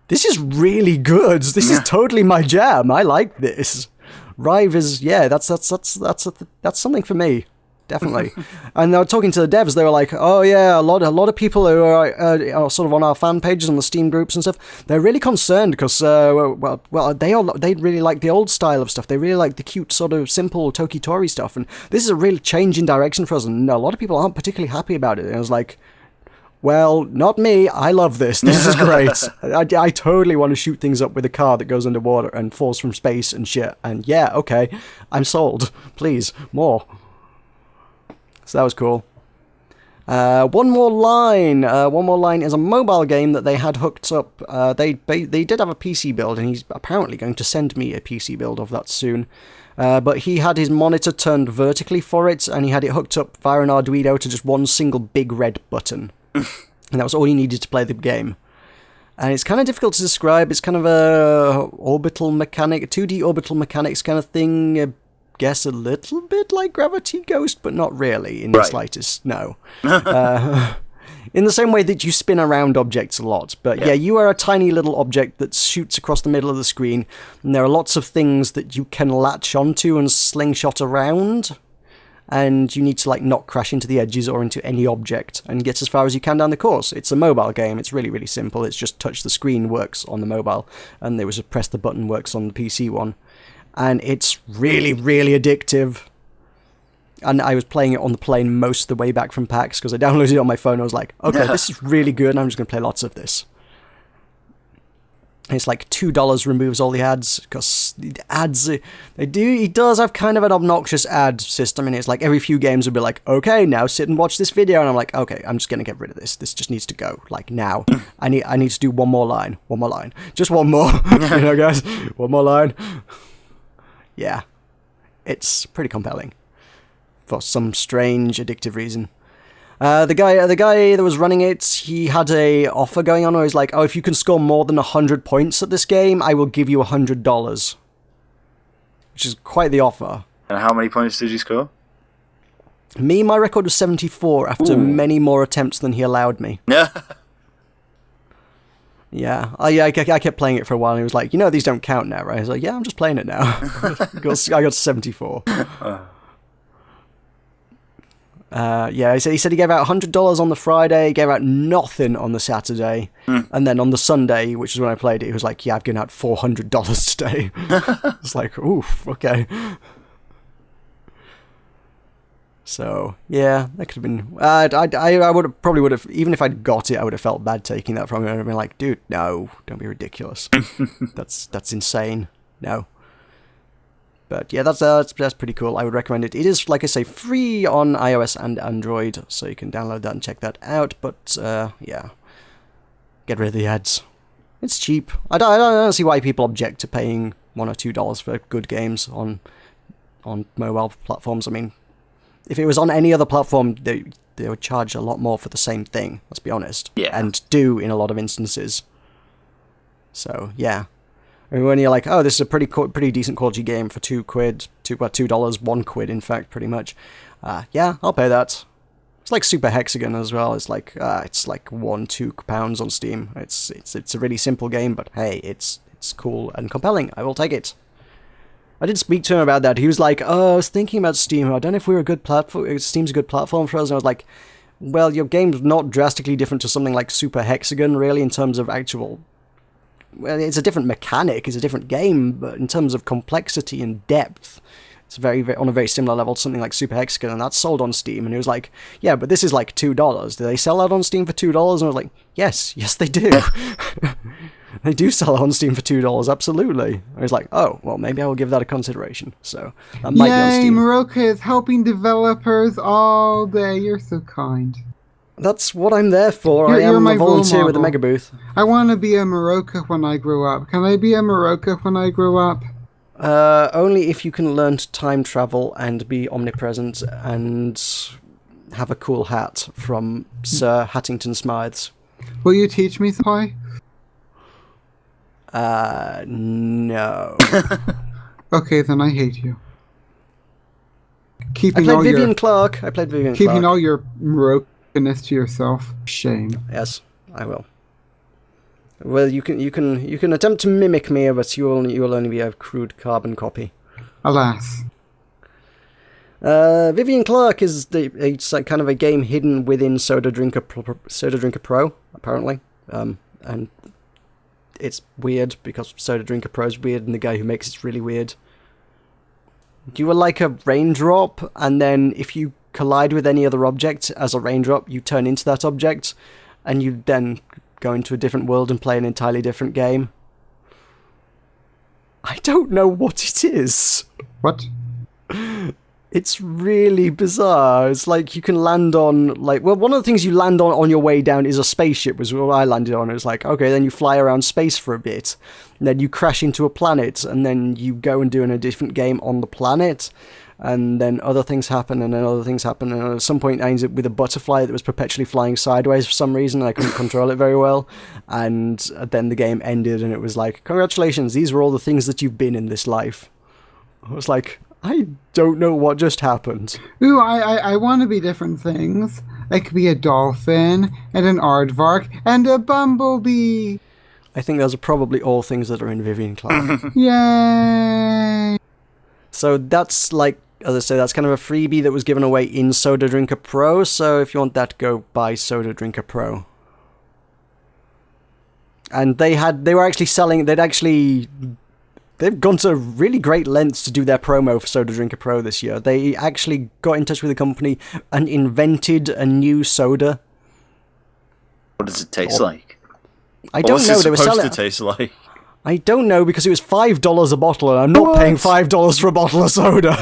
this is really good. This is totally my jam. I like this. Rive is, yeah, that's something for me, definitely. And they were talking to the devs. They were like, oh yeah, a lot of people who are sort of on our fan pages on the Steam groups and stuff, they're really concerned because they really like the old style of stuff. They really like the cute sort of simple Toki Tori stuff, and this is a real change in direction for us. And a lot of people aren't particularly happy about it. And I was like, well, not me. I love this. This is great. I totally want to shoot things up with a car that goes underwater and falls from space and shit. And yeah, okay, I'm sold. Please, more. So that was cool. One More Line. One More Line is a mobile game that they had hooked up. They did have a PC build, and he's apparently going to send me a PC build of that soon. But he had his monitor turned vertically for it, and he had it hooked up via an Arduino to just one single big red button. And that was all you needed to play the game. And it's kind of difficult to describe. It's kind of a 2D orbital mechanics kind of thing. I guess a little bit like Gravity Ghost, but not really in the slightest. No. In the same way that you spin around objects a lot. But yeah, you are a tiny little object that shoots across the middle of the screen. And there are lots of things that you can latch onto and slingshot around. And you need to like not crash into the edges or into any object and get as far as you can down the course. It's a mobile game. It's really, really simple. It's just touch the screen works on the mobile, and there was a press the button works on the PC one. And it's really, really addictive. And I was playing it on the plane most of the way back from PAX because I downloaded it on my phone. I was like, okay, this is really good, and I'm just going to play lots of this. It's like $2 removes all the ads, because the ads, he does have kind of an obnoxious ad system, and it's like every few games will be like, okay, now sit and watch this video, and I'm like, okay, I'm just gonna get rid of this. This just needs to go, like, now. I need to do one more line, just one more, guys, one more line. Yeah, it's pretty compelling, for some strange addictive reason. The guy that was running it, he had a offer going on where he's like, oh, if you can score more than 100 points at this game, I will give you $100. Which is quite the offer. And how many points did you score? My record was 74 after many more attempts than he allowed me. Yeah, I kept playing it for a while, and he was like, these don't count now, right? I was like, yeah, I'm just playing it now. I got 74. Yeah, he said he gave out $100 on the Friday, gave out nothing on the Saturday, and then on the Sunday, which is when I played it, he was like, yeah, I've given out $400 today. It's like, oof, okay. So, yeah, that could have been... I would have, even if I'd got it, I would have felt bad taking that from him. I would have been like, dude, no, don't be ridiculous. That's insane. No. But yeah, that's pretty cool. I would recommend it. It is, like I say, free on iOS and Android, so you can download that and check that out. But yeah, get rid of the ads. It's cheap. I don't see why people object to paying $1 or $2 for good games on mobile platforms. I mean, if it was on any other platform, they would charge a lot more for the same thing. Let's be honest. Yeah. And do in a lot of instances. So yeah. I mean, when you're like, oh, this is a pretty decent quality game for $2, $2, £1, in fact, pretty much. Yeah, I'll pay that. It's like Super Hexagon as well. It's like £1-2 on Steam. It's a really simple game, but hey, it's cool and compelling. I will take it. I did speak to him about that. He was like, oh, I was thinking about Steam. I don't know if we're a good platform. Steam's a good platform for us. And I was like, well, your game's not drastically different to something like Super Hexagon, really, in terms of actual... Well, it's a different mechanic, it's a different game, but in terms of complexity and depth, it's very on a very similar level to something like Super Hexagon, and that's sold on Steam. And he was like, yeah, but this is like $2. Do they sell that on Steam for $2? And I was like, yes, they do. They do sell it on Steam for $2, absolutely. I was like, oh, well, maybe I will give that a consideration. So that might be on Steam. Meroka is helping developers all day. You're so kind. That's what I'm there for. I am a volunteer with the Mega Booth. I want to be a Meroka when I grow up. Can I be a Meroka when I grow up? Only if you can learn to time travel and be omnipresent and have a cool hat from Sir Hattington Smythes. Will you teach me, Spy? No. Okay, then I hate you. I played Vivian Clark. Keeping all your Meroka to yourself. Shame. Yes, I will. Well, you can attempt to mimic me, but you will only be a crude carbon copy. Alas. Vivian Clark is it's like kind of a game hidden within Soda Drinker Pro, apparently, and it's weird because Soda Drinker Pro is weird, and the guy who makes it's really weird. You are like a raindrop, and then if you collide with any other object as a raindrop, you turn into that object, and you then go into a different world and play an entirely different game. I don't know what it is. What? It's really bizarre. It's like you can land on, like, well, one of the things you land on your way down is a spaceship, was what I landed on. It was like, okay, then you fly around space for a bit, and then you crash into a planet, and then you go and do a different game on the planet, and then other things happen, and then other things happen, and at some point I ended up with a butterfly that was perpetually flying sideways for some reason, and I couldn't control it very well, and then the game ended, and it was like, congratulations, these are all the things that you've been in this life. I was like, I don't know what just happened. Ooh, I want to be different things. I could be a dolphin, and an aardvark, and a bumblebee. I think those are probably all things that are in Vivian Clark. Yay! So that's like, as I say, that's kind of a freebie that was given away in Soda Drinker Pro, so if you want that, go buy Soda Drinker Pro. And they were actually selling, they've gone to really great lengths to do their promo for Soda Drinker Pro this year. They actually got in touch with the company and invented a new soda. What does it taste like? I don't know. They were selling. What does it taste like? I don't know, because it was $5 a bottle, and I'm not paying $5 for a bottle of soda.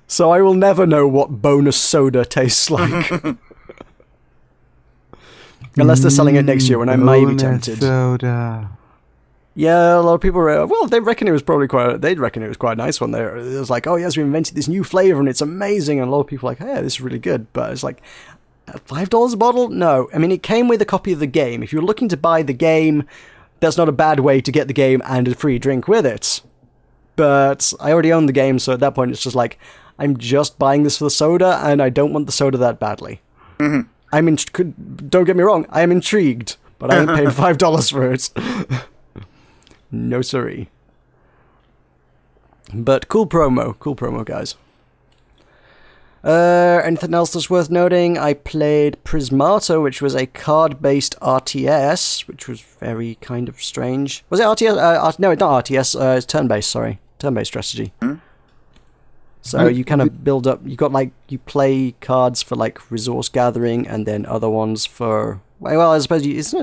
So I will never know what bonus soda tastes like. Unless they're selling it next year, when I may be tempted. Soda. Yeah, a lot of people were, well, they reckon it was probably they'd reckon it was quite a nice one. It was like, oh yes, we invented this new flavour and it's amazing, and a lot of people were like, hey, this is really good. But it's like, $5 a bottle? No. I mean, it came with a copy of the game. If you're looking to buy the game, that's not a bad way to get the game and a free drink with it. But I already own the game, so at that point it's just like, I'm just buying this for the soda, and I don't want the soda that badly. Mm-hmm. Don't get me wrong, I am intrigued, but I ain't paying $5 for it. No siree. But cool promo, guys. Anything else that's worth noting? I played Prismato, which was a card-based RTS, which was very kind of strange. Was it RTS? No, it's not RTS. It's turn-based, sorry. Turn-based strategy. So you kind of build up, you play cards for like resource gathering, and then other ones for, well, I suppose it's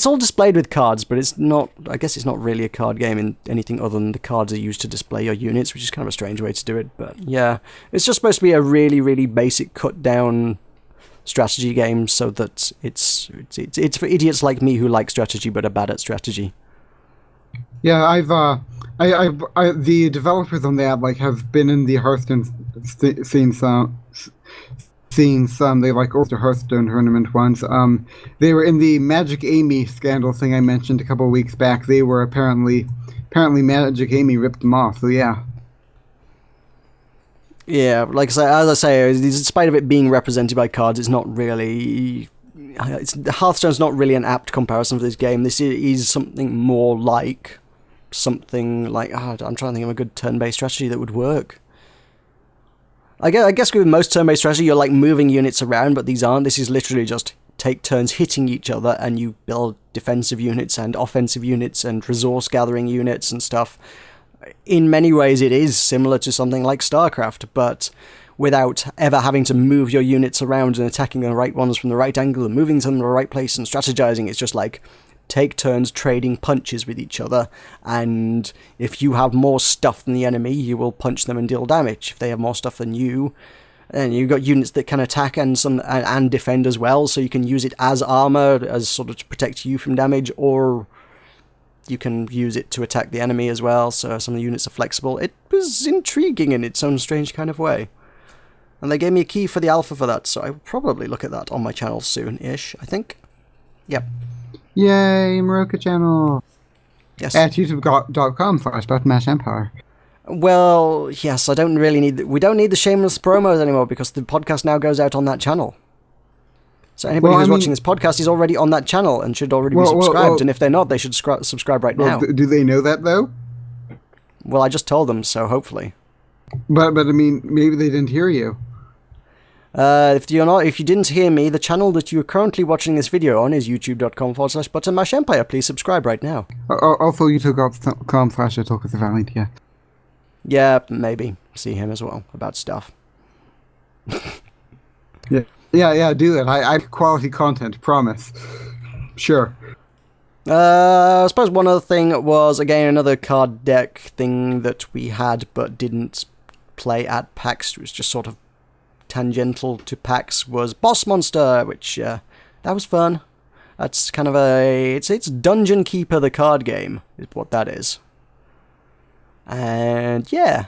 all displayed with cards, but it's not, I guess it's not really a card game in anything other than the cards are used to display your units, which is kind of a strange way to do it, but yeah. It's just supposed to be a really, really basic cut-down strategy game, so that it's for idiots like me who like strategy but are bad at strategy. Yeah, the developers on that have been in the Hearthstone scene some. They all the Hearthstone tournament ones. They were in the Magic Amy scandal thing I mentioned a couple of weeks back. They were apparently Magic Amy ripped them off. So yeah. Yeah, as I say, in spite of it being represented by cards, it's not really. Hearthstone's not really an apt comparison for this game. This is something more like. I'm trying to think of a good turn-based strategy that would work. I guess with most turn-based strategy, you're moving units around, but these aren't. This is literally just take turns hitting each other, and you build defensive units and offensive units and resource-gathering units and stuff. In many ways, it is similar to something like StarCraft, but without ever having to move your units around and attacking the right ones from the right angle and moving them to the right place and strategizing. It's just take turns trading punches with each other, and if you have more stuff than the enemy, you will punch them and deal damage. If they have more stuff than you, then you've got units that can attack and defend as well, so you can use it as armor, as sort of to protect you from damage, or you can use it to attack the enemy as well, so some of the units are flexible. It was intriguing in its own strange kind of way. And they gave me a key for the alpha for that, so I will probably look at that on my channel soon-ish, I think. Yep. Yay, Meroka channel. Yes. At youtube.com/ButtonMashEmpire. Well, yes, we don't need the shameless promos anymore, because the podcast now goes out on that channel. So anybody who's watching this podcast is already on that channel and should already be subscribed, and if they're not, they should subscribe right now. Do they know that, though? Well, I just told them, so hopefully. But I mean, maybe they didn't hear you. If you didn't hear me, the channel that you're currently watching this video on is youtube.com/ButtonMashEmpire. Please subscribe right now. Also, youtube.com/Tulkas, yeah. Yeah, maybe. See him as well, about stuff. Yeah, do that. I quality content, promise. Sure. I suppose one other thing was, again, another card deck thing that we had but didn't play at PAX. It was just sort of tangential to PAX, was Boss Monster, which that was fun. That's kind of it's Dungeon Keeper the card game is what that is. And yeah,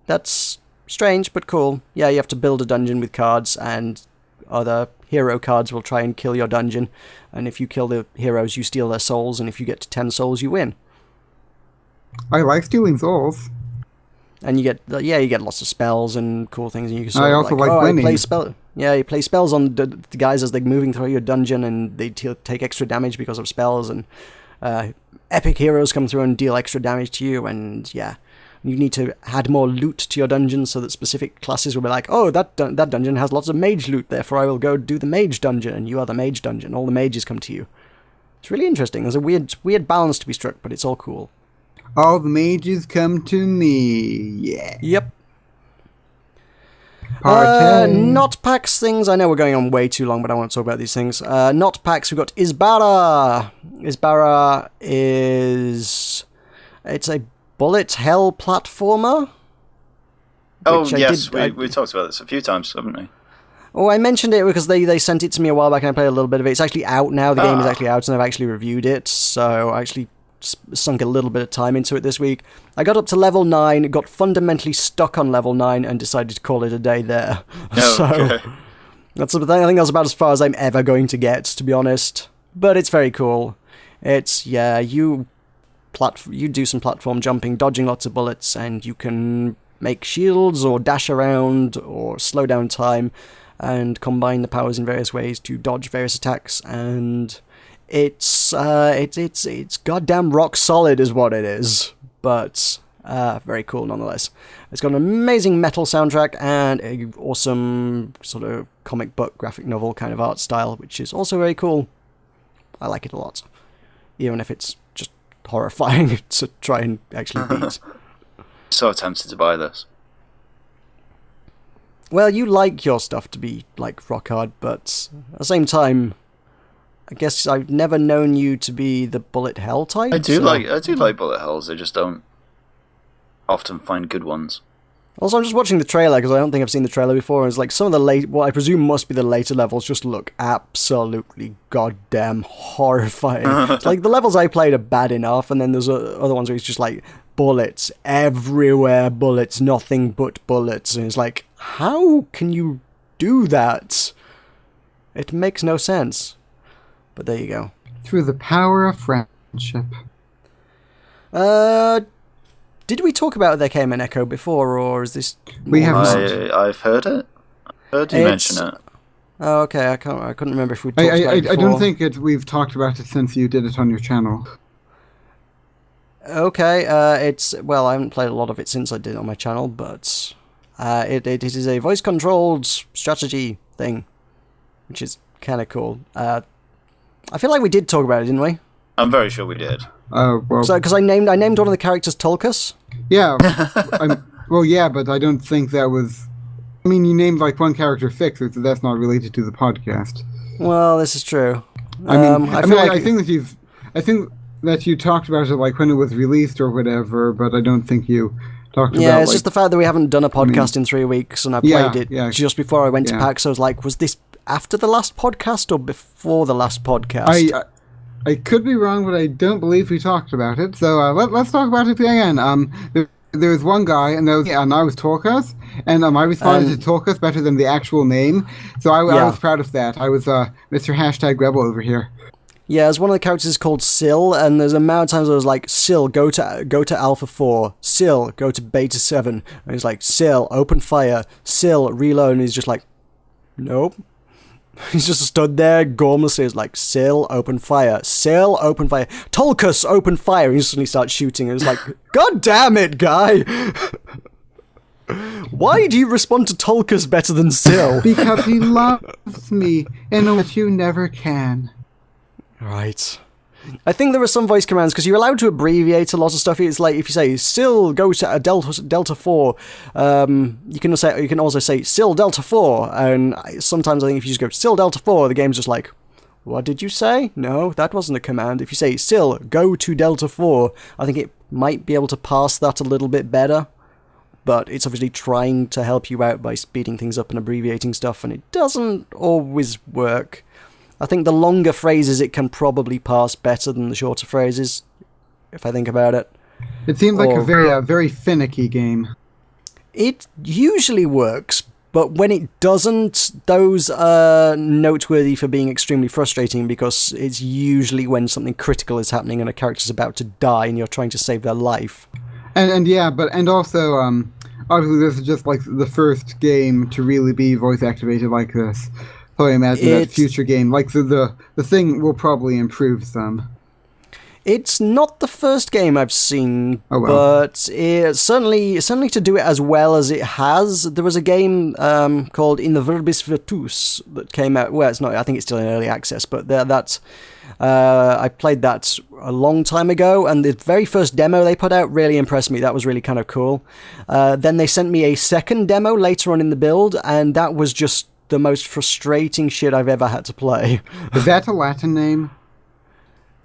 that's strange but cool. Yeah, you have to build a dungeon with cards, and other hero cards will try and kill your dungeon, and if you kill the heroes you steal their souls, and if you get to 10 souls you win. I like stealing souls. And you get lots of spells and cool things, and you can like winning. You play spells on the guys as they're moving through your dungeon, and they take extra damage because of spells, and epic heroes come through and deal extra damage to you, and yeah, you need to add more loot to your dungeon so that specific classes will be like, oh, that dungeon has lots of mage loot, therefore I will go do the mage dungeon, and you are the mage dungeon. All the mages come to you. It's really interesting. There's a weird balance to be struck, but it's all cool. All the mages come to me. Yeah. Yep. Not PAX things. I know we're going on way too long, but I want to talk about these things. Not PAX. We've got Isbara. Isbara it's a bullet hell platformer. Oh, which yes, we talked about this a few times, haven't we? Oh, I mentioned it because they sent it to me a while back and I played a little bit of it. It's actually out now. The game is actually out and I've actually reviewed it. So I actually sunk a little bit of time into it this week. I got up to level 9, got fundamentally stuck on level 9 and decided to call it a day there. Okay. That's I think that's about as far as I'm ever going to get, to be honest. But it's very cool. It's, you do some platform jumping, dodging lots of bullets, and you can make shields or dash around or slow down time and combine the powers in various ways to dodge various attacks, and it's goddamn rock solid is what it is, but very cool nonetheless. It's got an amazing metal soundtrack and an awesome sort of comic book graphic novel kind of art style, which is also very cool. I like it a lot, even if it's just horrifying to try and actually beat. So tempted to buy this. Well, you like your stuff to be, like, rock hard, but at the same time, I guess I've never known you to be the bullet hell type. I do like bullet hells. I just don't often find good ones. Also, I'm just watching the trailer, because I don't think I've seen the trailer before, and it's like some of the what I presume must be the later levels just look absolutely goddamn horrifying. It's like, the levels I played are bad enough, and then there's other ones where it's just like, bullets everywhere, bullets, nothing but bullets, and it's like, how can you do that? It makes no sense. But there you go. Through the power of friendship. Did we talk about There Came an Echo before, or is this... We have not. I've heard it. I've heard you mention it. Oh, okay, I couldn't remember if we talked about it before. I don't think we've talked about it since you did it on your channel. Okay, well, I haven't played a lot of it since I did it on my channel, but it is a voice-controlled strategy thing, which is kind of cool. I feel like we did talk about it, didn't we? I'm very sure we did. Oh, well... Because I named one of the characters Tulkas. Yeah, well, yeah, but I don't think that was... I mean, you named, like, one character Fixer, so that's not related to the podcast. Well, this is true. I think that you talked about it, like, when it was released or whatever, but I don't think you talked about... Yeah, it's just the fact that we haven't done a podcast in 3 weeks, and I played it just before I went to PAX, so I was like, was this after the last podcast or before the last podcast? I could be wrong, but I don't believe we talked about it, so let's talk about it again. There was one guy, and I was Tulkas, and I responded to Tulkas better than the actual name, so I was proud of that. I was Mr. Hashtag Rebel over here. Yeah, as one of the characters is called Syl, and there's a amount of times I was like, Syl, go to Alpha 4, Syl, go to Beta 7, and he's like, Syl, open fire, Syl, reload, and he's just like, nope. He's just stood there, gormlessly, is like, Syl, open fire, Tulkas, open fire, and he suddenly starts shooting, and it's like, God damn it, guy! Why do you respond to Tulkas better than Syl? Because he loves me in a way that you never can. Right. I think there are some voice commands, because you're allowed to abbreviate a lot of stuff. It's like, if you say, Syl, go to a Delta 4, you can also say, Syl, Delta 4, and sometimes I think if you just go, Syl, Delta 4, the game's just like, what did you say? No, that wasn't a command. If you say, Syl, go to Delta 4, I think it might be able to parse that a little bit better, but it's obviously trying to help you out by speeding things up and abbreviating stuff, and it doesn't always work. I think the longer phrases it can probably parse better than the shorter phrases, if I think about it. It seems like a very finicky game. It usually works, but when it doesn't, those are noteworthy for being extremely frustrating, because it's usually when something critical is happening and a character's about to die and you're trying to save their life. And also, obviously this is just like the first game to really be voice activated like this. So I imagine that future game, like the thing will probably improve some. It's not the first game I've seen, but it certainly to do it as well as it has. There was a game called In the Verbis Virtus that came out. Well, it's not. I think it's still in early access, but I played that a long time ago, and the very first demo they put out really impressed me. That was really kind of cool. Then they sent me a second demo later on in the build, and that was just the most frustrating shit I've ever had to play. Is that a Latin name?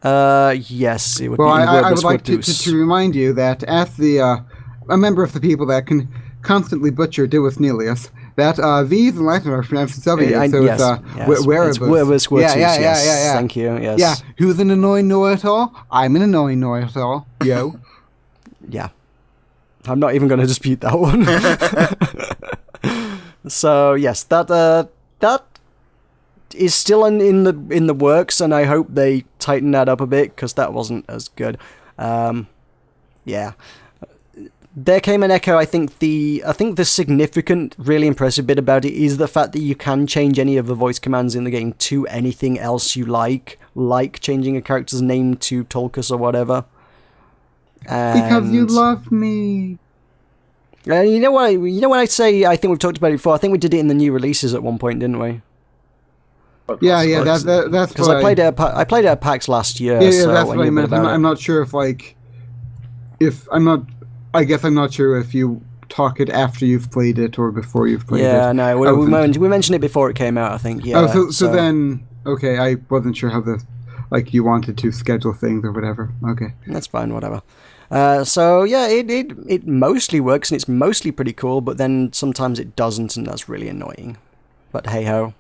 Yes, it would Well, be in I wordless would like Wood to remind you that as a member of the people that can constantly butcher Divis Nelius, that V's in Latin are pronounced as W, so yes, it's it's Wordless Wood yes. yeah. Thank you, yes. Yeah, who's an annoying know-it-all? I'm an annoying know-it-all. Yo. Yeah. I'm not even going to dispute that one. So, yes, that is still in the works, and I hope they tighten that up a bit, because that wasn't as good. Yeah. There came an echo. I think the significant, really impressive bit about it is the fact that you can change any of the voice commands in the game to anything else you like changing a character's name to Tulkas or whatever. Because you love me. You know what I say? I think we've talked about it before. I think we did it in the new releases at one point, didn't we? Yeah. That's because I played it at PAX last year. Yeah, so that's I what I knew a bit meant. about I'm it. not sure I guess I'm not sure if you talk it after you've played it or before you've played it. Yeah, no, we mentioned it before it came out, I think. Yeah. Oh, so then, okay, I wasn't sure how you wanted to schedule things or whatever. Okay. That's fine, whatever. So yeah, it mostly works and it's mostly pretty cool, but then sometimes it doesn't, and that's really annoying. But hey ho.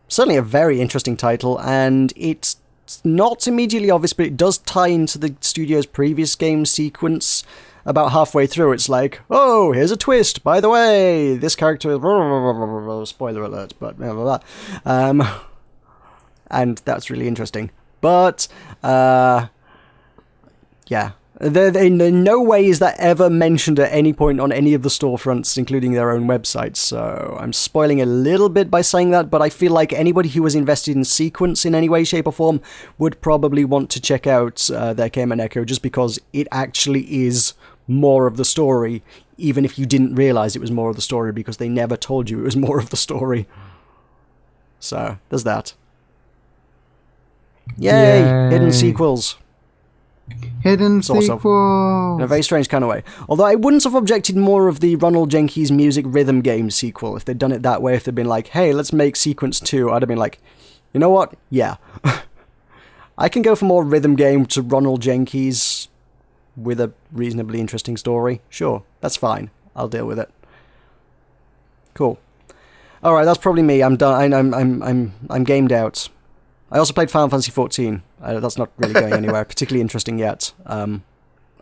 Certainly a very interesting title, and it's not immediately obvious, but it does tie into the studio's previous game sequence. About halfway through, it's like, oh, here's a twist. By the way, this character is... Spoiler alert, but blah, blah, blah. And that's really interesting. But, yeah. In no way is that ever mentioned at any point on any of the storefronts, including their own websites. So I'm spoiling a little bit by saying that, but I feel like anybody who was invested in Sequence in any way, shape, or form would probably want to check out There Came an Echo, just because it actually is more of the story, even if you didn't realize it was more of the story, because they never told you it was more of the story. So there's that. Yay! Hidden sequels. Hidden Sort sequel. In a very strange kind of way. Although I wouldn't have objected more of the Ronald Jenkins music rhythm game sequel if they'd done it that way. If they'd been like, hey, let's make Sequence 2, I'd have been like, you know what? Yeah. I can go for more rhythm game to Ronald Jenkins with a reasonably interesting story. Sure, that's fine. I'll deal with it. Cool. All right, that's probably me. I'm done. I'm gamed out. I also played Final Fantasy XIV. That's not really going anywhere particularly interesting yet. I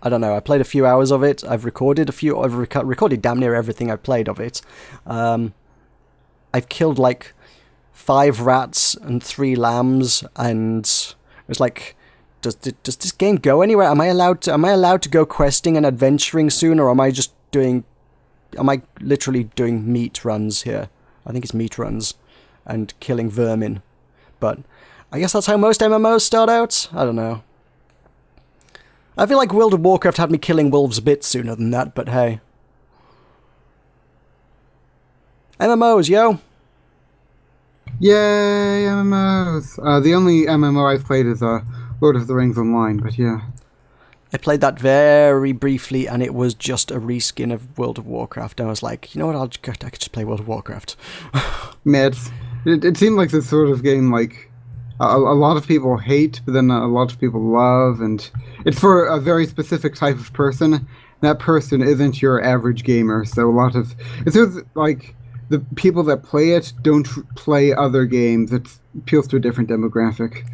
don't know. I played a few hours of it. I've recorded recorded damn near everything I've played of it. I've killed like 5 rats and 3 lambs, and it's like, does this game go anywhere? Am I allowed to go questing and adventuring soon, or am I literally doing meat runs here? I think it's meat runs and killing vermin. But I guess that's how most MMOs start out. I don't know. I feel like World of Warcraft had me killing wolves a bit sooner than that, but hey. MMOs, yo! Yay, MMOs! The only MMO I've played is Lord of the Rings Online, but yeah. I played that very briefly, and it was just a reskin of World of Warcraft. And I was like, you know what, I could just play World of Warcraft. Meds. It seemed like this sort of game, like, a lot of people hate, but then a lot of people love, and it's for a very specific type of person. That person isn't your average gamer, so it's sort of like the people that play it don't play other games. It appeals to a different demographic.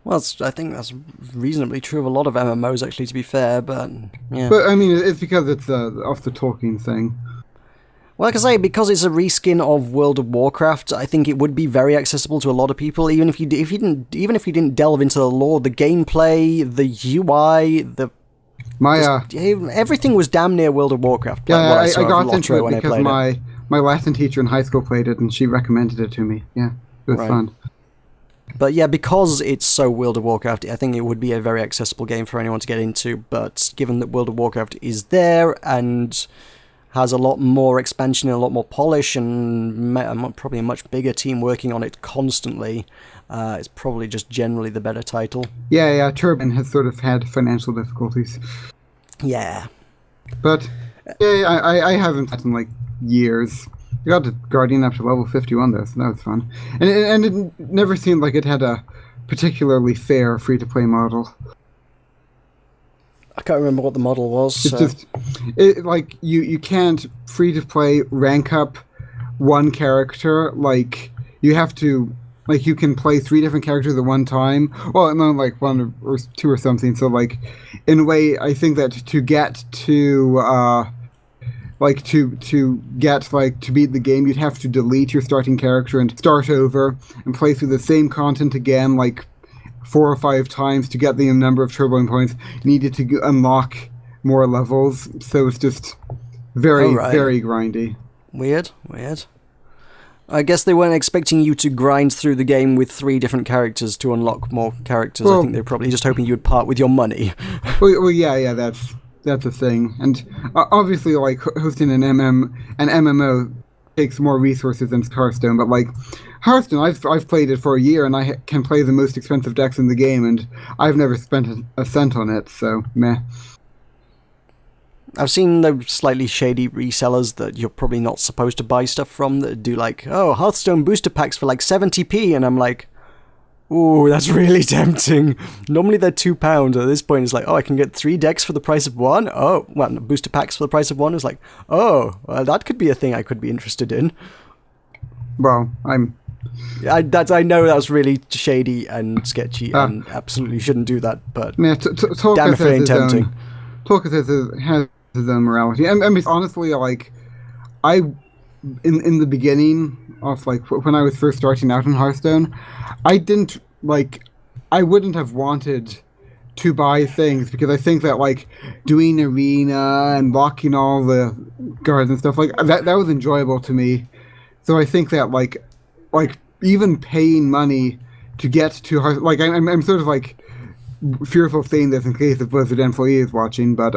Well, I think that's reasonably true of a lot of MMOs, actually, to be fair, but yeah. But, I mean, it's because it's off the Tolkien thing. Well, like I say, because it's a reskin of World of Warcraft, I think it would be very accessible to a lot of people, even if you didn't delve into the lore, the gameplay, the UI, everything was damn near World of Warcraft. Yeah, I got into it because my Latin teacher in high school played it, and she recommended it to me. Yeah, it was fun. But yeah, because it's so World of Warcraft, I think it would be a very accessible game for anyone to get into, but given that World of Warcraft is there and has a lot more expansion and a lot more polish and probably a much bigger team working on it constantly, it's probably just generally the better title. Yeah, Turbine has sort of had financial difficulties. Yeah. But, yeah, I haven't had in, like, years. I got the Guardian up to level 51 though, so that was fun. And it never seemed like it had a particularly fair free-to-play model. I can't remember what the model was. It's just like you can't free-to-play rank up one character. Like you have to. Like, you can play 3 different characters at one time. Well, no, like 1 or 2 or something. So, like, in a way, I think that to get to, to beat the game, you'd have to delete your starting character and start over and play through the same content again, like, 4 or 5 times to get the number of turbo points. You needed to unlock more levels. So it's just very, very grindy. Weird. I guess they weren't expecting you to grind through the game with 3 different characters to unlock more characters. Well, I think they were probably just hoping you would part with your money. well, yeah, that's a thing. And obviously, like, hosting an MMO takes more resources than Hearthstone. But like Hearthstone, I've played it for a year, and I can play the most expensive decks in the game, and I've never spent a cent on it. So meh. I've seen the slightly shady resellers that you're probably not supposed to buy stuff from that do like, oh, Hearthstone booster packs for like 70p, and I'm like, ooh, that's really tempting. Normally they're £2. At this point, it's like, oh, I can get 3 decks for the price of 1? Oh, well, booster packs for the price of 1 is like, oh, well, that could be a thing I could be interested in. Well, I know that's really shady and sketchy and absolutely shouldn't do that, but yeah, damn if it ain't tempting. Tulkas has his own morality. I mean, honestly, like, in the beginning of, like, when I was first starting out in Hearthstone, I wouldn't have wanted to buy things, because I think that, like, doing arena and locking all the guards and stuff, like, that was enjoyable to me. So I think that, like even paying money to get to Hearthstone, like, I'm sort of, like, fearful of saying this in case a Blizzard employee is watching, but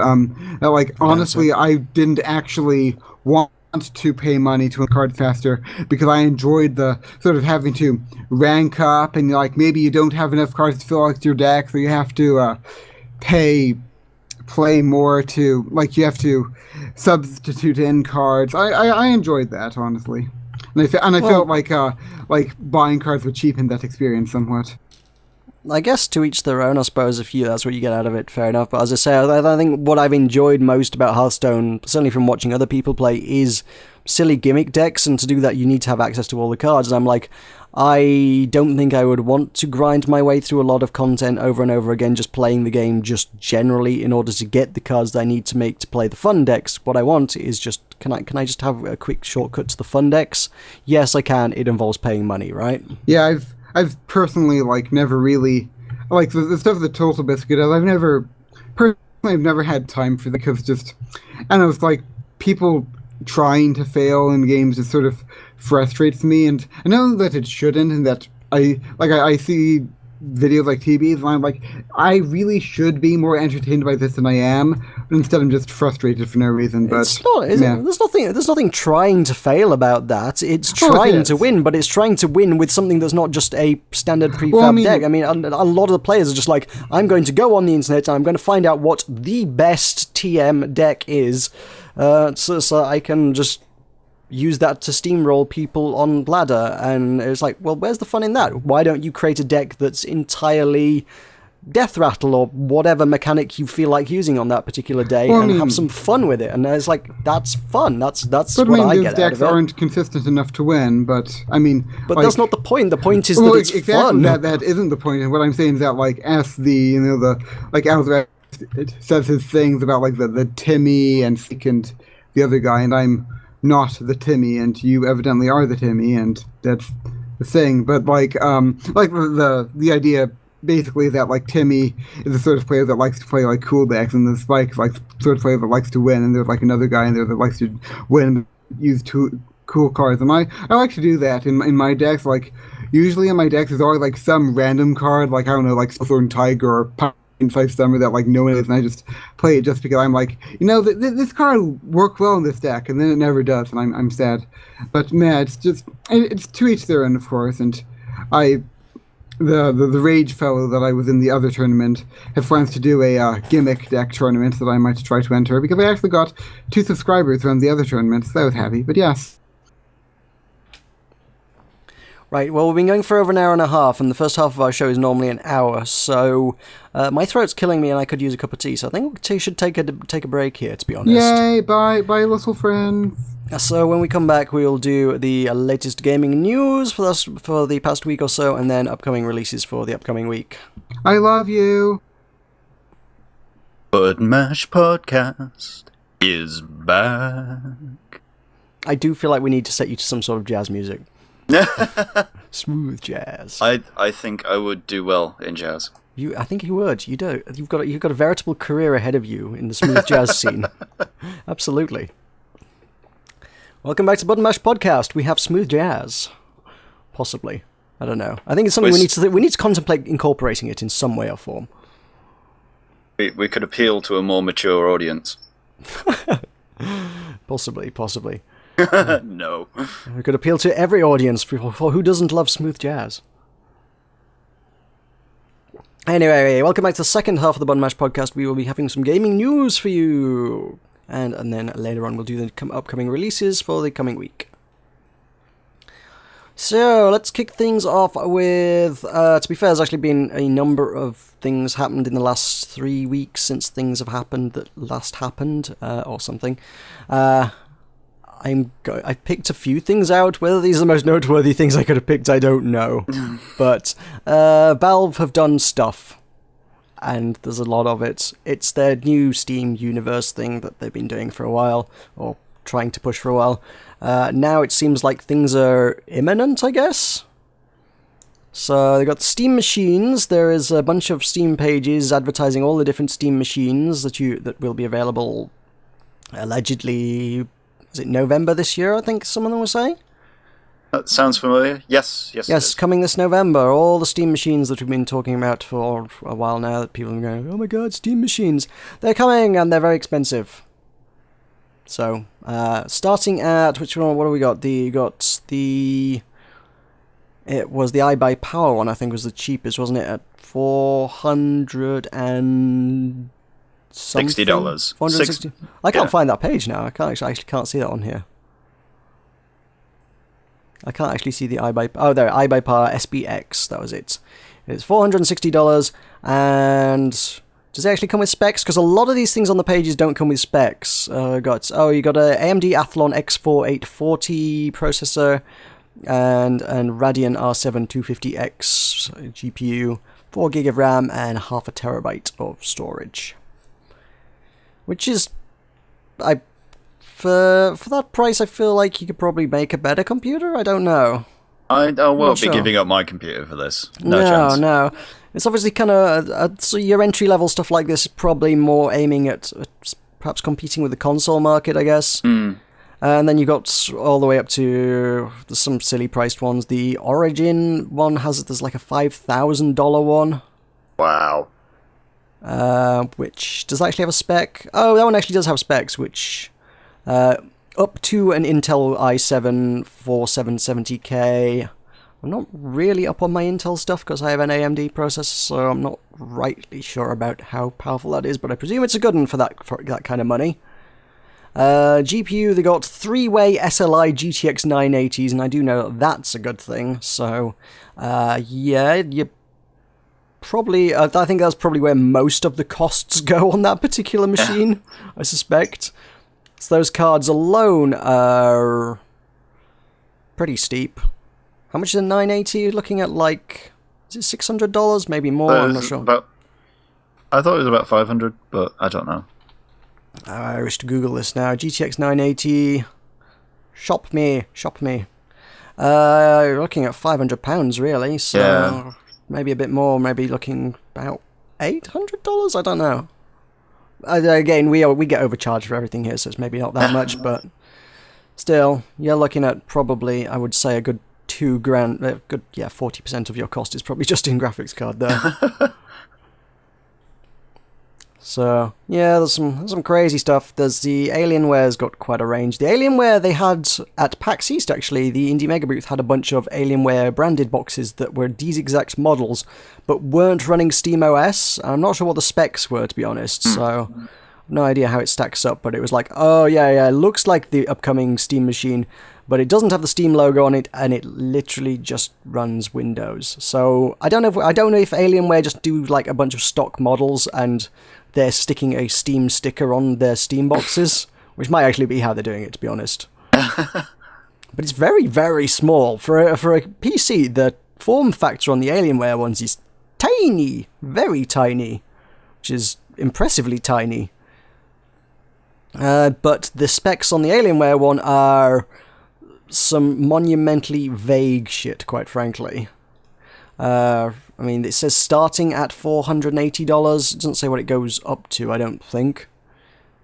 like, honestly, I didn't actually want to pay money to a card faster, because I enjoyed the sort of having to rank up, and like maybe you don't have enough cards to fill out your deck, so you have to play more to, like, you have to substitute in cards. I enjoyed that, honestly, and I felt like buying cards would cheapen that experience somewhat. I guess to each their own, I suppose. If that's what you get out of it, fair enough. But as I say, I think what I've enjoyed most about Hearthstone, certainly from watching other people play, is silly gimmick decks, and to do that you need to have access to all the cards. And I'm like, I don't think I would want to grind my way through a lot of content over and over again, just playing the game just generally in order to get the cards that I need to make to play the fun decks. What I want is just, can I just have a quick shortcut to the fun decks? Yes, I can. It involves paying money, right? Yeah, I've personally, like, never really, like, the stuff that Total Biscuit does, I've never had time for that, because just, and it was like, people trying to fail in games just sort of frustrates me, and I know that it shouldn't, and that I see videos like TBs, and I'm like, I really should be more entertained by this than I am, but instead I'm just frustrated for no reason. But it's not, yeah. There's nothing trying to fail about that. It's trying to win, but it's trying to win with something that's not just a standard prefab deck. I mean, a lot of the players are just like, I'm going to go on the internet and I'm going to find out what the best TM deck is, so I can just use that to steamroll people on ladder. And it's like, well, where's the fun in that? Why don't you create a deck that's entirely death rattle or whatever mechanic you feel like using on that particular day, and have some fun with it? And it's like, that's fun. That's what I get out of it. Those decks aren't consistent enough to win, but I mean, but that's not the point. The point is that it's fun. That isn't the point. And what I'm saying is that, like, as the Alzra says his things about, like, the Timmy and the other guy, and I'm not the Timmy, and you evidently are the Timmy, and that's the thing. But like the idea basically that, like, Timmy is the sort of player that likes to play, like, cool decks, and the Spike is, like, the sort of player that likes to win, and there's, like, another guy in there that likes to win and use two cool cards. And I like to do that in my decks. Like, usually in my decks there's always, like, some random card, like, I don't know, like Southern Tiger or Five Summer that, like, no one is, and I just play it just because I'm like, this card will work well in this deck, and then it never does, and I'm sad. But man, it's to each their own, of course. And the Rage fellow that I was in the other tournament have plans to do a gimmick deck tournament that I might try to enter, because I actually got 2 subscribers from the other tournament, so I was happy. But yes. Right, well, we've been going for over an hour and a half, and the first half of our show is normally an hour, so my throat's killing me and I could use a cup of tea, so I think we should take a break here, to be honest. Yay, bye, little friends. So when we come back, we'll do the latest gaming news for the past week or so, and then upcoming releases for the upcoming week. I love you. Button Mash Podcast is back. I do feel like we need to set you to some sort of jazz music. Smooth jazz. I think I would do well in jazz. I think you would. You do. You've got a veritable career ahead of you in the smooth jazz scene. Absolutely. Welcome back to Button Mash Podcast. We have smooth jazz. Possibly. I don't know. I think it's something we need to contemplate incorporating it in some way or form. We could appeal to a more mature audience. Possibly. No. We could appeal to every audience for who doesn't love smooth jazz. Anyway, welcome back to the second half of the Button Mash Podcast. We will be having some gaming news for you. And then later on we'll do the upcoming releases for the coming week. So, let's kick things off with, to be fair, there's actually been a number of things happened in the last 3 weeks since things have happened that last happened, or something. I picked a few things out. Whether these are the most noteworthy things I could have picked, I don't know. But Valve have done stuff, and there's a lot of it. It's their new Steam Universe thing that they've been doing for a while, or trying to push for a while. Now it seems like things are imminent, I guess. So they got Steam machines. There is a bunch of Steam pages advertising all the different Steam machines that will be available. Allegedly, is it November this year? I think some of them were saying. That sounds familiar. Yes. Coming this November. All the Steam machines that we've been talking about for a while now. That people are going, oh my god, Steam machines! They're coming, and they're very expensive. So, starting at, which one, what do we got? It was the iBuyPower one, I think, was the cheapest, wasn't it? At $400 and something? $60. $460. I can't find that page now. I actually can't see that on here. I can't actually see the iBuyPower. Oh, there, iBuyPower SBX, that was it. It's $460, and does it actually come with specs? Because a lot of these things on the pages don't come with specs. You got a AMD Athlon X4 840 processor and Radeon R7 250X GPU, 4 GB of RAM, and half a terabyte of storage. Which is, for that price, I feel like you could probably make a better computer. I don't know. I won't be giving up my computer for this. No chance. No. It's obviously kind of so your entry-level stuff like this is probably more aiming at perhaps competing with the console market, I guess. And then you got all the way up to some silly priced ones. The Origin one there's like a $5,000 one. Wow. Which does that actually have a spec? Oh, that one actually does have specs, which up to an Intel i7 4770K. I'm not really up on my Intel stuff because I have an AMD processor, so I'm not rightly sure about how powerful that is, but I presume it's a good one for that kind of money. GPU, they got 3-way SLI GTX 980s, and I do know that's a good thing, so yeah, you probably, I think that's probably where most of the costs go on that particular machine, I suspect. So those cards alone are pretty steep. How much is a 980? Looking at like, is it $600? Maybe more, I'm not sure. I thought it was about $500, but I don't know. I wish to Google this now. GTX 980. Shop me. You're looking at £500 really, so yeah. Maybe a bit more, maybe looking about $800? I don't know. Again, we get overcharged for everything here, so it's maybe not that much, but still, you're looking at probably, I would say, a good $2,000. Good, yeah, 40% of your cost is probably just in graphics card there. So, yeah, there's some crazy stuff. There's the Alienware's got quite a range. The Alienware they had at PAX East, actually, the Indie Mega booth had a bunch of Alienware branded boxes that were these exact models, but weren't running SteamOS. I'm not sure what the specs were, to be honest, so no idea how it stacks up, but it was like, oh, yeah, looks like the upcoming Steam machine, but it doesn't have the Steam logo on it, and it literally just runs Windows. So I don't know if Alienware just do like a bunch of stock models and they're sticking a Steam sticker on their Steam boxes, which might actually be how they're doing it, to be honest. But it's very, very small for a PC. The form factor on the Alienware ones is tiny, very tiny, which is impressively tiny. But the specs on the Alienware one are some monumentally vague shit, quite frankly. I mean, it says starting at $480. It doesn't say what it goes up to, I don't think.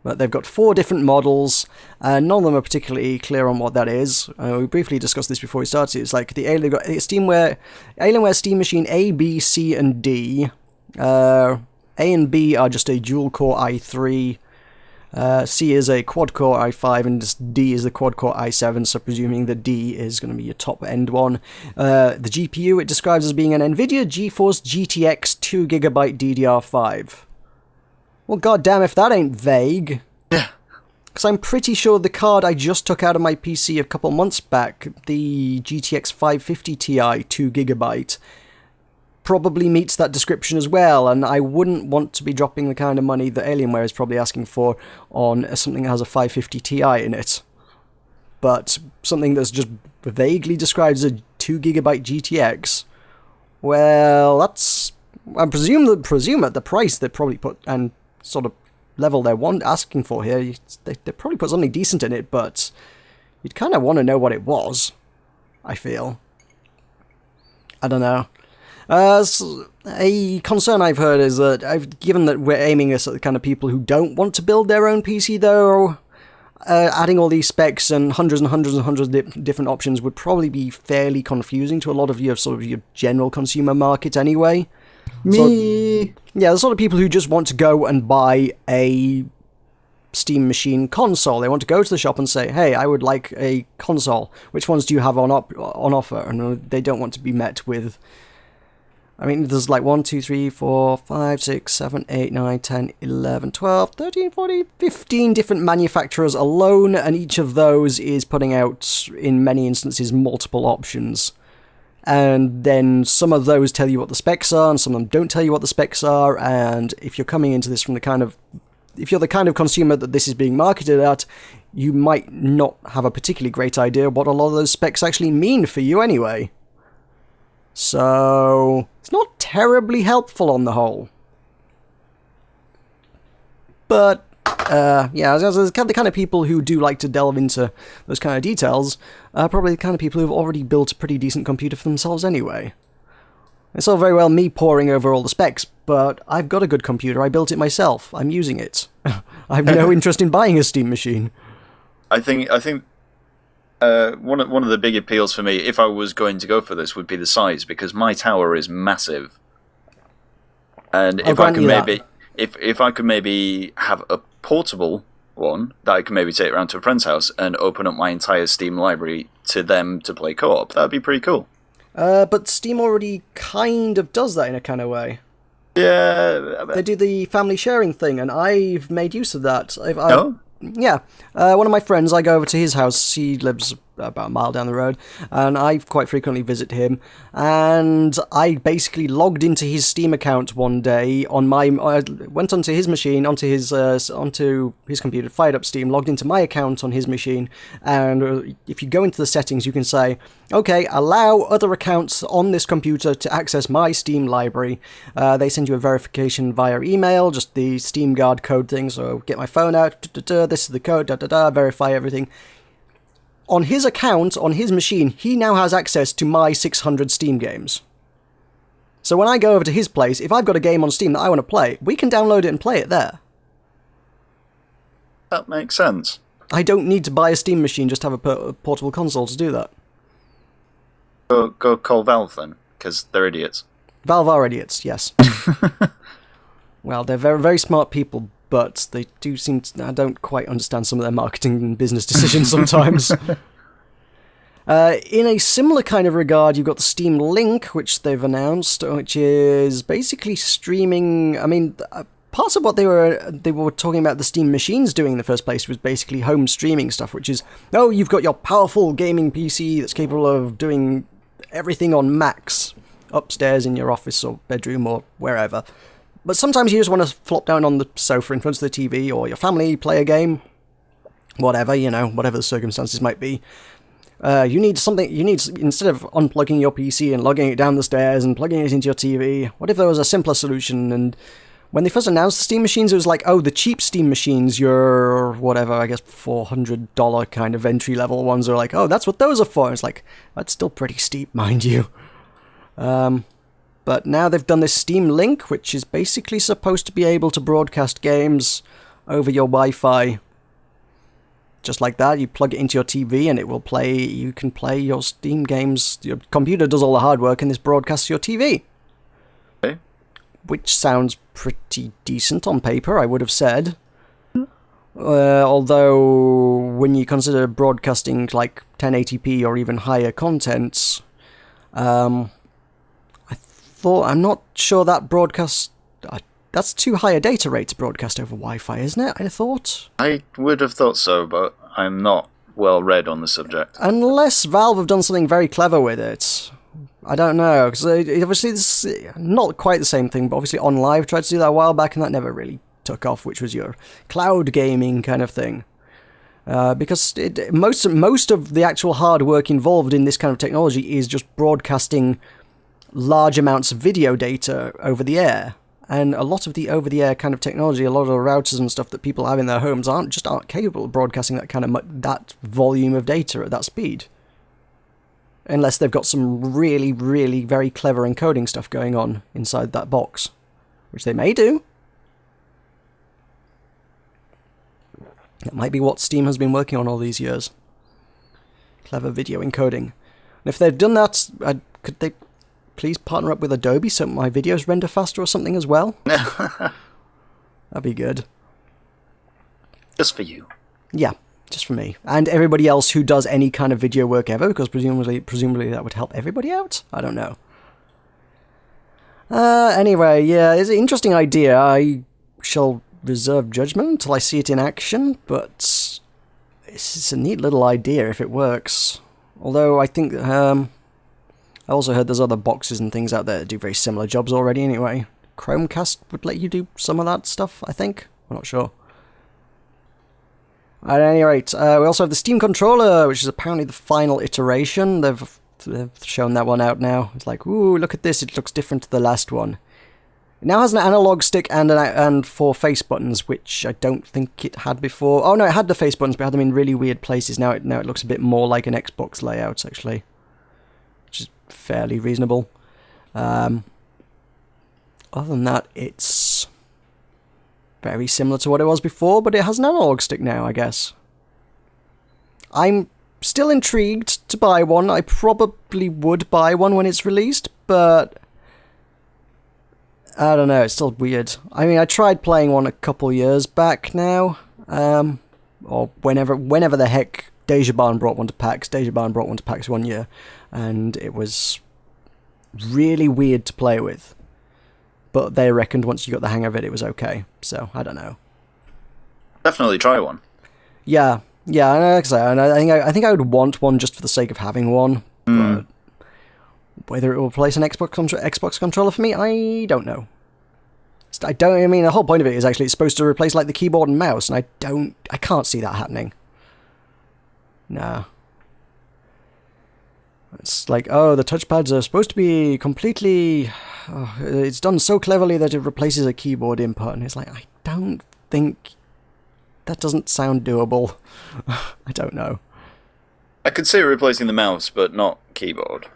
But they've got 4 different models, and none of them are particularly clear on what that is. We briefly discussed this before we started. It's like they've got Alienware Steam Machine A, B, C, and D. A and B are just a dual-core i3. C is a quad-core i5, and just D is the quad-core i7, so presuming the D is going to be your top-end one. The GPU it describes as being an NVIDIA GeForce GTX 2GB DDR5. Well, goddamn if that ain't vague. Yeah. Because I'm pretty sure the card I just took out of my PC a couple months back, the GTX 550 Ti 2GB, probably meets that description as well, and I wouldn't want to be dropping the kind of money that Alienware is probably asking for on something that has a 550 Ti in it. But something that's just vaguely described as a 2GB GTX, well, that's... I presume at the price they probably put, and sort of level they're asking for here, they probably put something decent in it, but you'd kind of want to know what it was, I feel. I don't know. A concern I've heard is that, given that we're aiming at the kind of people who don't want to build their own PC, though, adding all these specs and hundreds of different options would probably be fairly confusing to a lot of your sort of your general consumer market anyway. Me. Yeah, the sort of people who just want to go and buy a Steam Machine console. They want to go to the shop and say, hey, I would like a console. Which ones do you have on offer? And they don't want to be met with... I mean, there's like 1, 2, 3, 4, 5, 6, 7, 8, 9, 10, 11, 12, 13, 14, 15 different manufacturers alone, and each of those is putting out, in many instances, multiple options. And then some of those tell you what the specs are, and some of them don't tell you what the specs are, and if you're coming into this from the kind of... If you're the kind of consumer that this is being marketed at, you might not have a particularly great idea what a lot of those specs actually mean for you anyway. So, it's not terribly helpful on the whole. But, yeah, the kind of people who do like to delve into those kind of details are probably the kind of people who've already built a pretty decent computer for themselves anyway. It's all very well me poring over all the specs, but I've got a good computer, I built it myself, I'm using it. I have no interest in buying a Steam machine. I think one of the big appeals for me, if I was going to go for this, would be the size, because my tower is massive. And if I could maybe have a portable one that I could maybe take around to a friend's house and open up my entire Steam library to them to play co-op, that'd be pretty cool. But Steam already kind of does that in a kind of way. Yeah. They do the family sharing thing, and I've made use of that. Yeah. One of my friends, I go over to his house. He lives about a mile down the road, and I quite frequently visit him. And I basically logged into his Steam account one day on my. I went onto his machine, onto his computer, fired up Steam, logged into my account on his machine, and if you go into the settings, you can say, okay, allow other accounts on this computer to access my Steam library. They send you a verification via email, just the Steam Guard code thing. So get my phone out. This is the code. Verify everything. On his account, on his machine, he now has access to my 600 Steam games. So when I go over to his place, if I've got a game on Steam that I want to play, we can download it and play it there. That makes sense. I don't need to buy a Steam machine just to have a portable console to do that. Go call Valve then, because they're idiots. Valve are idiots, yes. Well, they're very, very smart people, but they do seem to... I don't quite understand some of their marketing and business decisions sometimes. In a similar kind of regard, you've got the Steam Link, which they've announced, which is basically streaming... I mean, parts of what they were talking about the Steam machines doing in the first place was basically home streaming stuff, which is, oh, you've got your powerful gaming PC that's capable of doing everything on max upstairs in your office or bedroom or wherever. But sometimes you just want to flop down on the sofa in front of the TV, or your family play a game, whatever, whatever the circumstances might be. You need, instead of unplugging your PC and lugging it down the stairs and plugging it into your TV, what if there was a simpler solution? And when they first announced the Steam machines, it was like, oh, the cheap Steam machines, your, whatever, I guess $400 kind of entry-level ones are like, oh, that's what those are for. It's like, that's still pretty steep, mind you. But now they've done this Steam Link, which is basically supposed to be able to broadcast games over your Wi-Fi. Just like that, you plug it into your TV and it will play, you can play your Steam games. Your computer does all the hard work and this broadcasts to your TV. Okay. Which sounds pretty decent on paper, I would have said. Although, when you consider broadcasting like 1080p or even higher contents, I'm not sure that broadcast... that's too high a data rate to broadcast over Wi-Fi, isn't it? I thought. I would have thought so, but I'm not well read on the subject. Unless Valve have done something very clever with it. I don't know, because obviously it's not quite the same thing, but obviously OnLive tried to do that a while back, and that never really took off, which was your cloud gaming kind of thing. Because most of the actual hard work involved in this kind of technology is just broadcasting large amounts of video data over the air. And a lot of the over-the-air kind of technology, a lot of the routers and stuff that people have in their homes aren't capable of broadcasting that volume of data at that speed. Unless they've got some really, really very clever encoding stuff going on inside that box. Which they may do. That might be what Steam has been working on all these years. Clever video encoding. And if they've done that, could they please partner up with Adobe so my videos render faster or something as well? That'd be good. Just for you. Yeah, just for me. And everybody else who does any kind of video work ever, because presumably that would help everybody out? I don't know. Anyway, yeah, it's an interesting idea. I shall reserve judgment until I see it in action, but it's a neat little idea if it works. Although I think... I also heard there's other boxes and things out there that do very similar jobs already anyway. Chromecast would let you do some of that stuff, I think. I'm not sure. At any rate, we also have the Steam controller, which is apparently the final iteration. They've shown that one out now. It's like, ooh, look at this, it looks different to the last one. It now has an analog stick and 4 face buttons, which I don't think it had before. Oh no, it had the face buttons, but it had them in really weird places. Now it looks a bit more like an Xbox layout, actually. Which is fairly reasonable. Other than that, it's very similar to what it was before, but it has an analog stick now, I guess. I'm still intrigued to buy one. I probably would buy one when it's released, but I don't know, it's still weird. I mean, I tried playing one a couple years back now, or whenever the heck Deja Barn brought one to PAX. Deja Barn brought one to PAX one year, and it was really weird to play with. But they reckoned once you got the hang of it, it was okay. So, I don't know. Definitely try one. Yeah, like I say, and I think I would want one just for the sake of having one. But whether it will replace an Xbox controller for me, I don't know. I mean, the whole point of it is actually it's supposed to replace like the keyboard and mouse, and I can't see that happening. Nah. It's like, oh, the touchpads are supposed to be completely... it's done so cleverly that it replaces a keyboard input, and it's like, I don't think... That doesn't sound doable. I don't know. I could see it replacing the mouse, but not keyboard.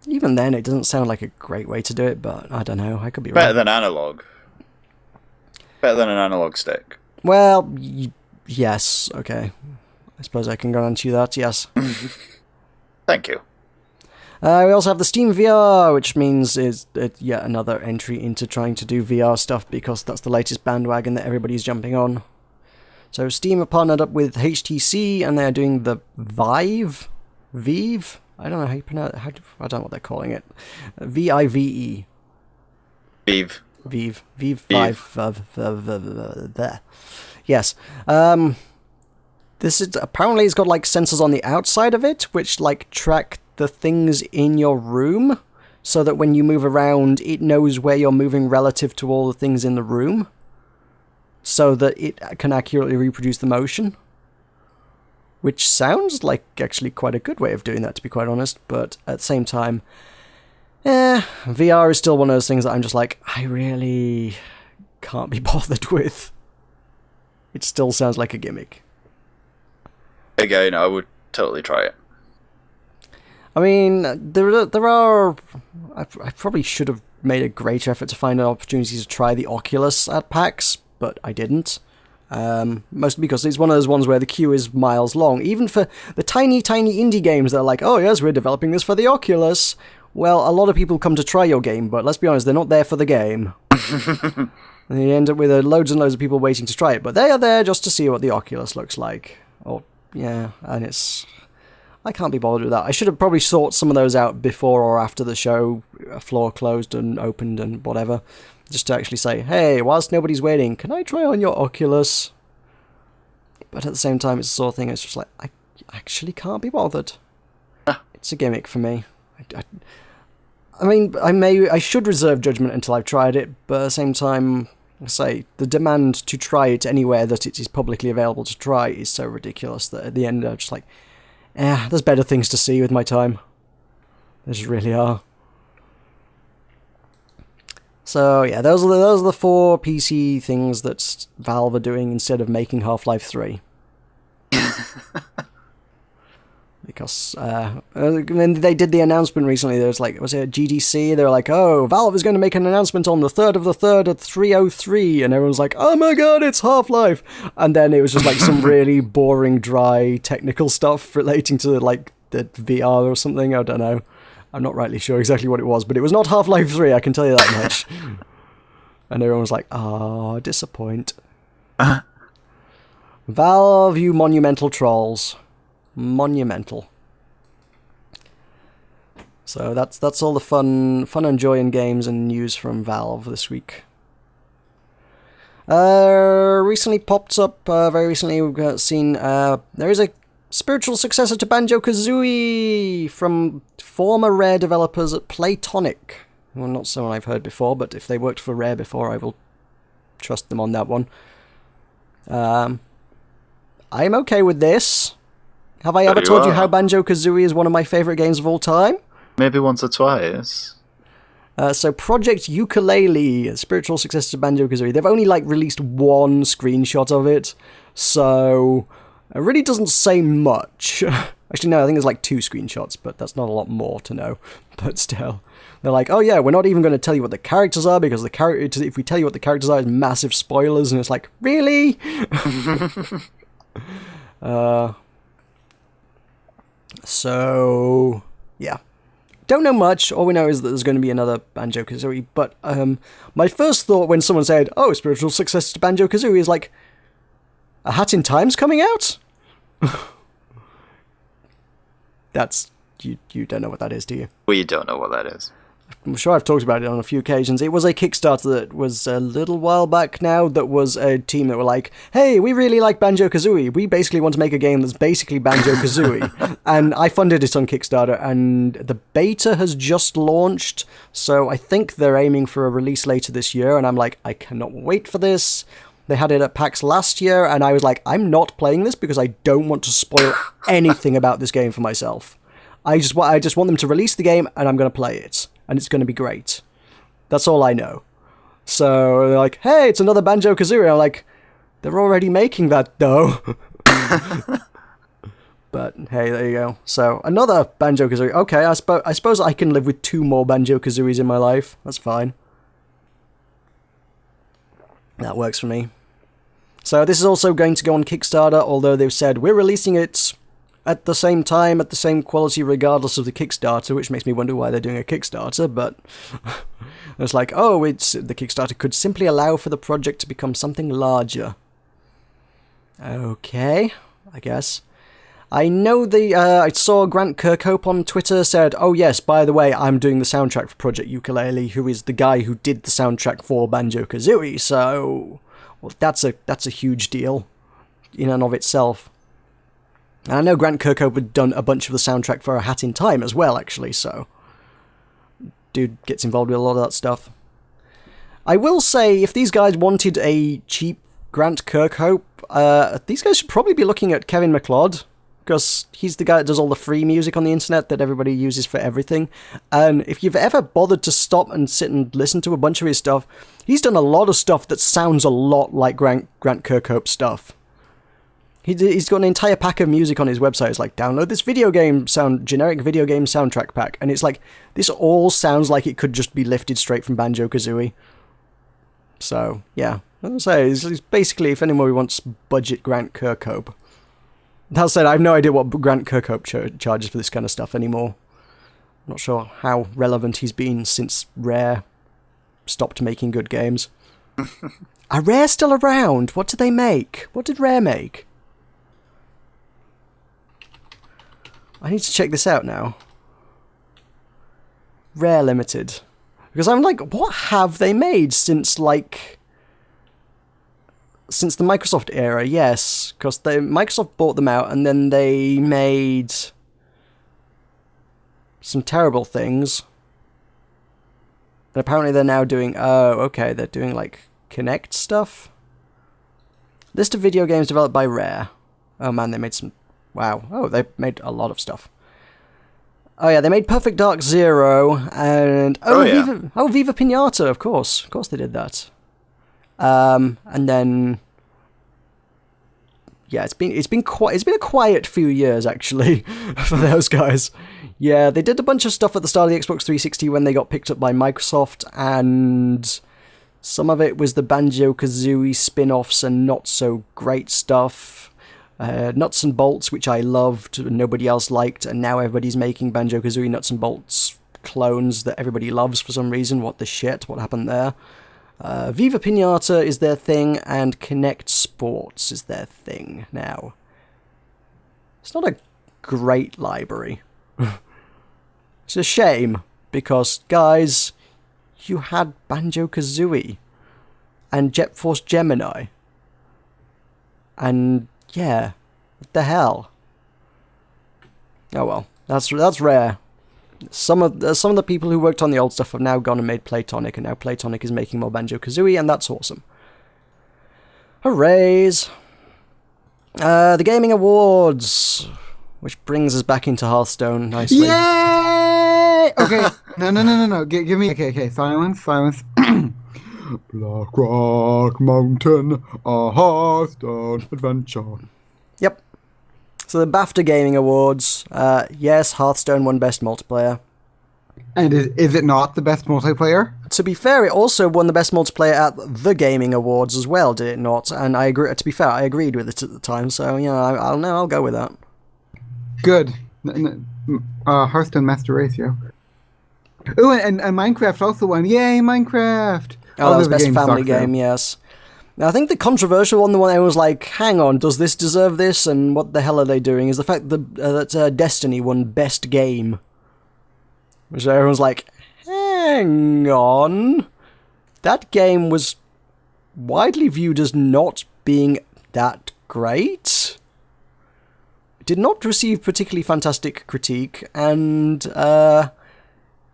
Even then, it doesn't sound like a great way to do it, but I don't know, I could be Better wrong. than analog. Better than an analog stick. Well, yes, okay. I suppose I can guarantee that, yes. Thank you. We also have the Steam VR, which means is yet another entry into trying to do VR stuff because that's the latest bandwagon that everybody's jumping on. So Steam have partnered up with HTC, and they're doing the Vive? I don't know how you pronounce it. I don't know what they're calling it. VIVE. Vive. Vive 5. There. Yes. This is apparently it's got like sensors on the outside of it, which like track the things in your room, so that when you move around, it knows where you're moving relative to all the things in the room, so that it can accurately reproduce the motion. Which sounds like actually quite a good way of doing that, to be quite honest, but at the same time, VR is still one of those things that I'm just like, I really can't be bothered with. It still sounds like a gimmick. Again, I would totally try it. I mean, there are... I probably should have made a greater effort to find an opportunity to try the Oculus at PAX, but I didn't. Mostly because it's one of those ones where the queue is miles long. Even for the tiny indie games that are like, oh yes, we're developing this for the Oculus. Well, a lot of people come to try your game, but let's be honest, they're not there for the game. And you end up with loads and loads of people waiting to try it, but they are there just to see what the Oculus looks like. Yeah, and it's... I can't be bothered with that. I should have probably sorted some of those out before or after the show, floor closed and opened and whatever, just to actually say, hey, whilst nobody's waiting, can I try on your Oculus? But at the same time, it's the sort of thing, it's just like, I actually can't be bothered. It's a gimmick for me. I mean, I should reserve judgment until I've tried it, but at the same time... I say, the demand to try it anywhere that it is publicly available to try is so ridiculous that at the end I'm just like, there's better things to see with my time. There just really are. So yeah, those are the 4 PC things that Valve are doing instead of making Half-Life 3. Because when they did the announcement recently, there was like, was it a GDC? They were like, oh, Valve is going to make an announcement on the 3rd of the 3rd at 3:03, and everyone was like, oh my god, it's Half-Life! And then it was just like some really boring, dry, technical stuff relating to like the VR or something, I don't know. I'm not rightly sure exactly what it was, but it was not Half-Life 3, I can tell you that much. And everyone was like, disappoint. Valve, you monumental trolls. Monumental. So that's all the fun and joy in games and news from Valve this week. Recently popped up, very recently we've seen, there is a spiritual successor to Banjo-Kazooie from former Rare developers at Playtonic. Well, not someone I've heard before, but if they worked for Rare before, I will trust them on that one. I'm okay with this. Have I ever told you how Banjo-Kazooie is one of my favourite games of all time? Maybe once or twice. So Project Yooka-Laylee, spiritual successor to Banjo-Kazooie, they've only released one screenshot of it, so it really doesn't say much. Actually, no, I think there's 2 screenshots, but that's not a lot more to know. But still, they're like, oh yeah, we're not even going to tell you what the characters are, because if we tell you what the characters are, it's massive spoilers, and it's like, really? So, yeah. Don't know much. All we know is that there's going to be another Banjo-Kazooie, but my first thought when someone said, oh, spiritual successor to Banjo-Kazooie is like, A Hat in Time's coming out? That's... You don't know what that is, do you? We don't know what that is. I'm sure I've talked about it on a few occasions. It was a Kickstarter that was a little while back now that was a team that were like, hey, we really like Banjo-Kazooie. We basically want to make a game that's basically Banjo-Kazooie. And I funded it on Kickstarter, and the beta has just launched, so I think they're aiming for a release later this year, and I'm like, I cannot wait for this. They had it at PAX last year, and I was like, I'm not playing this because I don't want to spoil anything about this game for myself. I just want them to release the game, and I'm going to play it. And it's going to be great. That's all I know. So they're like, hey, it's another Banjo-Kazooie. I'm like, they're already making that, though. But hey, there you go. So another Banjo-Kazooie. Okay, I suppose I can live with 2 more Banjo-Kazooies in my life. That's fine. That works for me. So this is also going to go on Kickstarter, although they've said we're releasing it at the same time, at the same quality, regardless of the Kickstarter, which makes me wonder why they're doing a Kickstarter, but it's like, oh, the Kickstarter could simply allow for the project to become something larger. Okay, I guess. I know I saw Grant Kirkhope on Twitter said, oh yes, by the way, I'm doing the soundtrack for Project Ukulele, who is the guy who did the soundtrack for Banjo-Kazooie, so... Well, that's a huge deal in and of itself. And I know Grant Kirkhope had done a bunch of the soundtrack for A Hat in Time as well, actually, so... Dude gets involved with a lot of that stuff. I will say, if these guys wanted a cheap Grant Kirkhope, these guys should probably be looking at Kevin MacLeod, because he's the guy that does all the free music on the internet that everybody uses for everything. And if you've ever bothered to stop and sit and listen to a bunch of his stuff, he's done a lot of stuff that sounds a lot like Grant Kirkhope stuff. He's got an entire pack of music on his website. It's like, download this generic video game soundtrack pack. And it's like, this all sounds like it could just be lifted straight from Banjo-Kazooie. So, yeah. As I say, it's basically, if anyone wants budget Grant Kirkhope. That said, I have no idea what Grant Kirkhope charges for this kind of stuff anymore. I'm not sure how relevant he's been since Rare stopped making good games. Are Rare still around? What did they make? What did Rare make? I need to check this out now. Rare Limited. Because I'm like, what have they made since, like... Since the Microsoft era, yes. Because Microsoft bought them out, and then they made... some terrible things. And apparently they're now doing... Oh, okay, they're doing, like, Kinect stuff? List of video games developed by Rare. Oh man, they made some... Wow. Oh, they made a lot of stuff. Oh yeah, they made Perfect Dark Zero, and... Viva Pinata, of course. Of course they did that. And then... Yeah, it's been a quiet few years, actually, for those guys. Yeah, they did a bunch of stuff at the start of the Xbox 360 when they got picked up by Microsoft, and... Some of it was the Banjo-Kazooie spin-offs and not-so-great stuff. Nuts and Bolts, which I loved and nobody else liked, and now everybody's making Banjo-Kazooie Nuts and Bolts clones that everybody loves for some reason. What the shit? What happened there? Viva Pinata is their thing, and Kinect Sports is their thing now. It's not a great library. It's a shame, because, guys, you had Banjo-Kazooie and Jet Force Gemini. And, yeah, what the hell? Oh well, that's Rare. Some of the people who worked on the old stuff have now gone and made Playtonic, and now Playtonic is making more Banjo-Kazooie, and that's awesome. Hoorays! The Gaming Awards, which brings us back into Hearthstone nicely. Yay! Okay, no. Give me... Okay, silence. Black Rock Mountain, a Hearthstone adventure. Yep. So the BAFTA Gaming Awards, yes, Hearthstone won Best Multiplayer. And is it not the best multiplayer? To be fair, it also won the Best Multiplayer at the Gaming Awards as well, did it not? And I agree. To be fair, I agreed with it at the time, so, you know, I'll go with that. Good. Hearthstone Master Race, yo. Ooh, and Minecraft also won. Yay, Minecraft! Oh, that was Best Family Game, yes. Now, I think the controversial one, the one that was like, hang on, does this deserve this, and what the hell are they doing, is the fact that Destiny won Best Game. Which everyone's like, hang on. That game was widely viewed as not being that great. It did not receive particularly fantastic critique, and,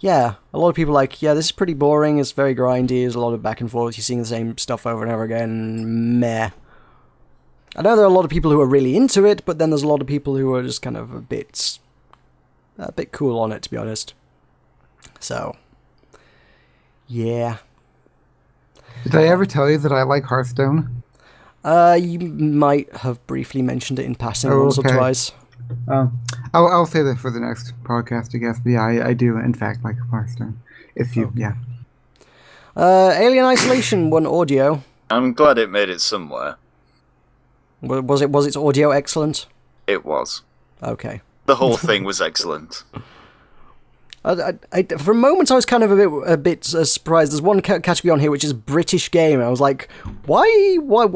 yeah, a lot of people are like, yeah, this is pretty boring, it's very grindy, there's a lot of back and forth, you're seeing the same stuff over and over again, meh. I know there are a lot of people who are really into it, but then there's a lot of people who are just kind of a bit cool on it, to be honest. So, yeah. Did I ever tell you that I like Hearthstone? You might have briefly mentioned it in passing once or twice. I'll say that for the next podcast, I guess. But yeah, I do, in fact, like Hearthstone. Yeah. Alien Isolation won audio. I'm glad it made it somewhere. Was its audio excellent? It was. Okay. The whole thing was excellent. For a moment, I was kind of a bit surprised. There's one category on here which is British game. I was like, why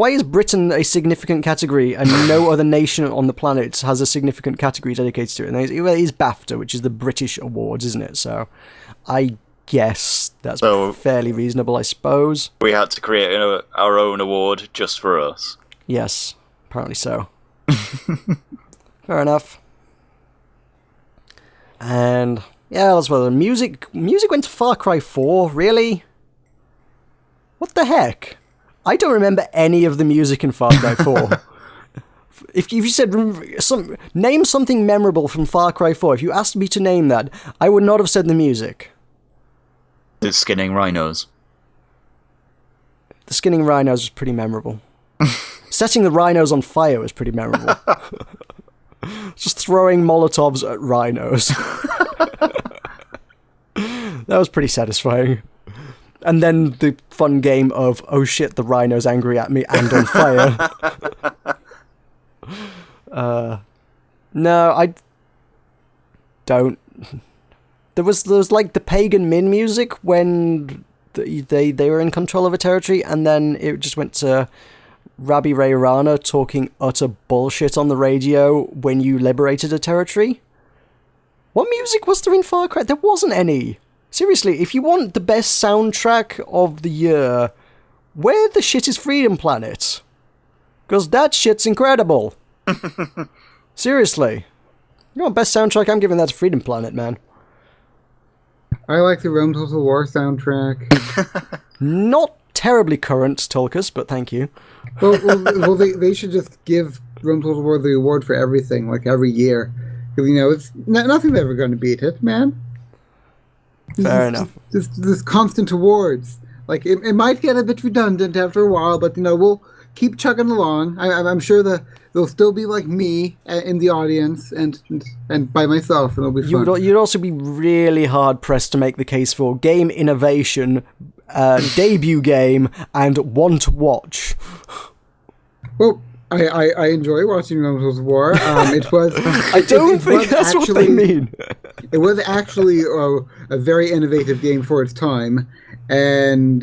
is Britain a significant category and no other nation on the planet has a significant category dedicated to it? And it is BAFTA, which is the British Awards, isn't it? So, I guess that's fairly reasonable, I suppose. We had to create our own award just for us. Yes, apparently so. Fair enough. And yeah, that's well. Music went to Far Cry 4. Really? What the heck? I don't remember any of the music in Far Cry 4. If you said name something memorable from Far Cry 4, if you asked me to name that, I would not have said the music. The skinning rhinos. The skinning rhinos was pretty memorable. Setting the rhinos on fire was pretty memorable. Just throwing Molotovs at rhinos. That was pretty satisfying. And then the fun game of, oh shit, the rhino's angry at me and on fire. No, I don't. There was like the Pagan Min music when they were in control of a territory, and then it just went to Rabbi Ray Rana talking utter bullshit on the radio when you liberated a territory. What music was there in Far Cry? There wasn't any. Seriously, if you want the best soundtrack of the year, where the shit is Freedom Planet? Because that shit's incredible. Seriously. You want best soundtrack? I'm giving that to Freedom Planet, man. I like the Rome Total War soundtrack. Not terribly current, Tulkas, but thank you. Well, they should just give Rome Total War the award for everything, like every year. Because, it's nothing's ever going to beat it, man. Fair enough. This constant awards. Like, it might get a bit redundant after a while, but, we'll keep chugging along. I'm sure there'll still be, like, me in the audience and by myself, and it'll be fun. You'd also be really hard-pressed to make the case for game innovation, debut game, and one to watch. Well, I enjoy watching Rome Total War. It was. I don't think that's what they mean. It was actually a very innovative game for its time, and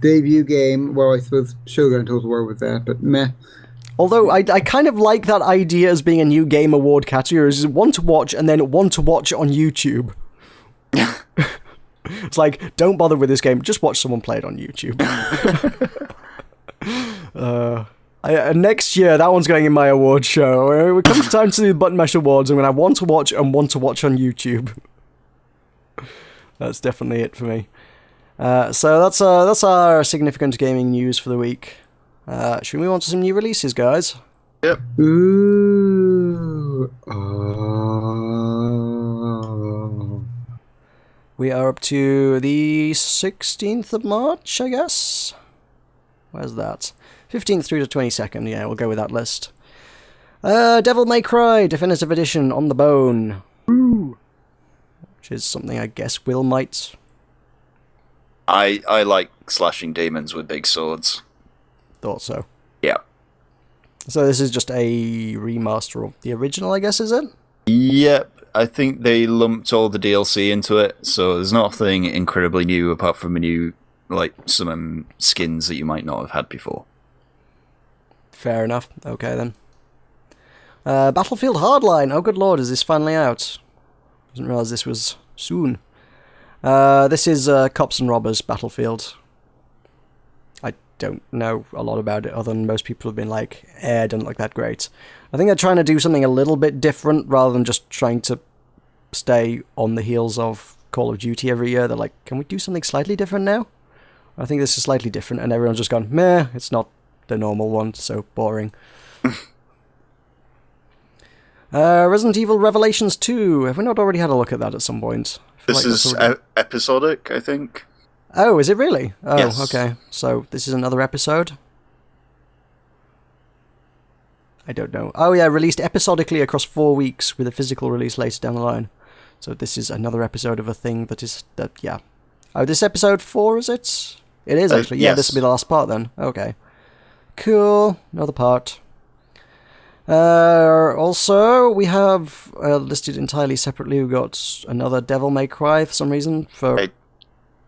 debut game. Well, I suppose Shogun Total War with that, but meh. Although I kind of like that idea as being a new game award category, is one to watch and then one to watch on YouTube. It's like, don't bother with this game, just watch someone play it on YouTube. Next year, that one's going in my award show. When it comes time to the Button Mash Awards, I'm going to have one to watch and one to watch on YouTube. That's definitely it for me. So that's our significant gaming news for the week. Should we move on to some new releases, guys? Yep. Ooh. We are up to the 16th of March, I guess. Where's that? 15th through to 22nd, yeah, we'll go with that list. Devil May Cry Definitive Edition on the Bone. Ooh. Which is something I guess Will might... I like slashing demons with big swords. Thought so. Yeah. So this is just a remaster of the original, I guess, is it? Yep. I think they lumped all the DLC into it, so there's nothing incredibly new apart from a new, like, some skins that you might not have had before. Fair enough. Okay, then. Battlefield Hardline. Oh, good lord, is this finally out? Didn't realise this was soon. This is Cops and Robbers Battlefield. I don't know a lot about it, other than most people have been like, it doesn't look that great. I think they're trying to do something a little bit different, rather than just trying to stay on the heels of Call of Duty every year. They're like, can we do something slightly different now? I think this is slightly different, and everyone's just gone, meh, it's not the normal one, so boring. Resident Evil Revelations 2. Have we not already had a look at that at some point? This is episodic, I think. Oh, is it really? Oh, yes. Okay. So this is another episode? I don't know. Oh yeah, released episodically across 4 weeks with a physical release later down the line. So this is another episode of a thing that yeah. Oh, this episode 4, is it? It is actually. Yeah, yes. this will be the last part then. Okay. Cool. Another part. Also, we have listed entirely separately. We've got another Devil May Cry for some reason. Hey.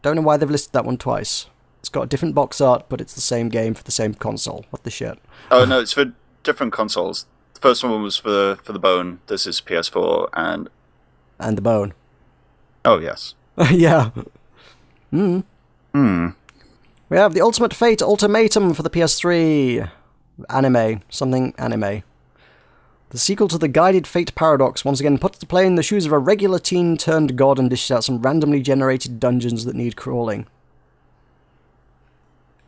Don't know why they've listed that one twice. It's got a different box art, but it's the same game for the same console. What the shit? Oh no, it's for different consoles. The first one was for the Bone. This is PS4 and the Bone. oh yes. Yeah. Hmm. We have the Ultimate Fate Ultimatum for the PS3. Anime. Something anime. The sequel to the Guided Fate Paradox once again puts the player in the shoes of a regular teen turned god and dishes out some randomly generated dungeons that need crawling.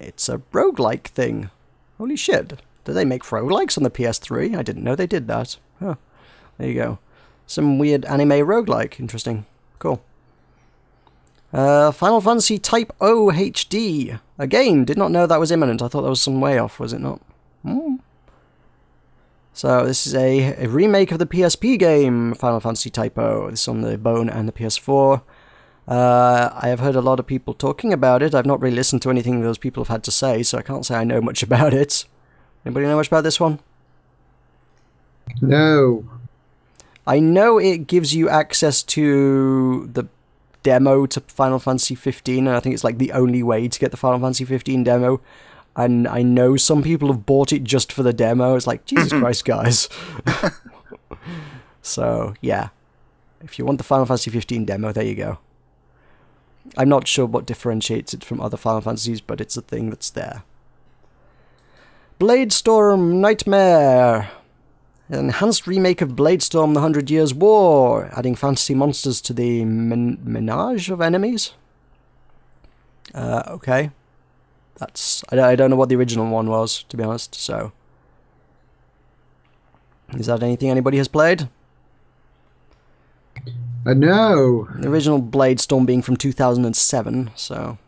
It's a roguelike thing. Holy shit. Do they make roguelikes on the PS3? I didn't know they did that. Huh. There you go. Some weird anime roguelike. Interesting. Cool. Final Fantasy Type O HD. Again, did not know that was imminent. I thought that was some way off, was it not? So this is a remake of the PSP game, Final Fantasy Type O. This is on the Bone and the PS4. I have heard a lot of people talking about it. I've not really listened to anything those people have had to say, so I can't say I know much about it. Anybody know much about this one? No. I know it gives you access to the demo to Final Fantasy 15, and I think it's like the only way to get the Final Fantasy 15 demo. And I know some people have bought it just for the demo. It's like, Jesus Christ, guys. So, yeah. If you want the Final Fantasy 15 demo, there you go. I'm not sure what differentiates it from other Final Fantasies, but it's a thing that's there. Bladestorm Nightmare. An enhanced remake of Bladestorm The 100 Years' War, adding fantasy monsters to the menage of enemies. Okay. I don't know what the original one was, to be honest, so... Is that anything anybody has played? No. The original Bladestorm being from 2007, so...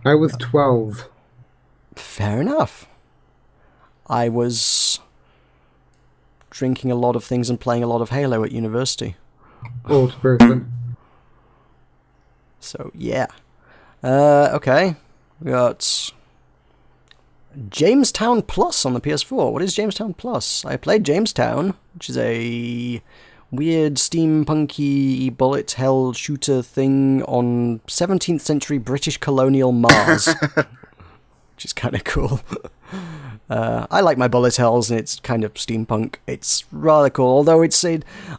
I was 12. Fair enough. I was drinking a lot of things and playing a lot of Halo at university. Old person. So, yeah. Okay. We got Jamestown Plus on the PS4. What is Jamestown Plus? I played Jamestown, which is a weird steampunky bullet hell shooter thing on 17th century British colonial Mars. Which is kind of cool. I like my bullet hells, and it's kind of steampunk. It's rather cool, although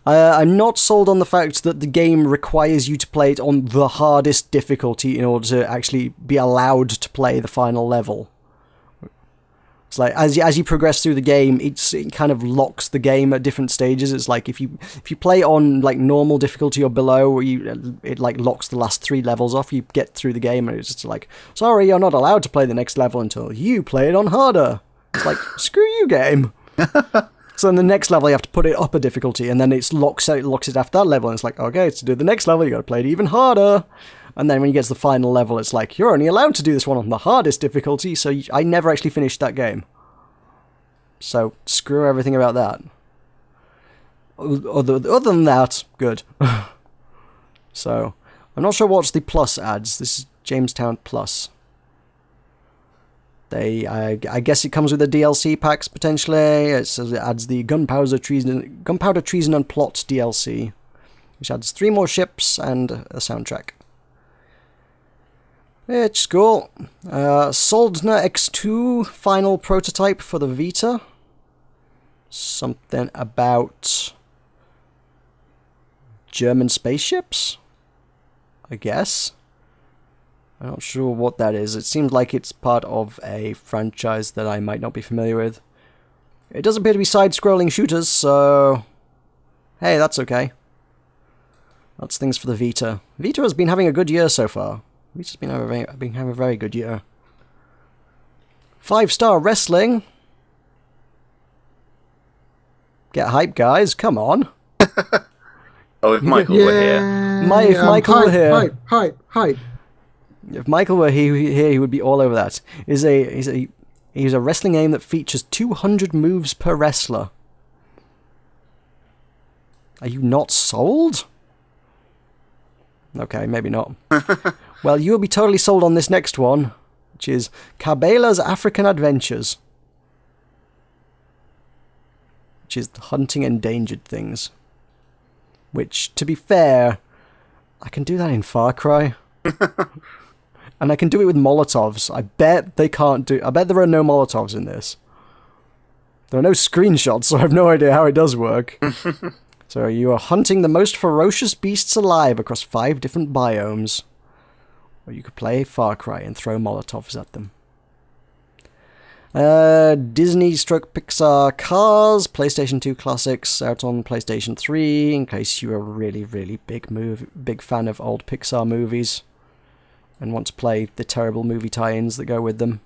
I'm not sold on the fact that the game requires you to play it on the hardest difficulty in order to actually be allowed to play the final level. It's like, as you progress through the game, it kind of locks the game at different stages. It's like, if you play on like normal difficulty or below, it like locks the last 3 levels off. You get through the game, and it's just like, sorry, you're not allowed to play the next level until you play it on harder. It's like, screw you, game. So in the next level, you have to put it up a difficulty, and then it locks it after that level, and it's like, okay, to do the next level, you got to play it even harder. And then when you get to the final level, it's like, you're only allowed to do this one on the hardest difficulty, so I never actually finished that game. So, screw everything about that. Other than that, good. So, I'm not sure what's the plus adds. This is Jamestown Plus. I guess it comes with the DLC packs, potentially. It says it adds the Gunpowder Treason and Plot DLC, which adds 3 more ships and a soundtrack. It's cool. Soldner X2 final prototype for the Vita. Something about German spaceships, I guess. I'm not sure what that is. It seems like it's part of a franchise that I might not be familiar with. It does appear to be side-scrolling shooters, so... Hey, that's okay. That's things for the Vita. Vita has been having a good year so far. Vita's been having a very good year. 5-star wrestling. Get hype, guys. Come on. Oh, if Michael were here. If Michael were here. Hype. If Michael were here, he would be all over that. He's a wrestling game that features 200 moves per wrestler. Are you not sold? Okay, maybe not. Well, you'll be totally sold on this next one, which is Cabela's African Adventures. which is hunting endangered things. Which, to be fair, I can do that in Far Cry. And I can do it with Molotovs. I bet there are no Molotovs in this. There are no screenshots, so I have no idea how it does work. So you are hunting the most ferocious beasts alive across 5 different biomes. Or you could play Far Cry and throw Molotovs at them. Disney/Pixar Cars, PlayStation 2 classics, out on PlayStation 3, in case you're a really, really big fan of old Pixar movies and want to play the terrible movie tie-ins that go with them.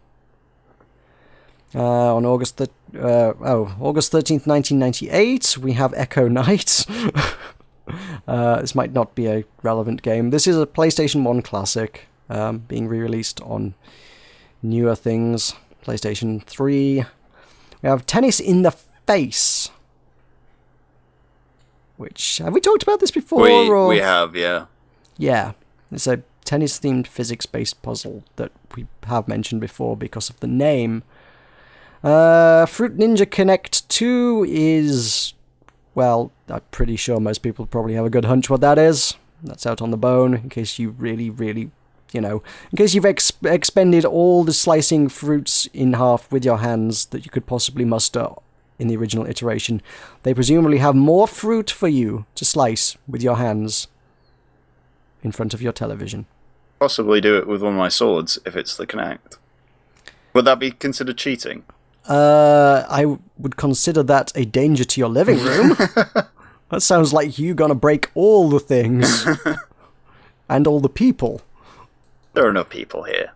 On August 13th, 1998, we have Echo Knight. This might not be a relevant game. This is a PlayStation 1 classic, being re-released on newer things. PlayStation 3. We have Tennis in the Face. Which, have we talked about this before? We have, yeah. Yeah. It's a tennis-themed physics-based puzzle that we have mentioned before because of the name. Fruit Ninja Connect 2 is... Well, I'm pretty sure most people probably have a good hunch what that is. That's out on the bone, in case you really... in case you've expended all the slicing fruits in half with your hands that you could possibly muster in the original iteration, they presumably have more fruit for you to slice with your hands in front of your television. Possibly do it with one of my swords, if it's the Kinect. Would that be considered cheating? I would consider that a danger to your living room. That sounds like you gonna break all the things. And all the people. There are no people here.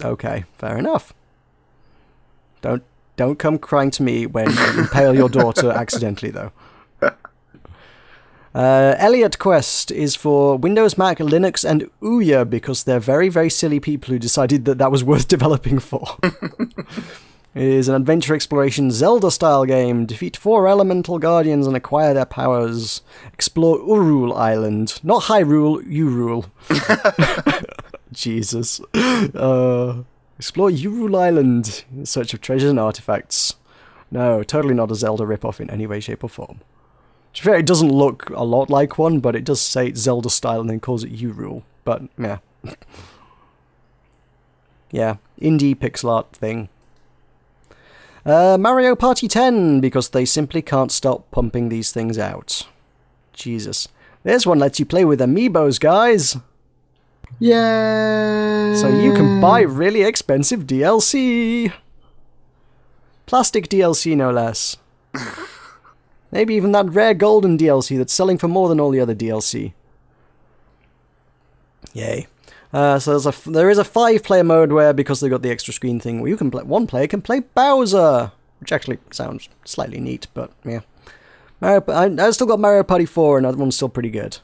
Okay, fair enough. Don't come crying to me when you impale your daughter accidentally, though. Elliot Quest is for Windows, Mac, Linux, and Ouya because they're very, very silly people who decided that was worth developing for. It is an adventure exploration Zelda-style game. Defeat 4 elemental guardians and acquire their powers. Explore Urul Island. Not Hyrule, Urul. Jesus. Explore Urul Island in search of treasures and artifacts. No, totally not a Zelda ripoff in any way, shape, or form. To be fair, it doesn't look a lot like one, but it does say it's Zelda-style and then calls it Urul. But, yeah. Yeah, indie pixel art thing. Mario Party 10, because they simply can't stop pumping these things out. Jesus. This one lets you play with amiibos, guys! Yay! So you can buy really expensive DLC! Plastic DLC, no less. Maybe even that rare golden DLC that's selling for more than all the other DLC. Yay. So there is a 5-player mode where, because they got the extra screen thing, where you can one player can play Bowser, which actually sounds slightly neat, but yeah. I still got Mario Party 4, and that one's still pretty good.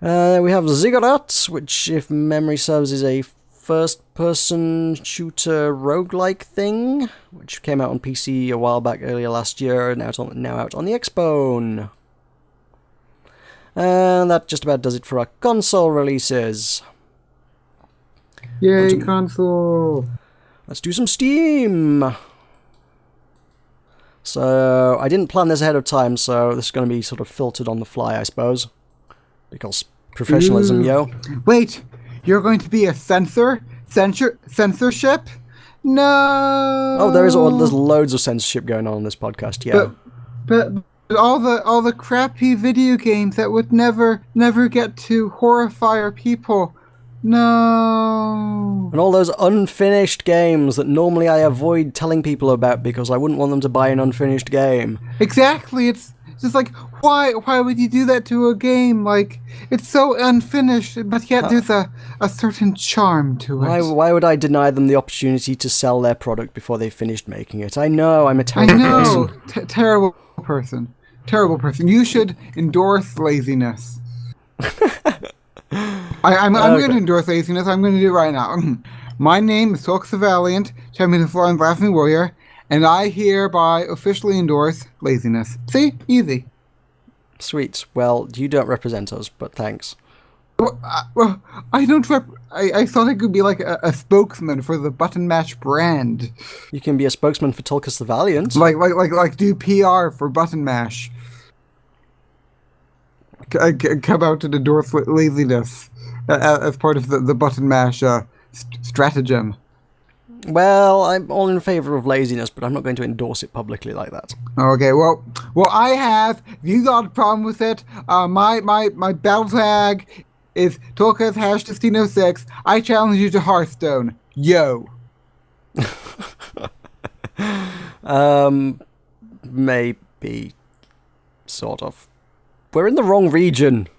We have Ziggurat, which, if memory serves, is a first-person shooter roguelike thing, which came out on PC a while back earlier last year, and now out on the Xbone. And that just about does it for our console releases. Yay, console! Let's do some Steam! So, I didn't plan this ahead of time, so this is going to be sort of filtered on the fly, I suppose. Because professionalism, yo. Wait! You're going to be a censorship? No! Oh, there's loads of censorship going on this podcast, yeah. But all the crappy video games that would never get to horrify our people. No. And all those unfinished games that normally I avoid telling people about because I wouldn't want them to buy an unfinished game. Exactly. It's just like, why would you do that to a game? Like, it's so unfinished, but yet there's a certain charm to it. Why would I deny them the opportunity to sell their product before they finished making it? I know, I'm a terrible person. Terrible person. Terrible person. You should endorse laziness. I'm going to endorse laziness. I'm going to do it right now. My name is Tulkas the Valiant, champion of Florence Laughing Warrior, and I hereby officially endorse laziness. See? Easy. Sweet. Well, you don't represent us, but thanks. Well, I don't. I thought I could be like a spokesman for the Button Mash brand. You can be a spokesman for Tulkas the Valiant. Like do PR for Button Mash. Come out and endorse laziness as part of the Button Mash stratagem. Well, I'm all in favour of laziness, but I'm not going to endorse it publicly like that. Okay, well, I have. If you got a problem with it, my battle tag is Tulkas #1606. I challenge you to Hearthstone. Yo. Maybe. Sort of. We're in the wrong region.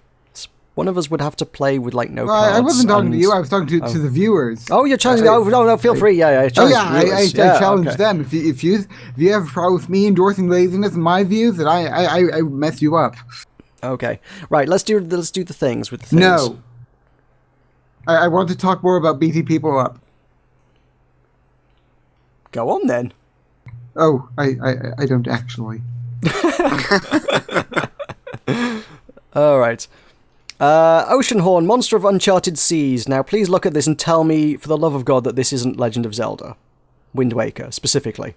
One of us would have to play with, like, no cards. I wasn't talking to you, I was talking to the viewers. Oh, you're challenging... no, feel free, yeah. I challenge them. If you have a problem with me endorsing laziness and my views, then I mess you up. Okay. Right, let's do the things with the things. No. I want to talk more about beating people up. Go on, then. Oh, I don't actually. Alright. Oceanhorn, Monster of Uncharted Seas. Now, please look at this and tell me, for the love of God, that this isn't Legend of Zelda. Wind Waker, specifically.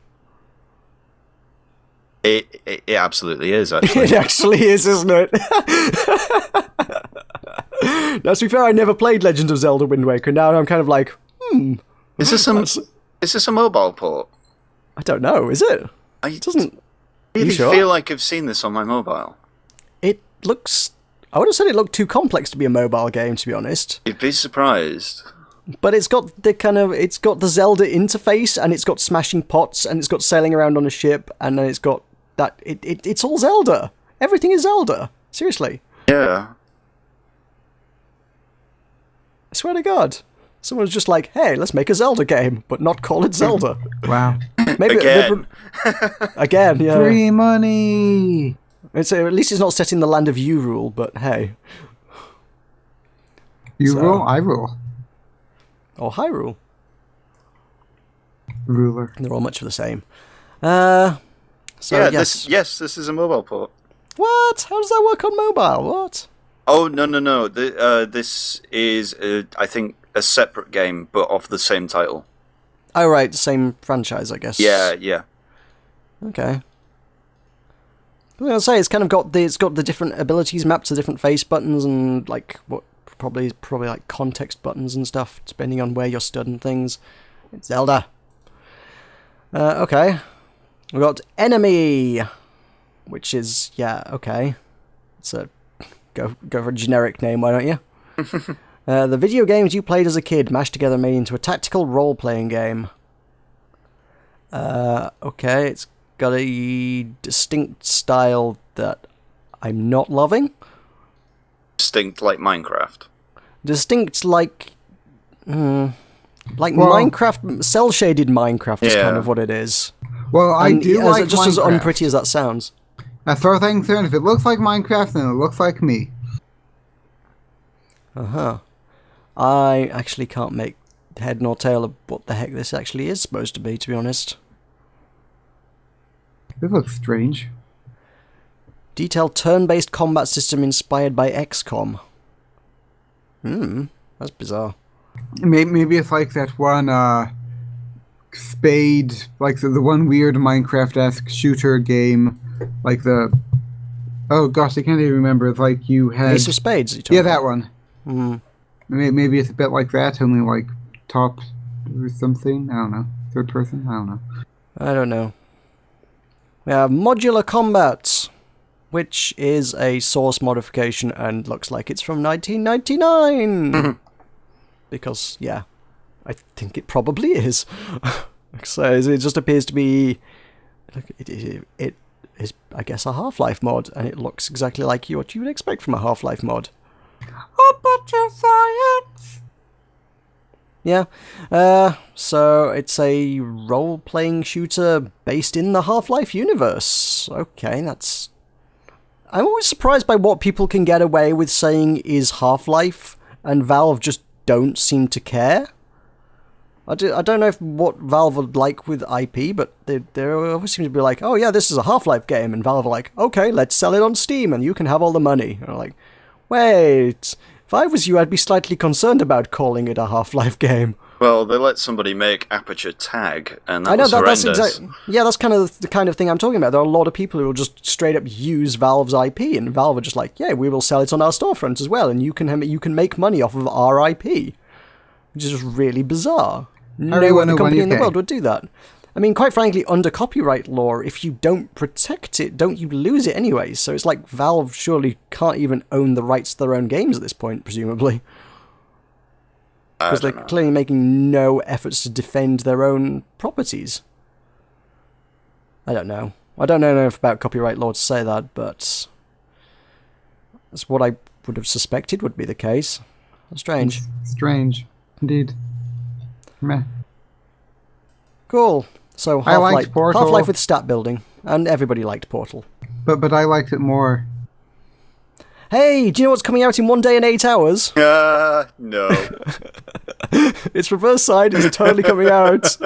It absolutely is, actually. It actually is, isn't it? Now, to be fair, I never played Legend of Zelda Wind Waker. Now I'm kind of like, Is this a mobile port? I don't know, is it? It doesn't... I really sure? feel like I've seen this on my mobile. It looks... I would have said it looked too complex to be a mobile game, to be honest. You'd be surprised. But it's got the it's got the Zelda interface, and it's got smashing pots, and it's got sailing around on a ship, and then it's got that... It's all Zelda. Everything is Zelda. Seriously. Yeah. I swear to God. Someone's just like, hey, let's make a Zelda game, but not call it Zelda. Wow. Maybe Again. Again, yeah. Free money! At least it's not set in the land of Hyrule, but hey. You rule, I rule. Or Hyrule. Ruler. They're all much of the same. So, Yeah, yes. this is a mobile port. What? How does that work on mobile? What? Oh, no. This is, I think, a separate game, but of the same title. Oh, right, same franchise, I guess. Yeah. Okay. I'll say it's kind of got the different abilities mapped to different face buttons and like what probably like context buttons and stuff, depending on where you're stood and things. It's Zelda. Okay. We've got Enemy, which is okay. It's a go for a generic name, why don't you? The video games you played as a kid mashed together made into a tactical role-playing game. Okay, it's got a distinct style that I'm not loving. Distinct like Minecraft. Distinct like Minecraft, cel-shaded Minecraft is kind of what it is. Well, I do like just Minecraft. as unpretty as that sounds. As far as I'm concerned, if it looks like Minecraft, then it looks like me. Uh-huh. I actually can't make head nor tail of what the heck this actually is supposed to be, to be honest. This looks strange. Detailed turn-based combat system inspired by XCOM. That's bizarre. Maybe it's like that one, Spade, like the one weird Minecraft-esque shooter game, like the... Oh gosh, I can't even remember. It's like you had... Ace of Spades, Yeah, that one. Maybe it's a bit like that, only like top or something. I don't know. Third person? I don't know. I don't know. We have Modular Combat, which is a source modification and looks like it's from 1999. Because, yeah, I think it probably is. So it just appears to be... It is, I guess, a Half-Life mod, and it looks exactly like what you would expect from a Half-Life mod. Oh, but your science! Yeah, so it's a role-playing shooter based in the Half-Life universe. Okay, that's... I'm always surprised by what people can get away with saying is Half-Life, and Valve just don't seem to care. I don't know what Valve would like with IP, but they always seem to be like, oh yeah, this is a Half-Life game, and Valve are like, okay, let's sell it on Steam, and you can have all the money. And I'm like, wait, If I was you, I'd be slightly concerned about calling it a Half-Life game. Well, they let somebody make Aperture Tag, and that I know was horrendous. that's yeah, that's kind of the kind of thing I'm talking about. There are a lot of people who will just straight up use Valve's IP, and Valve are just like, yeah, we will sell it on our storefront as well, and you can make money off of our IP, which is just really bizarre. No other company in the world would do that. I mean, quite frankly, under copyright law, if you don't protect it, don't you lose it anyway? So it's like Valve surely can't even own the rights to their own games at this point, presumably. Because they're clearly making no efforts to defend their own properties. I don't know. I don't know enough about copyright law to say that, but that's what I would have suspected would be the case. Strange. Strange. Indeed. Meh. Cool. So Half-Life with stat building, and everybody liked Portal. But I liked it more. Hey, do you know what's coming out in 1 day and 8 hours? No. It's Reverse Side. It's totally coming out.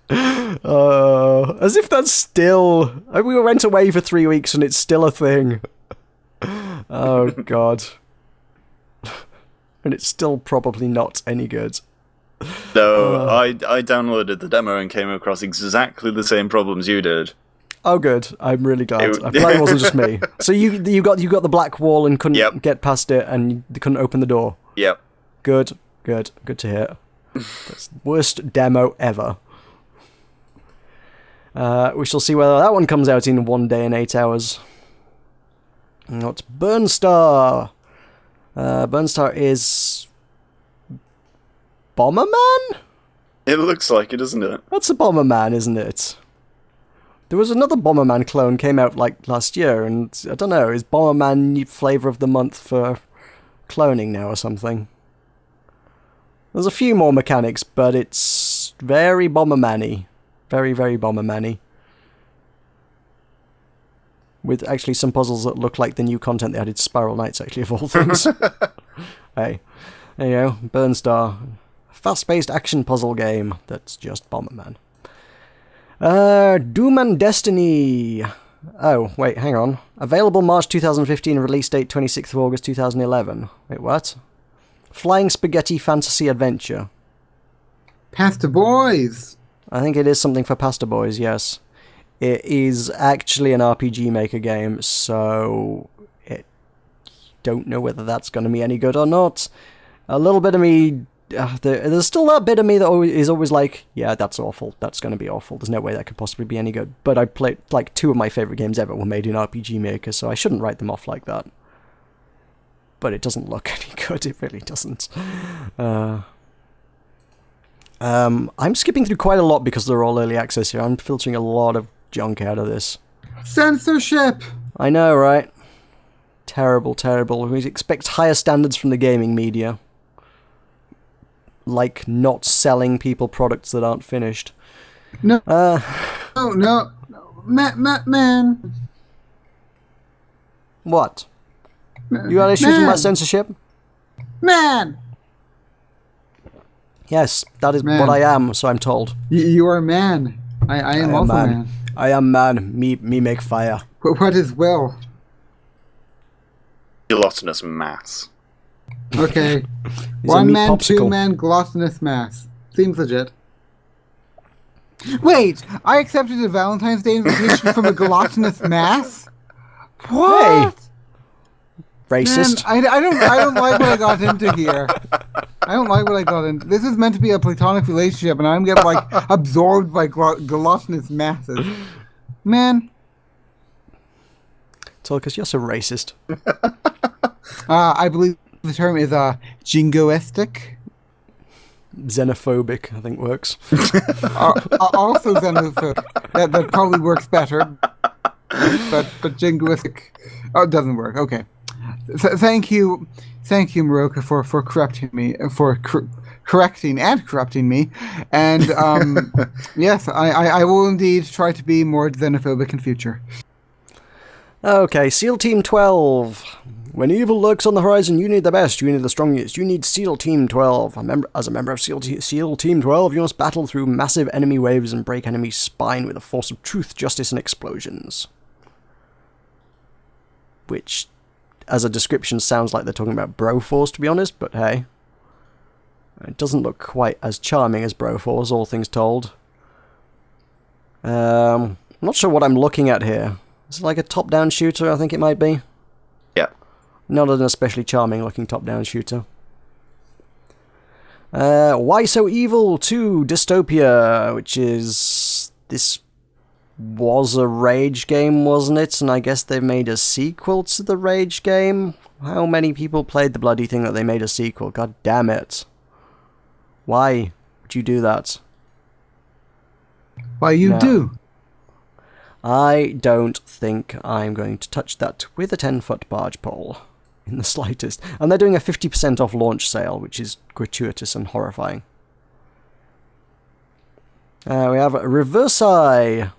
As if that's still... We went away for 3 weeks and it's still a thing. Oh, God. And it's still probably not any good. No, I downloaded the demo and came across exactly the same problems you did. Oh, good. I'm really glad. I'm glad it wasn't just me. So you got the black wall and couldn't get past it, and you couldn't open the door. Yep. Good to hear. That's the worst demo ever. We shall see whether that one comes out in 1 day and 8 hours. Not Burnstar. Burnstar is Bomberman? It looks like it, doesn't it? That's a Bomberman, isn't it? There was another Bomberman clone came out like last year, and I don't know, is Bomberman flavor of the month for cloning now or something? There's a few more mechanics, but it's very Bomberman-y. Very, very Bomberman-y. With actually some puzzles that look like the new content they added to Spiral Knights, actually, of all things. Hey, there you go, Burnstar. Fast-paced action puzzle game that's just Bomberman. Doom and Destiny. Oh, wait, hang on. Available March 2015, release date 26th of August 2011. Wait, what? Flying Spaghetti Fantasy Adventure. Pastor Boys! I think it is something for Pastor Boys, yes. It is actually an RPG Maker game, so don't know whether that's going to be any good or not. A little bit of me... there's still that bit of me that is always like, yeah, that's awful. That's going to be awful. There's no way that could possibly be any good. But I played, like, 2 of my favourite games ever were made in RPG Maker, so I shouldn't write them off like that. But it doesn't look any good. It really doesn't. I'm skipping through quite a lot because they're all early access here. I'm filtering a lot of junk out of this. Censorship! I know, right? Terrible, terrible. We expect higher standards from the gaming media. Like not selling people products that aren't finished. No. No. Man. What? You got issues with my censorship? Man! Yes, that is what I am, so I'm told. You are a man. I am also man. I am man. Me make fire. What is will? Gelatinous mass. Okay. One man, popsicle. 2 man, gluttonous mass. Seems legit. Wait! I accepted a Valentine's Day invitation from a gluttonous mass? What? Hey. Racist. Man, I don't like what I got into here. I don't like what I got into. This is meant to be a platonic relationship, and I'm getting, like, absorbed by gluttonous masses. Man. Tulkas, you're so racist. I believe the term is jingoistic. Xenophobic, I think works. Also xenophobic. That probably works better. But jingoistic, it doesn't work. Okay. Thank you, Meroka, for correcting me, correcting and corrupting me. And yes, I will indeed try to be more xenophobic in future. Okay, SEAL Team 12. When evil lurks on the horizon, you need the best, you need the strongest, you need SEAL Team 12. As a member of SEAL Team 12, you must battle through massive enemy waves and break enemies' spine with a force of truth, justice, and explosions. Which as a description sounds like they're talking about Broforce, to be honest, but hey. It doesn't look quite as charming as Broforce, all things told. I'm not sure what I'm looking at here. Is it like a top-down shooter, I think it might be? Yeah. Not an especially charming looking top-down shooter. Why So Evil 2 Dystopia, which is... This was a Rage game, wasn't it? And I guess they made a sequel to the Rage game? How many people played the bloody thing that they made a sequel? God damn it. Why would you do that? Why you do? I don't think I'm going to touch that with a 10-foot barge pole in the slightest. And they're doing a 50% off launch sale, which is gratuitous and horrifying. We have Reversi.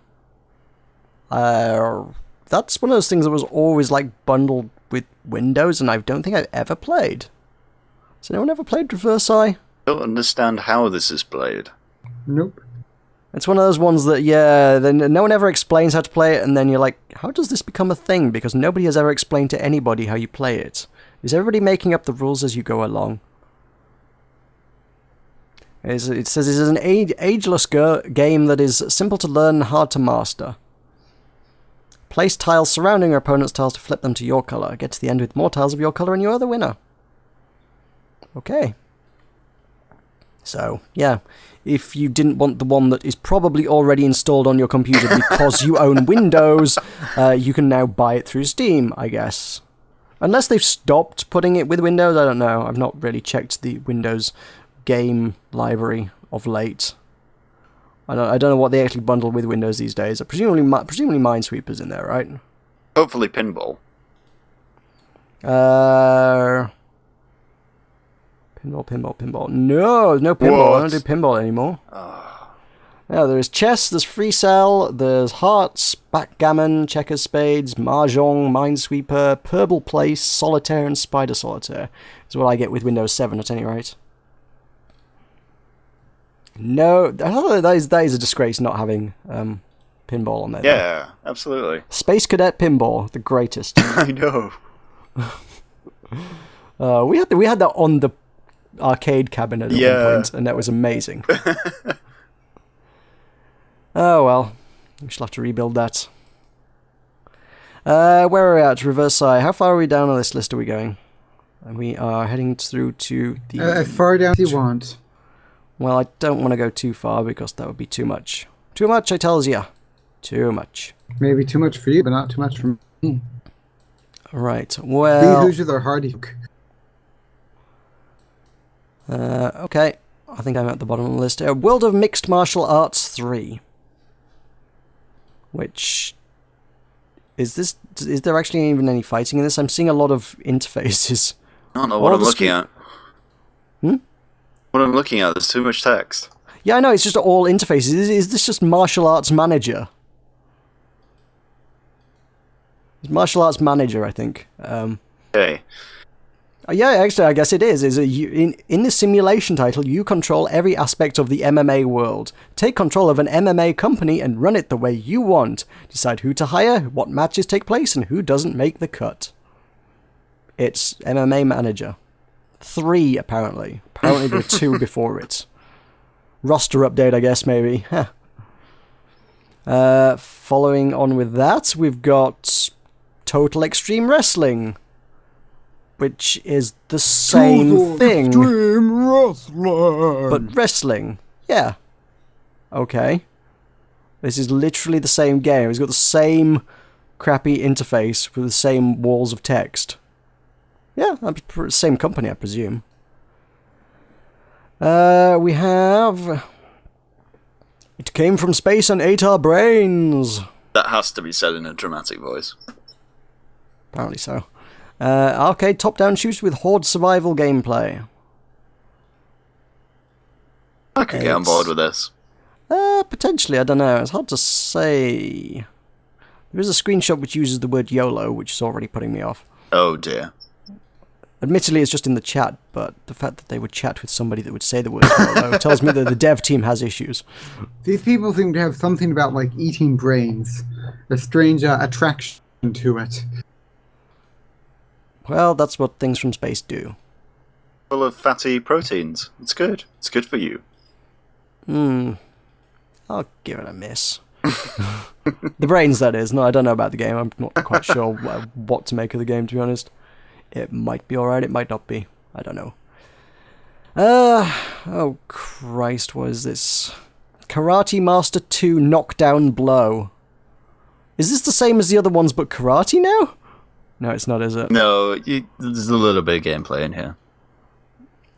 That's one of those things that was always like bundled with Windows, and I don't think I've ever played. Has anyone ever played Reversi? I don't understand how this is played. Nope. It's one of those ones that, yeah, then no one ever explains how to play it, and then you're like, how does this become a thing? Because nobody has ever explained to anybody how you play it. Is everybody making up the rules as you go along? It says it is an ageless game that is simple to learn and hard to master. Place tiles surrounding your opponent's tiles to flip them to your colour. Get to the end with more tiles of your colour and you are the winner. Okay. So, yeah. If you didn't want the one that is probably already installed on your computer because you own Windows, you can now buy it through Steam, I guess. Unless they've stopped putting it with Windows, I don't know. I've not really checked the Windows game library of late. I don't know what they actually bundle with Windows these days. Presumably Minesweeper's in there, right? Hopefully Pinball. Pinball. No pinball. What? I don't do pinball anymore. Oh. Yeah, there's chess, there's free cell, there's hearts, backgammon, checkers, spades, mahjong, minesweeper, purple place, solitaire, and spider solitaire. Is what I get with Windows 7 at any rate. No, that is a disgrace not having pinball on there. Yeah, absolutely. Space Cadet Pinball, the greatest. I know. We had that on the arcade cabinet at one point, and that was amazing. Oh well, we shall have to rebuild that. Where are we at? Reversi. How far are we down on this list are we going? And we are heading through to the... as far down as you want. Well, I don't want to go too far because that would be too much. Too much, I tells ya. Too much. Maybe too much for you, but not too much for me. Right, well... These are hardy. Okay. I think I'm at the bottom of the list. World of Mixed Martial Arts 3. Which... Is there actually even any fighting in this? I'm seeing a lot of interfaces. I don't know what I'm looking at. What I'm looking at, there's too much text. Yeah, I know, it's just all interfaces. Is this just Martial Arts Manager? It's Martial Arts Manager, I think. Okay. Yeah, actually, I guess it is. In the simulation title, you control every aspect of the MMA world. Take control of an MMA company and run it the way you want. Decide who to hire, what matches take place, and who doesn't make the cut. It's MMA Manager. 3, apparently. Apparently there were 2 before it. Roster update, I guess, maybe. Following on with that, we've got Total Extreme Wrestling, which is the same thing. Extreme Wrestling. But wrestling. Yeah. Okay. This is literally the same game. It's got the same crappy interface with the same walls of text. Yeah, same company, I presume. We have... It came from space and ate our brains. That has to be said in a dramatic voice. Apparently so. Arcade top-down shooter with horde survival gameplay. I could get on board with this. Potentially, I don't know. It's hard to say. There is a screenshot which uses the word YOLO, which is already putting me off. Oh dear. Admittedly, it's just in the chat, but the fact that they would chat with somebody that would say the word YOLO tells me that the dev team has issues. These people seem to have something about, like, eating brains. A strange attraction to it. Well, that's what things from space do. Full of fatty proteins. It's good. It's good for you. I'll give it a miss. The brains, that is. No, I don't know about the game. I'm not quite sure what to make of the game, to be honest. It might be alright, it might not be. I don't know. Oh Christ, what is this? Karate Master 2 Knockdown Blow. Is this the same as the other ones but karate now? No, it's not, is it? No, there's a little bit of gameplay in here.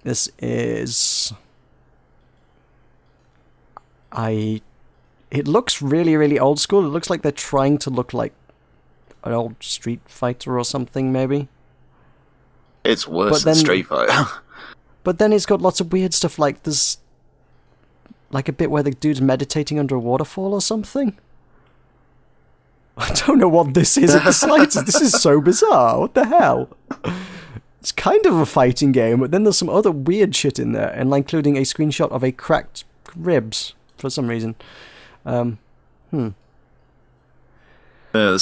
This is... It looks really, really old school. It looks like they're trying to look like an old Street Fighter or something, maybe. It's worse than Street Fighter. But then it's got lots of weird stuff, like there's... like a bit where the dude's meditating under a waterfall or something. I don't know what this is at the slightest. This is so bizarre. What the hell? It's kind of a fighting game, but then there's some other weird shit in there, and like, including a screenshot of a cracked ribs for some reason. It's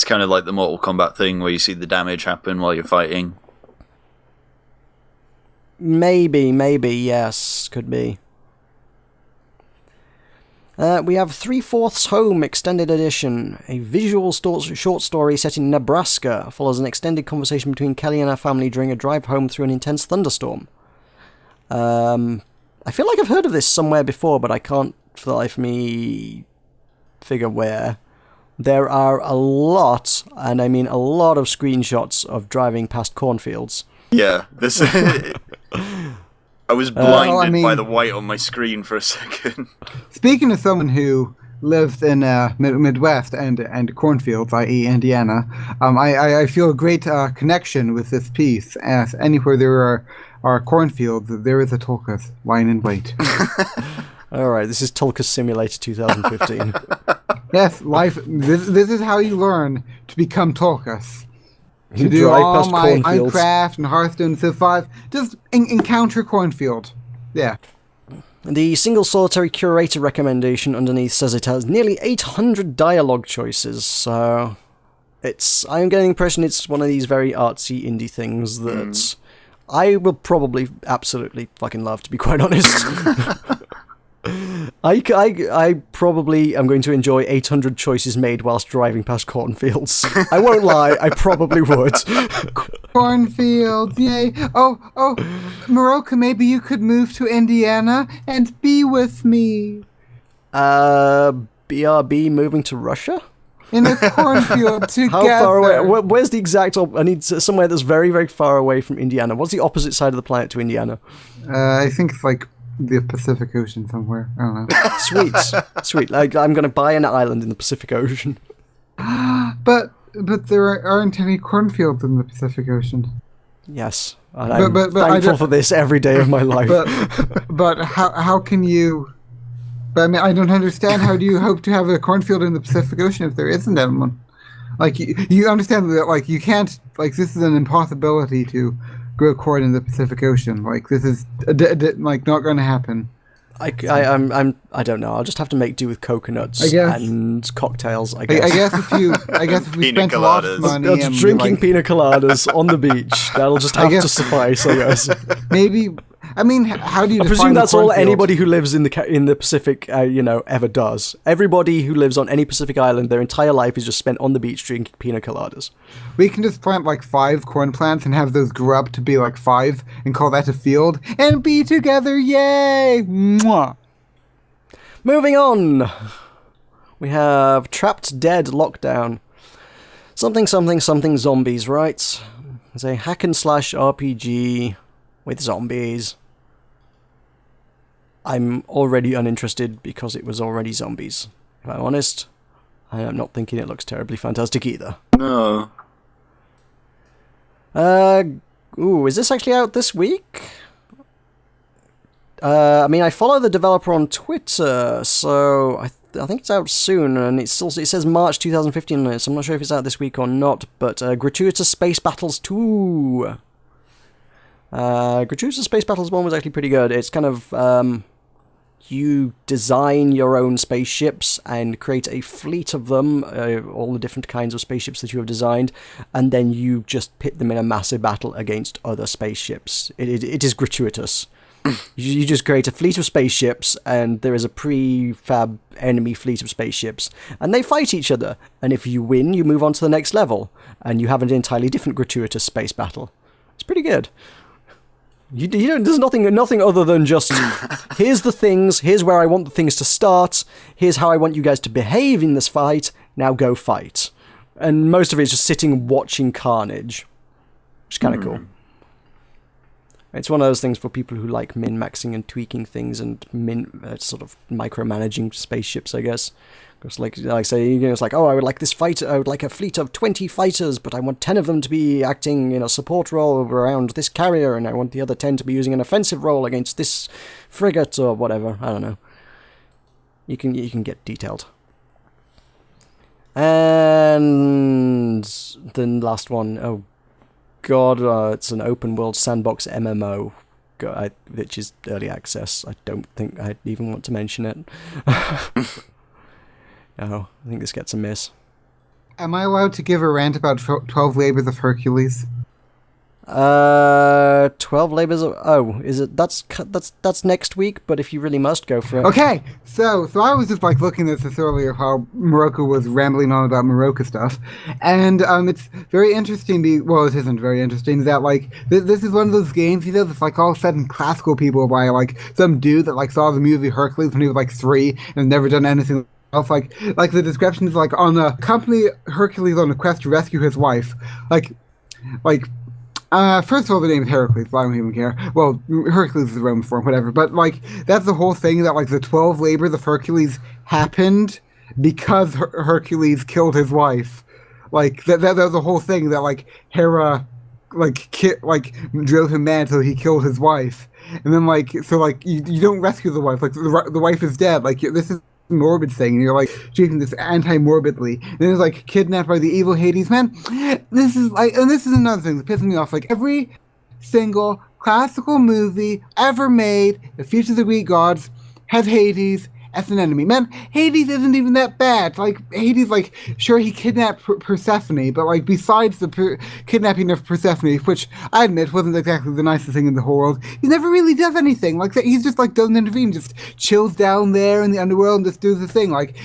kind of like the Mortal Kombat thing where you see the damage happen while you're fighting. Maybe, yes, could be. We have 3/4 Home Extended Edition, a visual short story set in Nebraska, follows an extended conversation between Kelly and her family during a drive home through an intense thunderstorm. I feel like I've heard of this somewhere before, but I can't, for the life of me, figure where. There are a lot, and I mean a lot of screenshots of driving past cornfields. Yeah, this... I was blinded by the white on my screen for a second. Speaking of someone who lives in Midwest and cornfields, i.e. Indiana, I feel a great connection with this piece, as anywhere there are cornfields, there is a Tulkas lying in wait. Alright, this is Tulkas Simulator 2015. Yes, life. This is how you learn to become Tulkas. To You do drive all past my cornfields. Minecraft and Hearthstone and Civ 5, just encounter cornfield. Yeah. The single solitary curator recommendation underneath says it has nearly 800 dialogue choices, so I'm getting the impression it's one of these very artsy indie things that I will probably absolutely fucking love, to be quite honest. I probably am going to enjoy 800 choices made whilst driving past cornfields. I won't lie, I probably would. Cornfields, yay. Oh, Meroka, maybe you could move to Indiana and be with me. BRB moving to Russia? In a cornfield together. How far away? Where's the exact... I need somewhere that's very, very far away from Indiana. What's the opposite side of the planet to Indiana? I think it's like the Pacific Ocean somewhere. I don't know. Sweet. Like, I'm going to buy an island in the Pacific Ocean. But there aren't any cornfields in the Pacific Ocean. Yes. And I'm thankful for this every day of my life. But how can you... But I mean, I don't understand. How do you hope to have a cornfield in the Pacific Ocean if there isn't one? Like, you understand that, like, you can't... Like, this is an impossibility to grow corn in the Pacific Ocean. Like, this is like not going to happen. I don't know. I'll just have to make do with coconuts and cocktails. I guess. I guess if we spent a lot of money and drinking pina coladas on the beach, that'll just have to suffice. I guess. Maybe. I mean, how do you? I presume that's all anybody who lives in the Pacific, ever does. Everybody who lives on any Pacific island, their entire life is just spent on the beach drinking pina coladas. We can just plant like 5 corn plants and have those grow up to be like 5 and call that a field and be together. Yay! Mwah. Moving on, we have Trapped Dead Lockdown. Something zombies, right? It's a hack and slash RPG with zombies. I'm already uninterested because it was already zombies. If I'm honest, I am not thinking it looks terribly fantastic either. No. Is this actually out this week? I follow the developer on Twitter, so I think it's out soon, and it says March 2015 on it, so I'm not sure if it's out this week or not, but Gratuitous Space Battles 2. Gratuitous Space Battles 1 was actually pretty good. It's kind of, you design your own spaceships and create a fleet of them, all the different kinds of spaceships that you have designed, and then you just pit them in a massive battle against other spaceships. It is gratuitous. You just create a fleet of spaceships, and there is a prefab enemy fleet of spaceships, and they fight each other. And if you win, you move on to the next level, and you have an entirely different gratuitous space battle. It's pretty good. You don't, there's nothing other than just, here's the things, here's where I want the things to start, here's how I want you guys to behave in this fight, now go fight. And most of it is just sitting watching carnage, which is kind of cool. It's one of those things for people who like min-maxing and tweaking things and sort of micromanaging spaceships, I guess. Because like say, it's like, oh, I would like a fleet of 20 fighters, but I want 10 of them to be acting in a support role around this carrier, and I want the other 10 to be using an offensive role against this frigate or whatever. I don't know. You can get detailed. And the last one, oh god, it's an open world sandbox MMO, which is early access. I don't think I even want to mention it. No, I think this gets a miss. Am I allowed to give a rant about 12 Labors of Hercules? 12 Labors of... Oh, is it... That's next week, but if you really must, go for it. Okay, so I was just like looking at this earlier, how Meroka was rambling on about Meroka stuff, and it's very interesting, well, it isn't very interesting, that like, this is one of those games, you know, that's like all set in classical people by like some dude that like saw the movie Hercules when he was like 3 and never done anything else. Like the description is like, on a company Hercules on a quest to rescue his wife. Like, first of all, the name is Heracles, but I don't even care. Well, Hercules is the Roman form, whatever. But, like, that's the whole thing, that, like, the 12 labors of Hercules happened because Hercules killed his wife. Like, that was the whole thing, that, like, Hera, like, drove him mad, so he killed his wife. And then, like, so, like, you don't rescue the wife. Like, the wife is dead. Like, this is morbid thing, and you're like treating this anti-morbidly. And then it's like kidnapped by the evil Hades. Man, this is like, and this is another thing that pisses me off. Like every single classical movie ever made that features the Greek gods has Hades as an enemy. Man, Hades isn't even that bad. Like Hades, like sure he kidnapped Persephone, but like besides the kidnapping of Persephone, which I admit wasn't exactly the nicest thing in the whole world, he never really does anything. Like he's just like doesn't intervene, just chills down there in the underworld and just does the thing. Like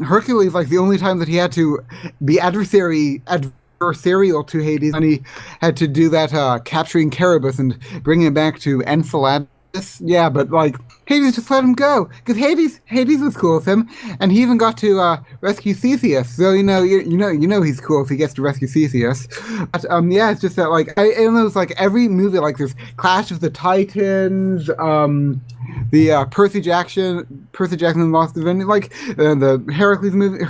Hercules, like the only time that he had to be adversarial to Hades, and he had to do that capturing Charybdis and bringing him back to Enceladus. Yeah, but like Hades just let him go because Hades was cool with him, and he even got to rescue Theseus. So you know he's cool if he gets to rescue Theseus. But yeah, it's just that like I know it's like every movie, like there's Clash of the Titans, the Percy Jackson and Lost Divinity, like the Heracles movie.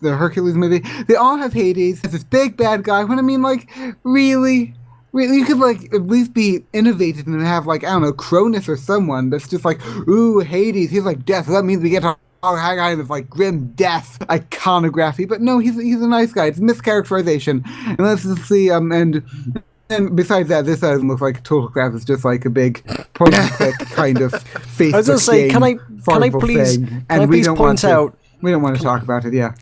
The Hercules movie, they all have Hades as this big bad guy. When I mean, like, really, you could like at least be innovative and have like I don't know Cronus or someone that's just like, ooh, Hades, he's like death. So that means we get to all kind of like grim death iconography. But no, he's a nice guy. It's mischaracterization. And let's see and besides that, this doesn't look like Tulkas. It's just like a big point and click kind of Facebook I was gonna say, can I please point out? We don't want to talk about it, yeah.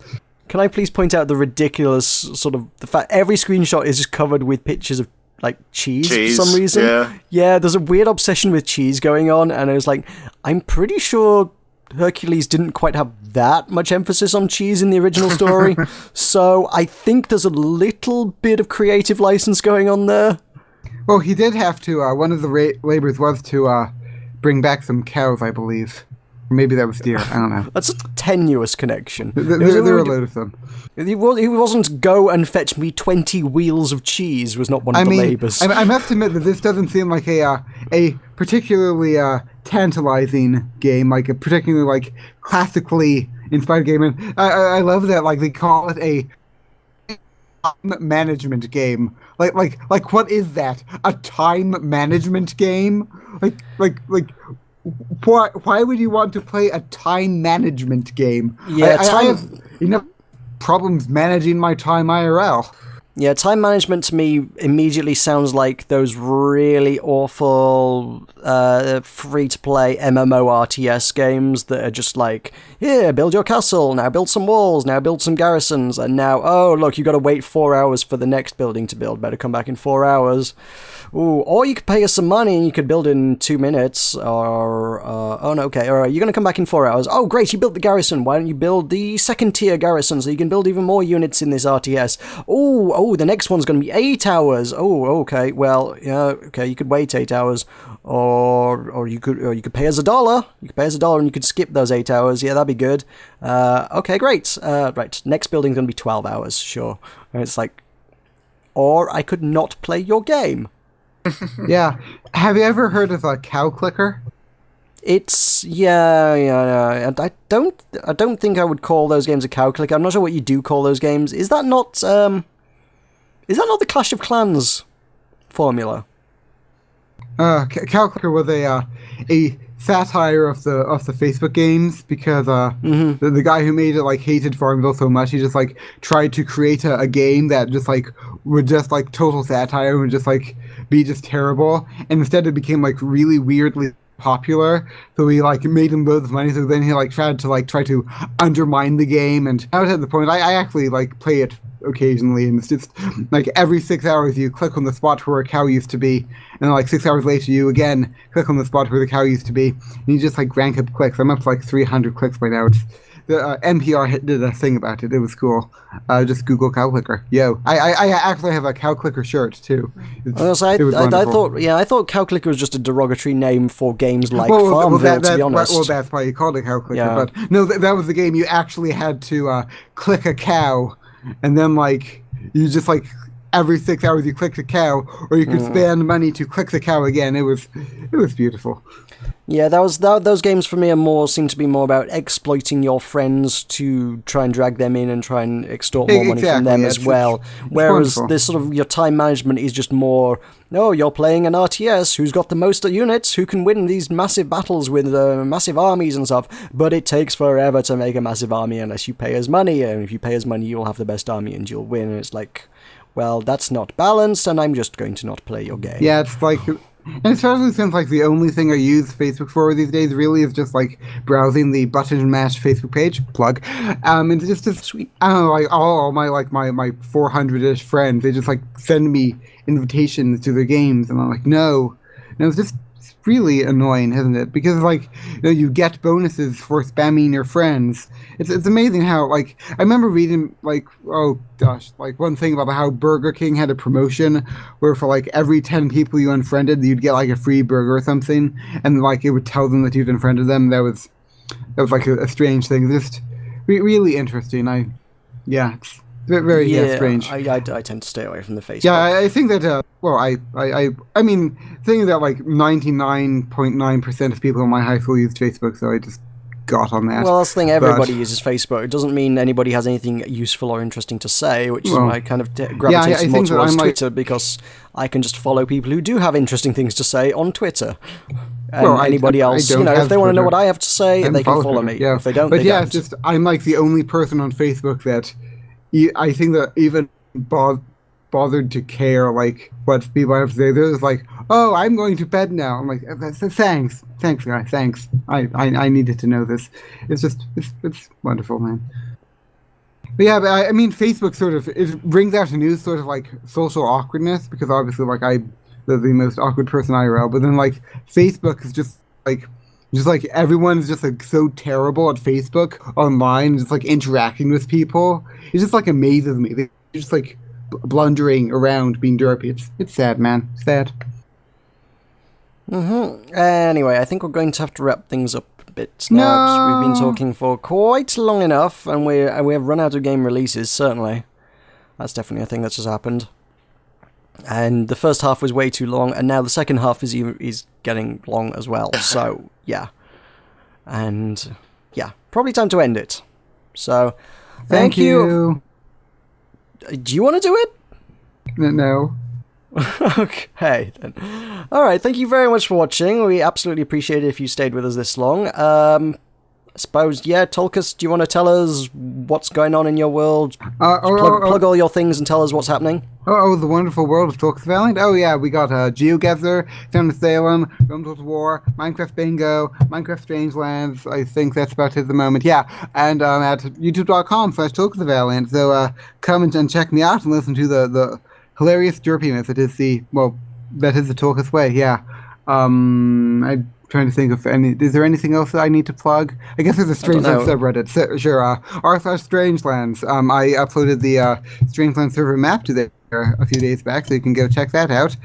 Can I please point out the ridiculous sort of the fact every screenshot is just covered with pictures of like cheese for some reason? Yeah, there's a weird obsession with cheese going on, and I was like, I'm pretty sure Hercules didn't quite have that much emphasis on cheese in the original story, so I think there's a little bit of creative license going on there. Well, he did have to, one of the labors was to bring back some cows, I believe. Maybe that was deer. I don't know. That's a tenuous connection. There were a load of them. He wasn't go and fetch me 20 wheels of cheese was not one of the labours. I must admit that this doesn't seem like a particularly tantalizing game, like a particularly like classically inspired game. And I love that like they call it a time management game. Like what is that? A time management game? Like. Why would you want to play a time management game? Yeah, I have enough problems managing my time IRL. Yeah, time management to me immediately sounds like those really awful free-to-play MMORTS games that are just like, here, build your castle, now build some walls, now build some garrisons, and now, oh, look, you got to wait 4 hours for the next building to build. Better come back in 4 hours. Ooh, or you could pay us some money and you could build in 2 minutes, or, oh no, okay, alright, you're gonna come back in 4 hours. Oh, great, you built the garrison, why don't you build the second tier garrison so you can build even more units in this RTS? Oh, the next one's gonna be 8 hours. Oh, okay, well, yeah, okay, you could wait 8 hours, or you could pay us $1. You could pay us $1 and you could skip those 8 hours, yeah, that'd be good. Okay, great, right, next building's gonna be 12 hours, sure. And it's like, or I could not play your game. Yeah. Have you ever heard of a cow clicker? It's yeah. I don't think I would call those games a cow clicker. I'm not sure what you do call those games. Is that not the Clash of Clans formula? Cow clicker was a satire of the Facebook games because the guy who made it like hated Farmville so much he just like tried to create a game that just like would just like total satire and just like be just terrible, and instead it became like really weirdly popular, so he like made him loads of money, so then he like tried to undermine the game, and I was at the point I actually like play it occasionally, and it's just like every 6 hours you click on the spot where a cow used to be, and then like 6 hours later you again click on the spot where the cow used to be, and you just like rank up clicks. I'm up to like 300 clicks by now. It's the NPR did a thing about it. It was cool. Just Google cow clicker. Yo, I actually have a cow clicker shirt too. I thought cow clicker was just a derogatory name for games like Farmville. To be honest, well, that's why you called it cow clicker. Yeah. But no, that was the game. You actually had to click a cow, and then like you just like every 6 hours you clicked a cow, or you could spend money to click the cow again. It was beautiful. Yeah, those games for me seem to be more about exploiting your friends to try and drag them in and try and extort more money from them as well. Whereas this sort of your time management is just more, you're playing an RTS, who's got the most units, who can win these massive battles with massive armies and stuff, but it takes forever to make a massive army unless you pay us money, and if you pay us money you'll have the best army and you'll win, and it's like, well, that's not balanced, and I'm just going to not play your game. Yeah, it's like... And especially since like the only thing I use Facebook for these days really is just like browsing the Button and Mash Facebook page, plug, and just sweet. I don't know, like all my 400-ish friends, they just like send me invitations to their games, and I'm like, no, it's just really annoying, isn't it? Because like you get bonuses for spamming your friends. It's amazing how like I remember reading like one thing about how Burger King had a promotion where for like every 10 people you unfriended you'd get like a free burger or something, and like it would tell them that you'd unfriended them. That was like a strange thing. Just really interesting. It's very strange. I tend to stay away from the Facebook. Yeah, I think that I mean, thinking that like 99.9% of people in my high school used Facebook, so I just got on that. Well, that's the thing, everybody uses Facebook. It doesn't mean anybody has anything useful or interesting to say, which is why I kind of gravitate more towards Twitter, because I can just follow people who do have interesting things to say on Twitter. And anybody else, if they want to know what I have to say, they can follow me. Yeah. If they don't, but they don't. It's just I'm like the only person on Facebook that I think that even bothered to care like what people have to say. They're just like, oh, I'm going to bed now. I'm like, thanks guys, thanks. I needed to know this. It's wonderful, man. But yeah, I mean, Facebook sort of it brings out a new sort of like social awkwardness, because obviously like I'm the most awkward person IRL, but then like Facebook is just like everyone's just like so terrible at Facebook online, just like interacting with people. It just like amazes me. They're just like blundering around being derpy. It's sad, man. Sad. Anyway, I think we're going to have to wrap things up a bit now. We've been talking for quite long enough, and we have run out of game releases, certainly. That's definitely a thing that's just happened. And the first half was way too long, and now the second half is getting long as well. So, yeah. And, yeah, probably time to end it. So, thank you. Do you want to do it? No. Okay, then. Alright, thank you very much for watching. We absolutely appreciate it if you stayed with us this long. I suppose, yeah, Tulkas, do you want to tell us what's going on in your world? Plug all your things and tell us what's happening. The wonderful world of Tulkas Valiant. Oh yeah, we got GeoGuessr, Down to Salem, Realm Total War, Minecraft Bingo, Minecraft Strangelands. I think that's about it at the moment. Yeah, and at youtube.com/Tulkas Valiant. So come and check me out and listen to the hilarious derpiness that is the Tulkas way. Yeah. I'm trying to think of any. Is there anything else that I need to plug? I guess there's a Strangelands subreddit. So, sure. r/Strangelands. I uploaded the Strangelands server map to there a few days back, so you can go check that out.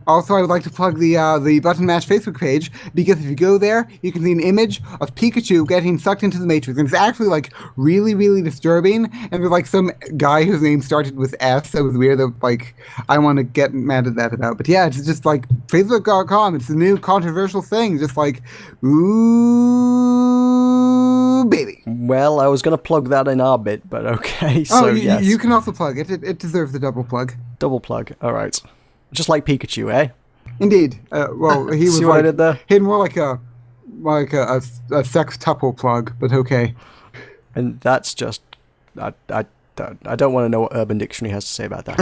Also, I would like to plug the Button Mash Facebook page, because if you go there, you can see an image of Pikachu getting sucked into the Matrix, and it's actually like really, really disturbing. And there's like some guy whose name started with S, so it was weird. That like I want to get mad at that about. But yeah, it's just like Facebook.com. It's the new controversial thing. Just like ooh, baby. Well, I was going to plug that in our bit, but okay. So yes, you can also plug it. It deserves a double plug. Double plug. All right. Just like Pikachu, eh? Indeed. Well, he was See what I did there? He had more like a sex tuple plug, but okay. And that's just I don't want to know what Urban Dictionary has to say about that.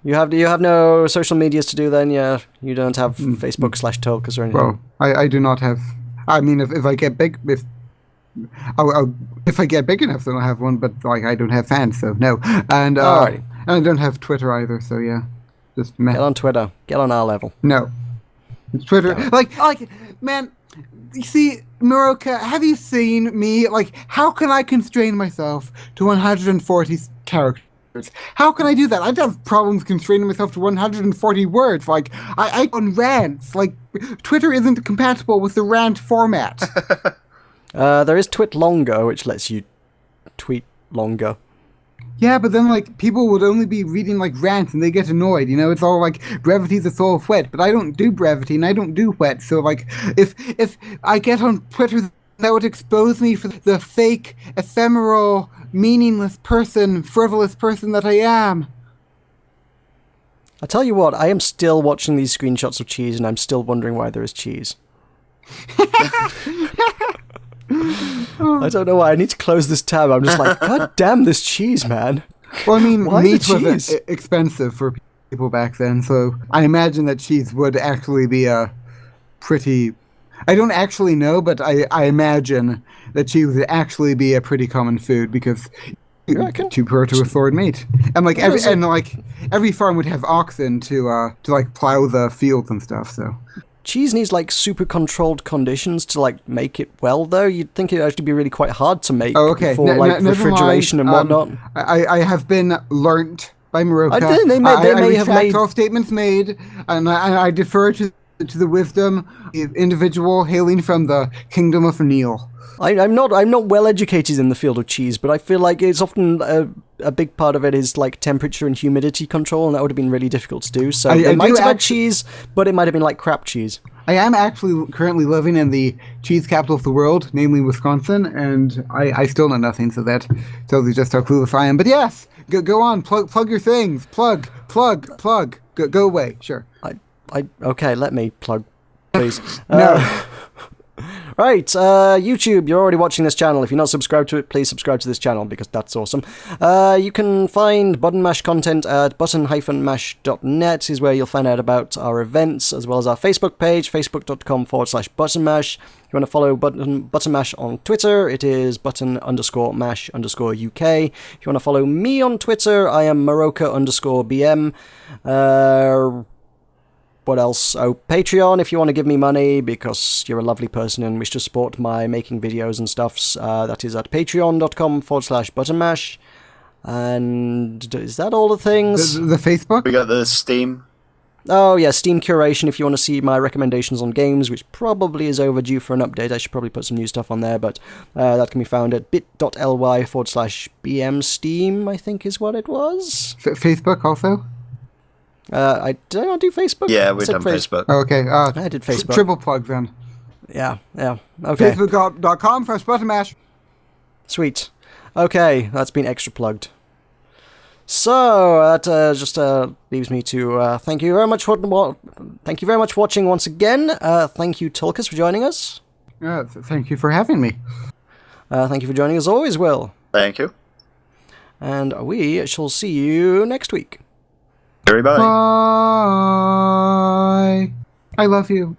You have no social medias to do then? Yeah, you don't have Facebook/Tulkas or anything. Well, I do not have. I mean, if I get big, if I get big enough, then I'll have one. But like, I don't have fans, so no. And and I don't have Twitter either. So yeah, just get on Twitter. Get on our level. No, it's Twitter. No. Like man. You see, Meroka, have you seen me? Like, how can I constrain myself to 140 characters? How can I do that? I'd have problems constraining myself to 140 words. Like, I go on rants. Like, Twitter isn't compatible with the rant format. There is Twit Longer, which lets you tweet longer. Yeah, but then, like, people would only be reading, like, rants, and they get annoyed, you know? It's all, like, brevity's the soul of wit, but I don't do brevity, and I don't do wit, so, like, if I get on Twitter, that would expose me for the fake, ephemeral, meaningless person, frivolous person that I am. I tell you what, I am still watching these screenshots of cheese, and I'm still wondering why there is cheese. I don't know why. I need to close this tab. I'm just like, God damn this cheese, man. Well, I mean, meat was expensive for people back then, so I imagine that cheese would actually be a pretty... I don't actually know, but I imagine that cheese would actually be a pretty common food, because too poor to afford meat. And like every farm would have oxen to like plow the fields and stuff, so... Cheese needs, like, super controlled conditions to, like, make it well, though. You'd think it would actually be really quite hard to make for, like, refrigeration and whatnot. I have been learnt by Meroka. They may have made... all statements made, and I defer to the wisdom of individual hailing from the kingdom of Neil. I'm not well educated in the field of cheese, but I feel like it's often a big part of it is like temperature and humidity control, and that would have been really difficult to do. So they might have had cheese, but it might have been like crap cheese. I am actually currently living in the cheese capital of the world, namely Wisconsin, and I still know nothing, so that tells you just how clueless I am. But yes, go on, plug your things, plug, go away, sure. Okay, let me plug, please. No. Right, YouTube, you're already watching this channel. If you're not subscribed to it, please subscribe to this channel, because that's awesome. You can find Button Mash content at button-mash.net is where you'll find out about our events, as well as our Facebook page, facebook.com/buttonmash. If you want to follow Button Mash on Twitter, it is button_mash_UK. If you want to follow me on Twitter, I am Meroka_BM. What else? Oh, Patreon, if you want to give me money because you're a lovely person and wish to support my making videos and stuffs, that is at patreon.com/buttonmash. And is that all the things? The Facebook? We got the Steam. Oh, yeah, Steam Curation, if you want to see my recommendations on games, which probably is overdue for an update. I should probably put some new stuff on there, but that can be found at bit.ly/bmsteam, I think is what it was. Facebook also? I don't do Facebook. Yeah, we've done Facebook. Oh, okay. I did Facebook. Triple plug then. Yeah. Okay. Facebook.com/buttonmash. Sweet. Okay, that's been extra plugged. So that just leaves me to thank you very much for watching once again. Thank you, Tulkas, for joining us. Thank you for having me. Thank you for joining us always, Will. Thank you. And we shall see you next week. Everybody. Bye. I love you.